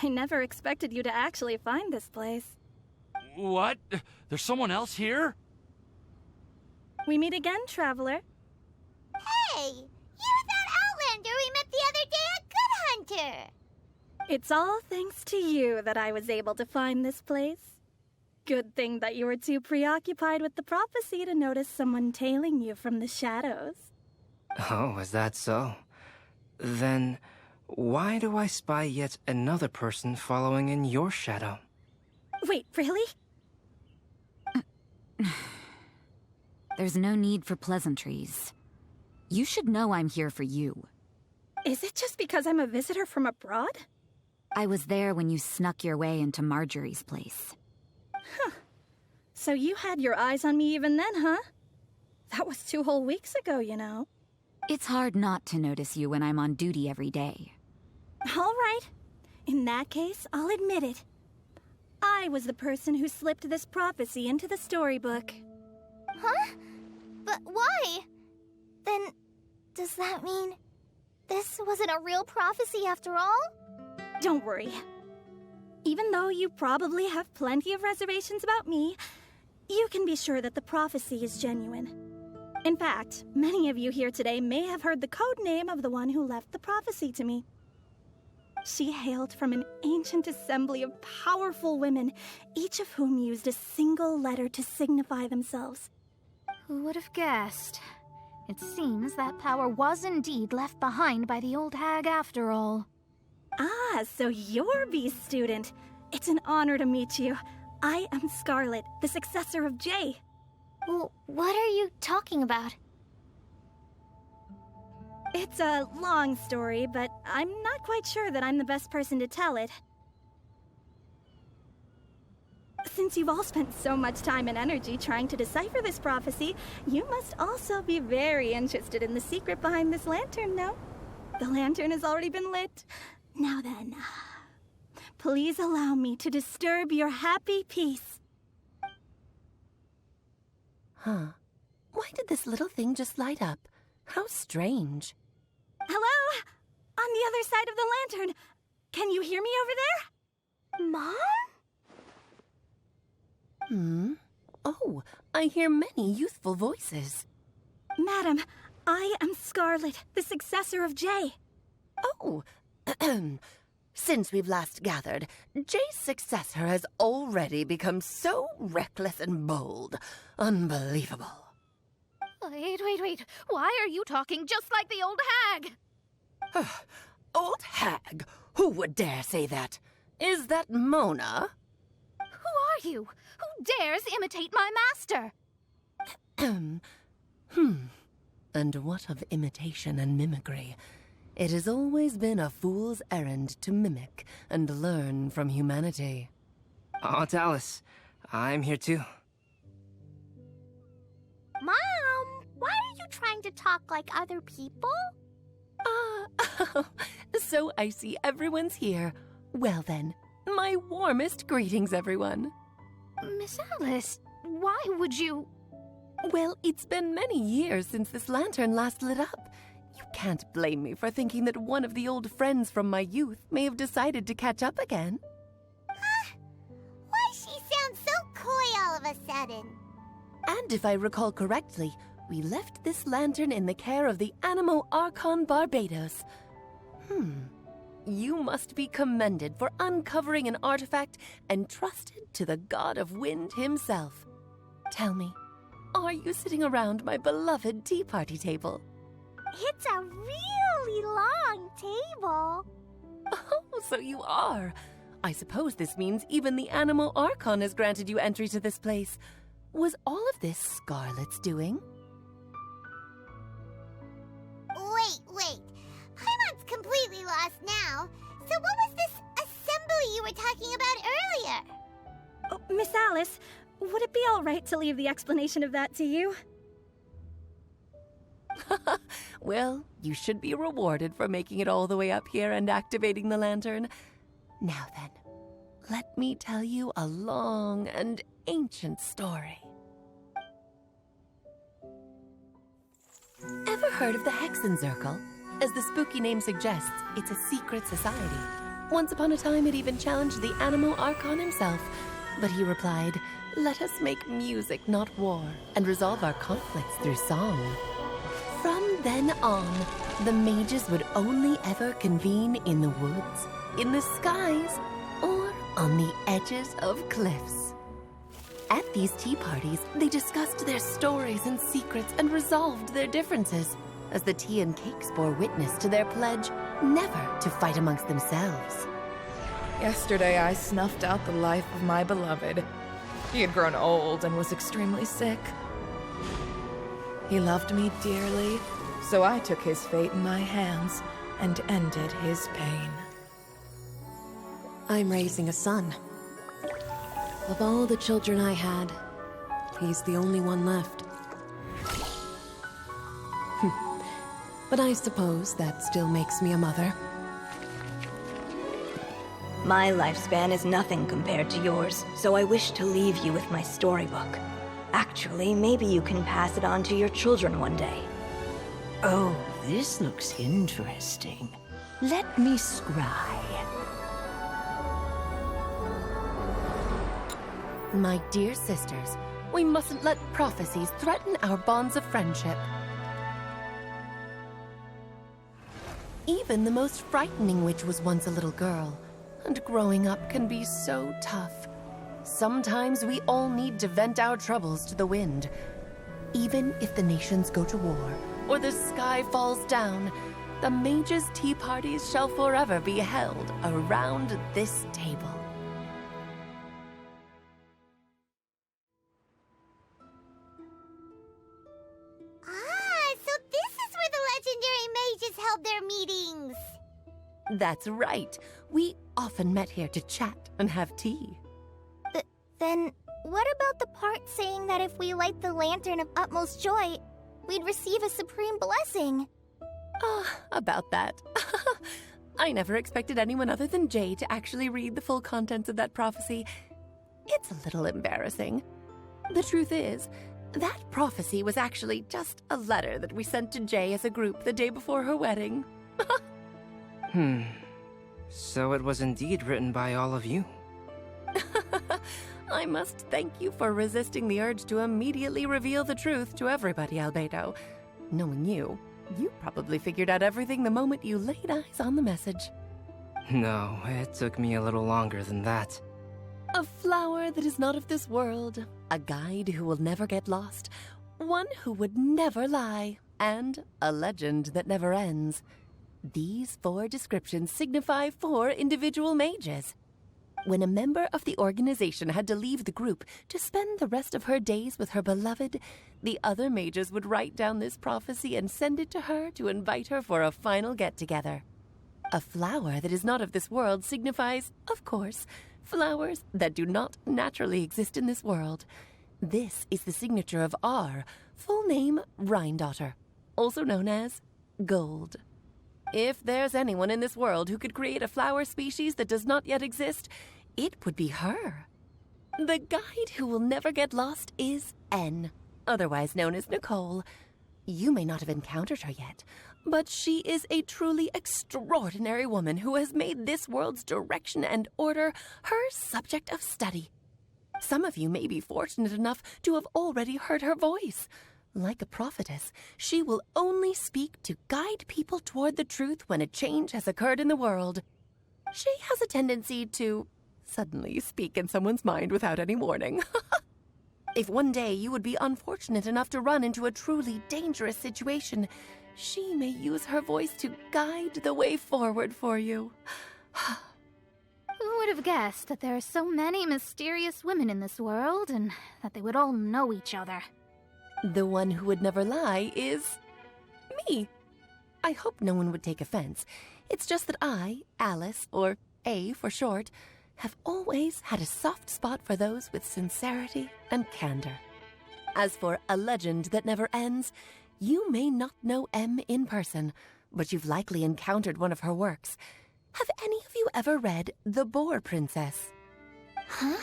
I never expected you to actually find this place. What? There's someone else here? We meet again, traveler. Hey! You're that Outlander we met the other day at Good Hunter! It's all thanks to you that I was able to find this place. Good thing that you were too preoccupied with the prophecy to notice someone tailing you from the shadows. Oh, is that so? Then, why do I spy yet another person following in your shadow? Wait, really? There's no need for pleasantries. You should know I'm here for you. Is it just because I'm a visitor from abroad? I was there when you snuck your way into Marjorie's place. Huh. So you had your eyes on me even then, huh? That was 2 whole weeks ago, you know. It's hard not to notice you when I'm on duty every day. All right. In that case, I'll admit it. I was the person who slipped this prophecy into the storybook. Huh? But why? Then, does that mean this wasn't a real prophecy after all? Don't worry. Even though you probably have plenty of reservations about me, you can be sure that the prophecy is genuine. In fact, many of you here today may have heard the code name of the one who left the prophecy to me. She hailed from an ancient assembly of powerful women, each of whom used a single letter to signify themselves. Who would have guessed? It seems that power was indeed left behind by the old hag after all. Ah, so you're B's student. It's an honor to meet you. I am Scarlet, the successor of Jay. Well, what are you talking about? It's a long story, but I'm not quite sure that I'm the best person to tell it. Since you've all spent so much time and energy trying to decipher this prophecy, you must also be very interested in the secret behind this lantern, no? The lantern has already been lit. Now then, please allow me to disturb your happy peace. Huh. Why did this little thing just light up? How strange. Hello? On other side of the lantern. Can you hear me over there? Mom? Oh, I hear many youthful voices. Madam, I am Scarlet, the successor of Jay. Oh, since we've last gathered, Jay's successor has already become so reckless and bold. Unbelievable. Wait. Why are you talking just like the old hag? Old hag? Who would dare say that? Is that Mona? Who are you? Who dares imitate my master? And what of imitation and mimicry? It has always been a fool's errand to mimic and learn from humanity. Oh, Alice, I'm here too. Mom, why are you trying to talk like other people? So I see everyone's here. Well then, my warmest greetings, everyone. Miss Alice, why would you... Well, it's been many years since this lantern last lit up. You can't blame me for thinking that one of the old friends from my youth may have decided to catch up again. Why she sounds so coy all of a sudden? And if I recall correctly, we left this lantern in the care of the Animo Archon Barbados. You must be commended for uncovering an artifact entrusted to the god of wind himself. Tell me, are you sitting around my beloved tea party table? It's a really long table. Oh, so you are. I suppose this means even the Animo Archon has granted you entry to this place. Was all of this Scarlet's doing? Wait. Paimon's completely lost now. So what was this assembly you were talking about earlier? Oh, Miss Alice, would it be all right to leave the explanation of that to you? Well, you should be rewarded for making it all the way up here and activating the lantern. Now then, let me tell you a long and ancient story. Ever heard of the Hexenzirkel? As the spooky name suggests, it's a secret society. Once upon a time, it even challenged the Animo Archon himself. But he replied, "Let us make music, not war, and resolve our conflicts through song." From then on, the mages would only ever convene in the woods, in the skies, or on the edges of cliffs. At these tea parties, they discussed their stories and secrets and resolved their differences, as the tea and cakes bore witness to their pledge never to fight amongst themselves. Yesterday I snuffed out the life of my beloved. He had grown old and was extremely sick. He loved me dearly, so I took his fate in my hands and ended his pain. I'm raising a son. Of all the children I had, he's the only one left. But I suppose that still makes me a mother. My lifespan is nothing compared to yours, so I wish to leave you with my storybook. Actually, maybe you can pass it on to your children one day. Oh, this looks interesting. Let me scry. My dear sisters, we mustn't let prophecies threaten our bonds of friendship. Even the most frightening witch was once a little girl, and growing up can be so tough. Sometimes we all need to vent our troubles to the wind. Even if the nations go to war, or the sky falls down, the mages' tea parties shall forever be held around this table. So this is where the legendary mages held their meetings. That's right. We often met here to chat and have tea. Then, what about the part saying that if we light the lantern of utmost joy, we'd receive a supreme blessing? About that. I never expected anyone other than Jay to actually read the full contents of that prophecy. It's a little embarrassing. The truth is, that prophecy was actually just a letter that we sent to Jay as a group the day before her wedding. So it was indeed written by all of you. I must thank you for resisting the urge to immediately reveal the truth to everybody, Albedo. Knowing you, you probably figured out everything the moment you laid eyes on the message. No, it took me a little longer than that. A flower that is not of this world, a guide who will never get lost, one who would never lie, and a legend that never ends. These 4 descriptions signify 4 individual mages. When a member of the organization had to leave the group to spend the rest of her days with her beloved, the other mages would write down this prophecy and send it to her to invite her for a final get-together. A flower that is not of this world signifies, of course, flowers that do not naturally exist in this world. This is the signature of our full name, Rhindaughter, also known as Gold. If there's anyone in this world who could create a flower species that does not yet exist, it would be her. The guide who will never get lost is N, otherwise known as Nicole. You may not have encountered her yet, but she is a truly extraordinary woman who has made this world's direction and order her subject of study. Some of you may be fortunate enough to have already heard her voice. Like a prophetess, she will only speak to guide people toward the truth when a change has occurred in the world. She has a tendency to suddenly speak in someone's mind without any warning. If one day you would be unfortunate enough to run into a truly dangerous situation, she may use her voice to guide the way forward for you. Who would have guessed that there are so many mysterious women in this world and that they would all know each other? The one who would never lie is me. I hope no one would take offense. It's just that I, Alice, or A for short, have always had a soft spot for those with sincerity and candor. As for a legend that never ends, you may not know M in person, but you've likely encountered one of her works. Have any of you ever read The Boar Princess? Huh?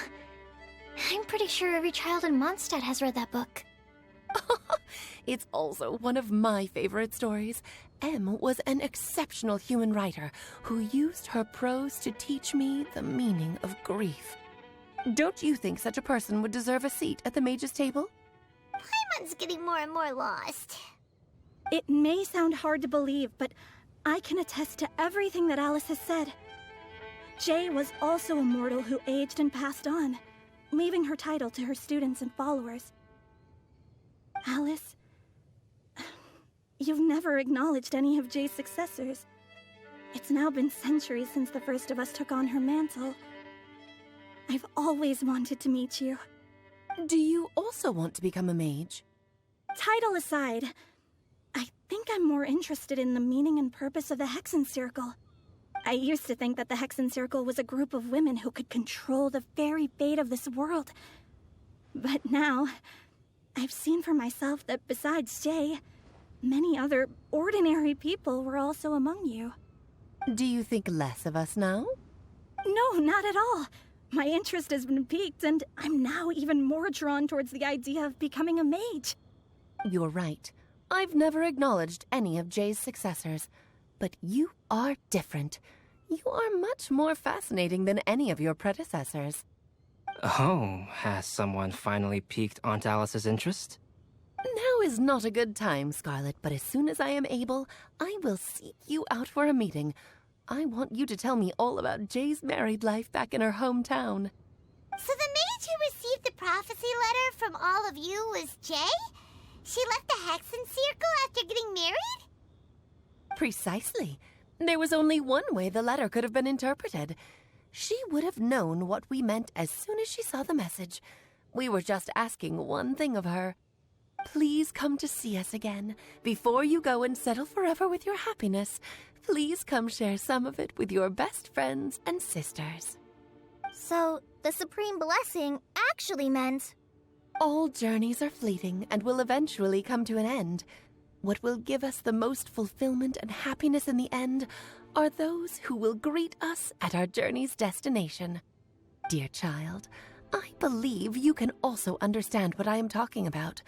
I'm pretty sure every child in Mondstadt has read that book. It's also one of my favorite stories. M was an exceptional human writer who used her prose to teach me the meaning of grief. Don't you think such a person would deserve a seat at the mage's table? Paimon's getting more and more lost. It may sound hard to believe, but I can attest to everything that Alice has said. Jay was also a mortal who aged and passed on, leaving her title to her students and followers. Alice, you've never acknowledged any of Jay's successors. It's now been centuries since the first of us took on her mantle. I've always wanted to meet you. Do you also want to become a mage? Title aside, I think I'm more interested in the meaning and purpose of the Hexen Circle. I used to think that the Hexen Circle was a group of women who could control the very fate of this world. But now, I've seen for myself that besides Jay, many other ordinary people were also among you. Do you think less of us now? No, not at all. My interest has been piqued, and I'm now even more drawn towards the idea of becoming a mage. You're right. I've never acknowledged any of Jay's successors, but you are different. You are much more fascinating than any of your predecessors. Oh, has someone finally piqued Aunt Alice's interest? Now is not a good time, Scarlet, but as soon as I am able, I will seek you out for a meeting. I want you to tell me all about Jay's married life back in her hometown. So the mage who received the prophecy letter from all of you was Jay? She left the Hexen Circle after getting married? Precisely. There was only one way the letter could have been interpreted. She would have known what we meant as soon as she saw the message. We were just asking one thing of her. Please come to see us again. Before you go and settle forever with your happiness, please come share some of it with your best friends and sisters. So, the Supreme Blessing actually meant... All journeys are fleeting and will eventually come to an end. What will give us the most fulfillment and happiness in the end are those who will greet us at our journey's destination. Dear child, I believe you can also understand what I am talking about.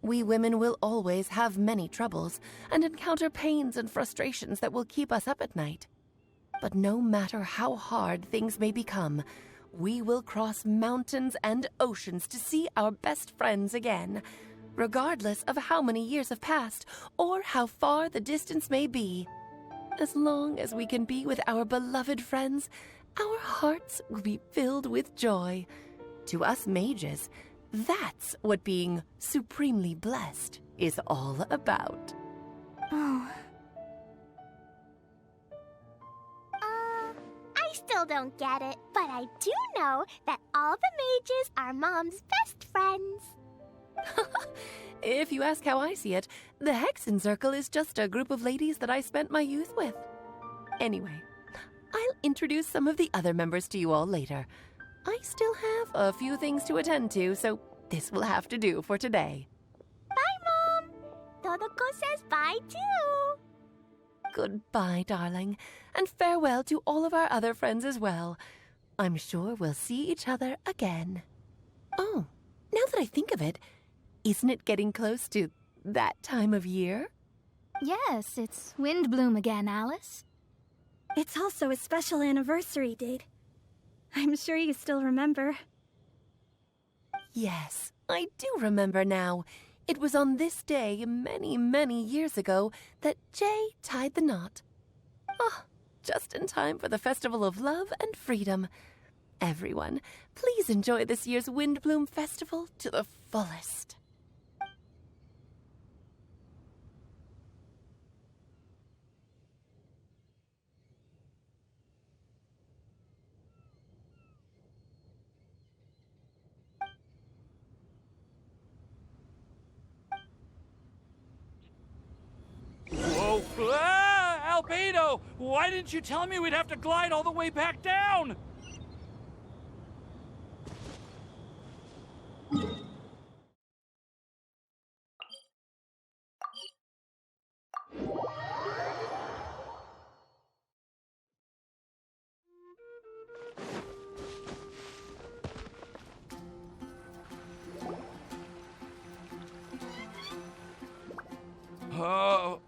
We women will always have many troubles and encounter pains and frustrations that will keep us up at night. But no matter how hard things may become, we will cross mountains and oceans to see our best friends again, regardless of how many years have passed or how far the distance may be. As long as we can be with our beloved friends, our hearts will be filled with joy. To us mages, that's what being supremely blessed is all about. Oh. I still don't get it, but I do know that all the mages are Mom's best friends. If you ask how I see it, the Hexen Circle is just a group of ladies that I spent my youth with. Anyway, I'll introduce some of the other members to you all later. I still have a few things to attend to, so this will have to do for today. Bye, Mom! Todoko says bye, too! Goodbye, darling, and farewell to all of our other friends as well. I'm sure we'll see each other again. Oh, now that I think of it, isn't it getting close to that time of year? Yes, it's Windblume again, Alice. It's also a special anniversary date. I'm sure you still remember. Yes, I do remember now. It was on this day, many, many years ago, that Jay tied the knot. Oh, just in time for the Festival of Love and Freedom. Everyone, please enjoy this year's Windblume Festival to the fullest. Whoa! Ah, Albedo! Why didn't you tell me we'd have to glide all the way back down? Oh.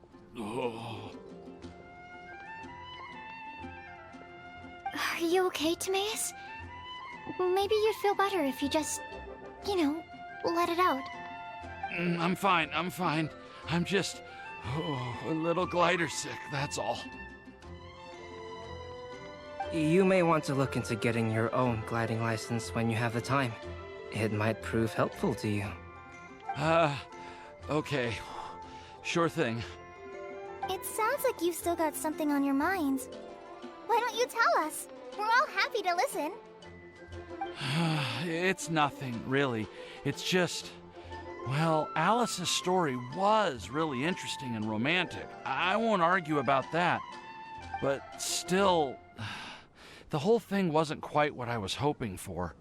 Are you okay, Timaeus? Maybe you'd feel better if you just, let it out. I'm fine. I'm just a little glider sick, that's all. You may want to look into getting your own gliding license when you have the time. It might prove helpful to you. Okay. Sure thing. It sounds like you've still got something on your minds. Why don't you tell us? We're all happy to listen. It's nothing, really. It's just... Well, Alice's story was really interesting and romantic. I won't argue about that. But still, the whole thing wasn't quite what I was hoping for.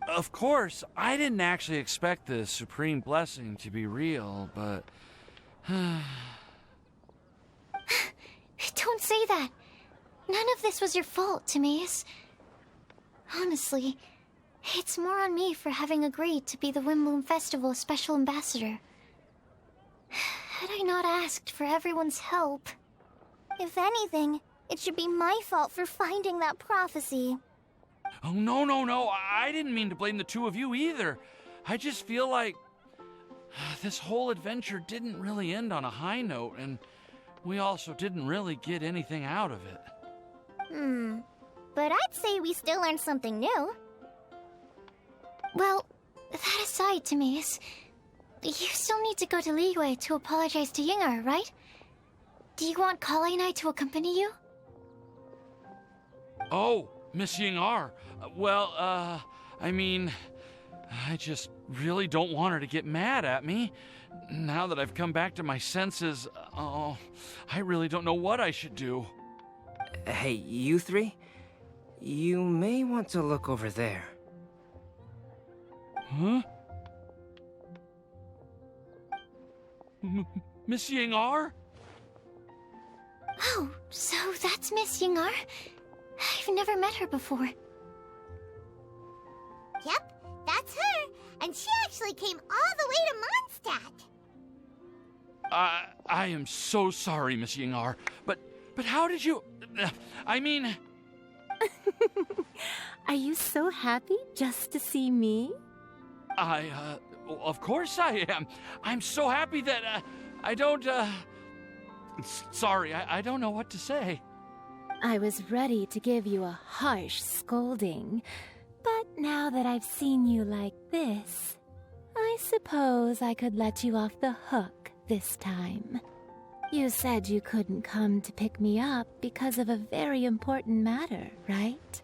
Of course, I didn't actually expect the supreme blessing to be real, but... Don't say that. None of this was your fault, Timaeus. Honestly, it's more on me for having agreed to be the Windblume Festival Special Ambassador. Had I not asked for everyone's help... If anything, it should be my fault for finding that prophecy. Oh, no. I didn't mean to blame the two of you either. I just feel like... this whole adventure didn't really end on a high note, and we also didn't really get anything out of it. But I'd say we still learned something new. Well, that aside, Timaeus, you still need to go to Liyue to apologize to Yingar, right? Do you want Kali and I to accompany you? Oh, Miss Yingar. I mean... I just really don't want her to get mad at me. Now that I've come back to my senses, I really don't know what I should do. Hey, you three? You may want to look over there. Huh? Miss Yingar? Oh, so that's Miss Yingar? I've never met her before. Yep, that's her. And she actually came all the way to Mondstadt. I am so sorry, Miss Yingar. But how did you... I mean... Are you so happy just to see me? Of course I am. I'm so happy that, I don't, Sorry, I don't know what to say. I was ready to give you a harsh scolding, but now that I've seen you like this, I suppose I could let you off the hook this time. You said you couldn't come to pick me up because of a very important matter, right?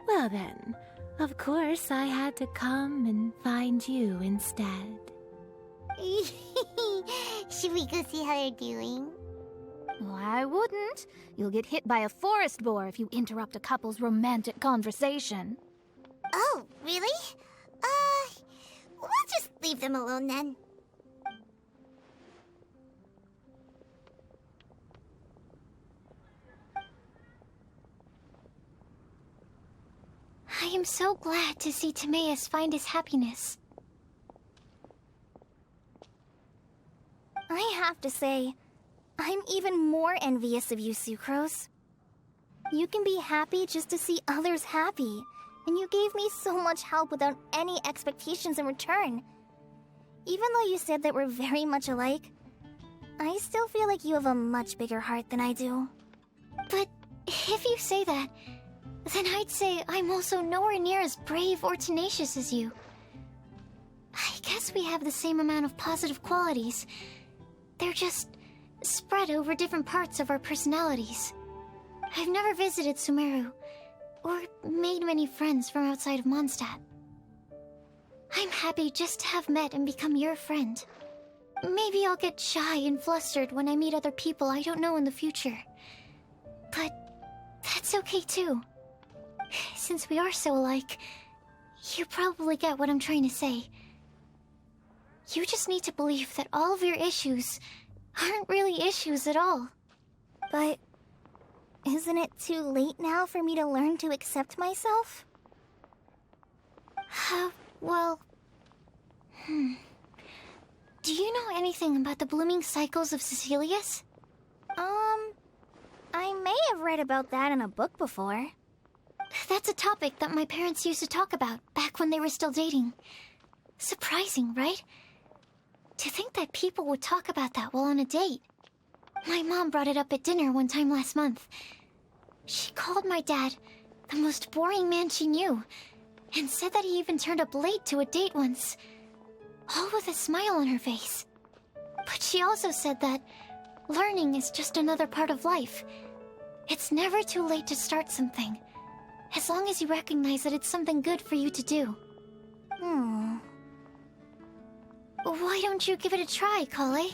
Well then, of course I had to come and find you instead. Should we go see how they're doing? Well, I wouldn't. You'll get hit by a forest boar if you interrupt a couple's romantic conversation. Oh, really? We'll just leave them alone then. I am so glad to see Timaeus find his happiness. I have to say, I'm even more envious of you, Sucrose. You can be happy just to see others happy, and you gave me so much help without any expectations in return. Even though you said that we're very much alike, I still feel like you have a much bigger heart than I do. But if you say that, then I'd say I'm also nowhere near as brave or tenacious as you. I guess we have the same amount of positive qualities. They're just spread over different parts of our personalities. I've never visited Sumeru, or made many friends from outside of Mondstadt. I'm happy just to have met and become your friend. Maybe I'll get shy and flustered when I meet other people I don't know in the future. But that's okay too. Since we are so alike, you probably get what I'm trying to say. You just need to believe that all of your issues aren't really issues at all. But isn't it too late now for me to learn to accept myself? Well... Do you know anything about the blooming cycles of Cecilius? I may have read about that in a book before. That's a topic that my parents used to talk about back when they were still dating. Surprising, right? To think that people would talk about that while on a date. My mom brought it up at dinner one time last month. She called my dad the most boring man she knew, and said that he even turned up late to a date once, all with a smile on her face. But she also said that learning is just another part of life. It's never too late to start something, as long as you recognize that it's something good for you to do. Why don't you give it a try, Kale?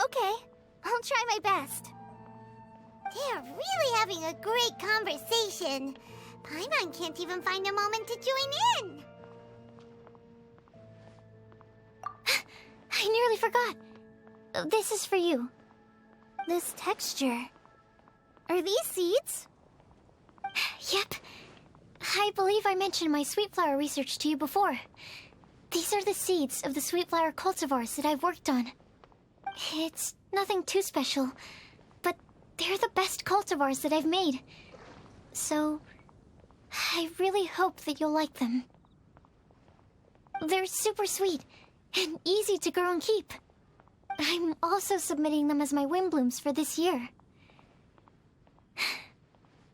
Okay, I'll try my best. They're really having a great conversation. Paimon can't even find a moment to join in. I nearly forgot. This is for you. This texture. Are these seeds? Yep. I believe I mentioned my sweet flower research to you before. These are the seeds of the sweet flower cultivars that I've worked on. It's nothing too special, but they're the best cultivars that I've made. So, I really hope that you'll like them. They're super sweet and easy to grow and keep. I'm also submitting them as my Windblooms for this year.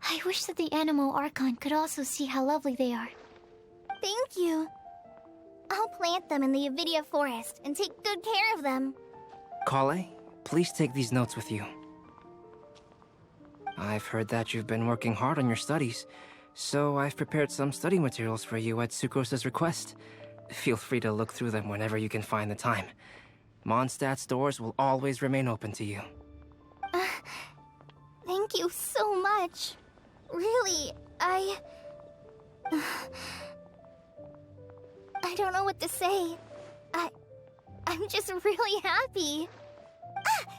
I wish that the Animo Archon could also see how lovely they are. Thank you. I'll plant them in the Avidia forest and take good care of them. Kale, please take these notes with you. I've heard that you've been working hard on your studies, so I've prepared some study materials for you at Sucrose's request. Feel free to look through them whenever you can find the time. Mondstadt's doors will always remain open to you. Thank you so much. Really, I don't know what to say. I'm just really happy.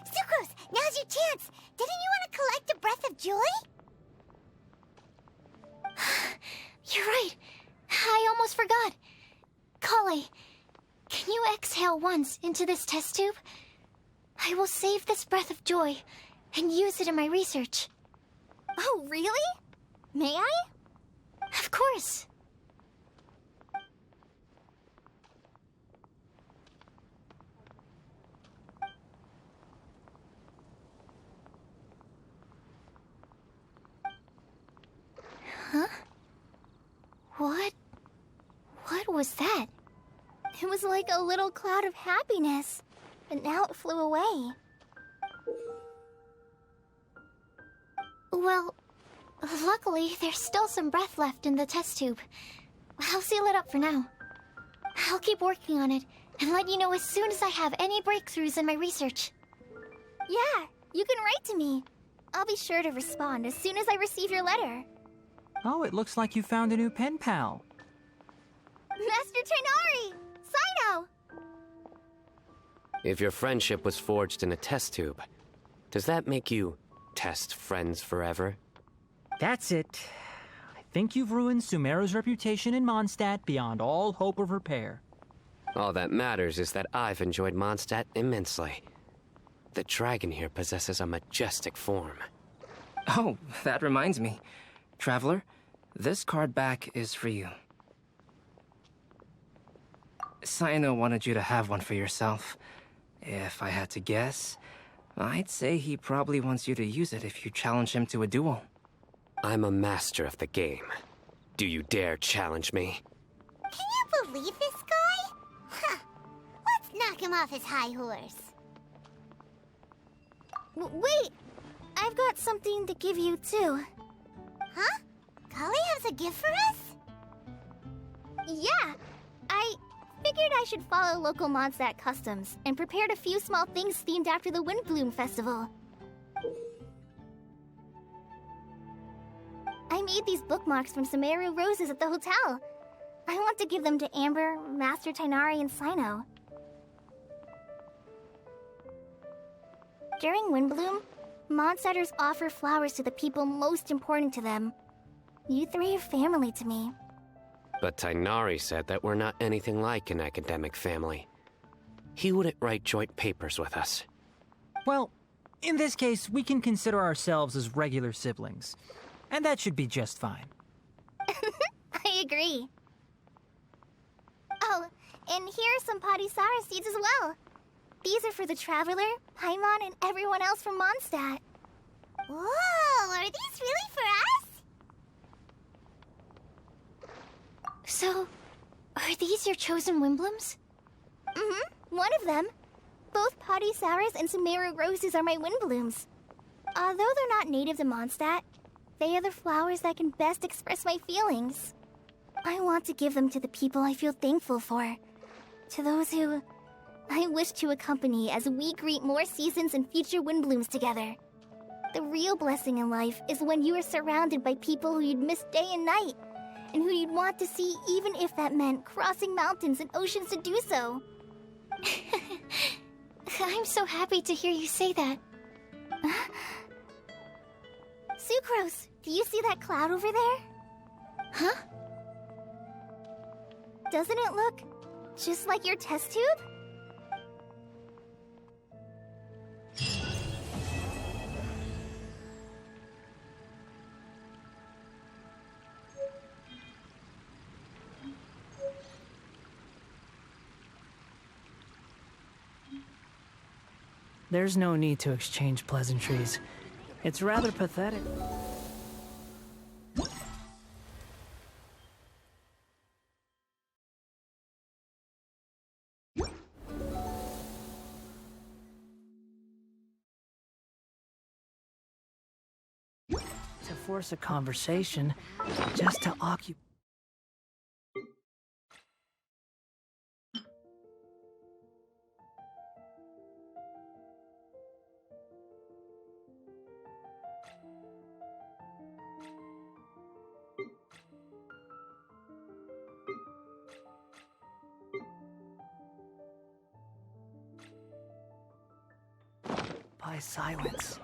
Sucrose, now's your chance. Didn't you want to collect a breath of joy? You're right. I almost forgot. Kale, can you exhale once into this test tube? I will save this breath of joy and use it in my research. Oh, really? May I? Of course. Huh? What was that? It was like a little cloud of happiness, but now it flew away. Well, luckily, there's still some breath left in the test tube. I'll seal it up for now. I'll keep working on it and let you know as soon as I have any breakthroughs in my research. Yeah, you can write to me. I'll be sure to respond as soon as I receive your letter. Oh, it looks like you found a new pen pal. Master Tainari! Sino! If your friendship was forged in a test tube, does that make you test friends forever? That's it. I think you've ruined Sumeru's reputation in Mondstadt beyond all hope of repair. All that matters is that I've enjoyed Mondstadt immensely. The dragon here possesses a majestic form. Oh, that reminds me. Traveler, this card back is for you. Sino wanted you to have one for yourself. If I had to guess, I'd say he probably wants you to use it if you challenge him to a duel. I'm a master of the game. Do you dare challenge me? Can you believe this guy? Huh. Let's knock him off his high horse. Wait! I've got something to give you, too. Huh? Kali has a gift for us? Yeah! I figured I should follow local Mondstadt customs and prepared a few small things themed after the Windblume festival. I made these bookmarks from Sumeru roses at the hotel. I want to give them to Amber, Master Tainari, and Sino. During Windblume, Mondstatters offer flowers to the people most important to them. You three are family to me. But Tainari said that we're not anything like an academic family. He wouldn't write joint papers with us. Well, in this case, we can consider ourselves as regular siblings. And that should be just fine. I agree. Oh, and here are some Padisara seeds as well. These are for the Traveler, Paimon, and everyone else from Mondstadt. Whoa, are these really for us? So, are these your chosen Windblooms? Mm-hmm, one of them. Both Padisauras and Sumeru roses are my Windblooms. Although they're not native to Mondstadt, they are the flowers that can best express my feelings. I want to give them to the people I feel thankful for. To those who I wish to accompany as we greet more seasons and future Windblooms together. The real blessing in life is when you are surrounded by people who you'd miss day and night, and who you'd want to see even if that meant crossing mountains and oceans to do so. I'm so happy to hear you say that. Sucrose, do you see that cloud over there? Huh? Doesn't it look just like your test tube? There's no need to exchange pleasantries. It's rather pathetic. To force a conversation, just to occupy. By silence.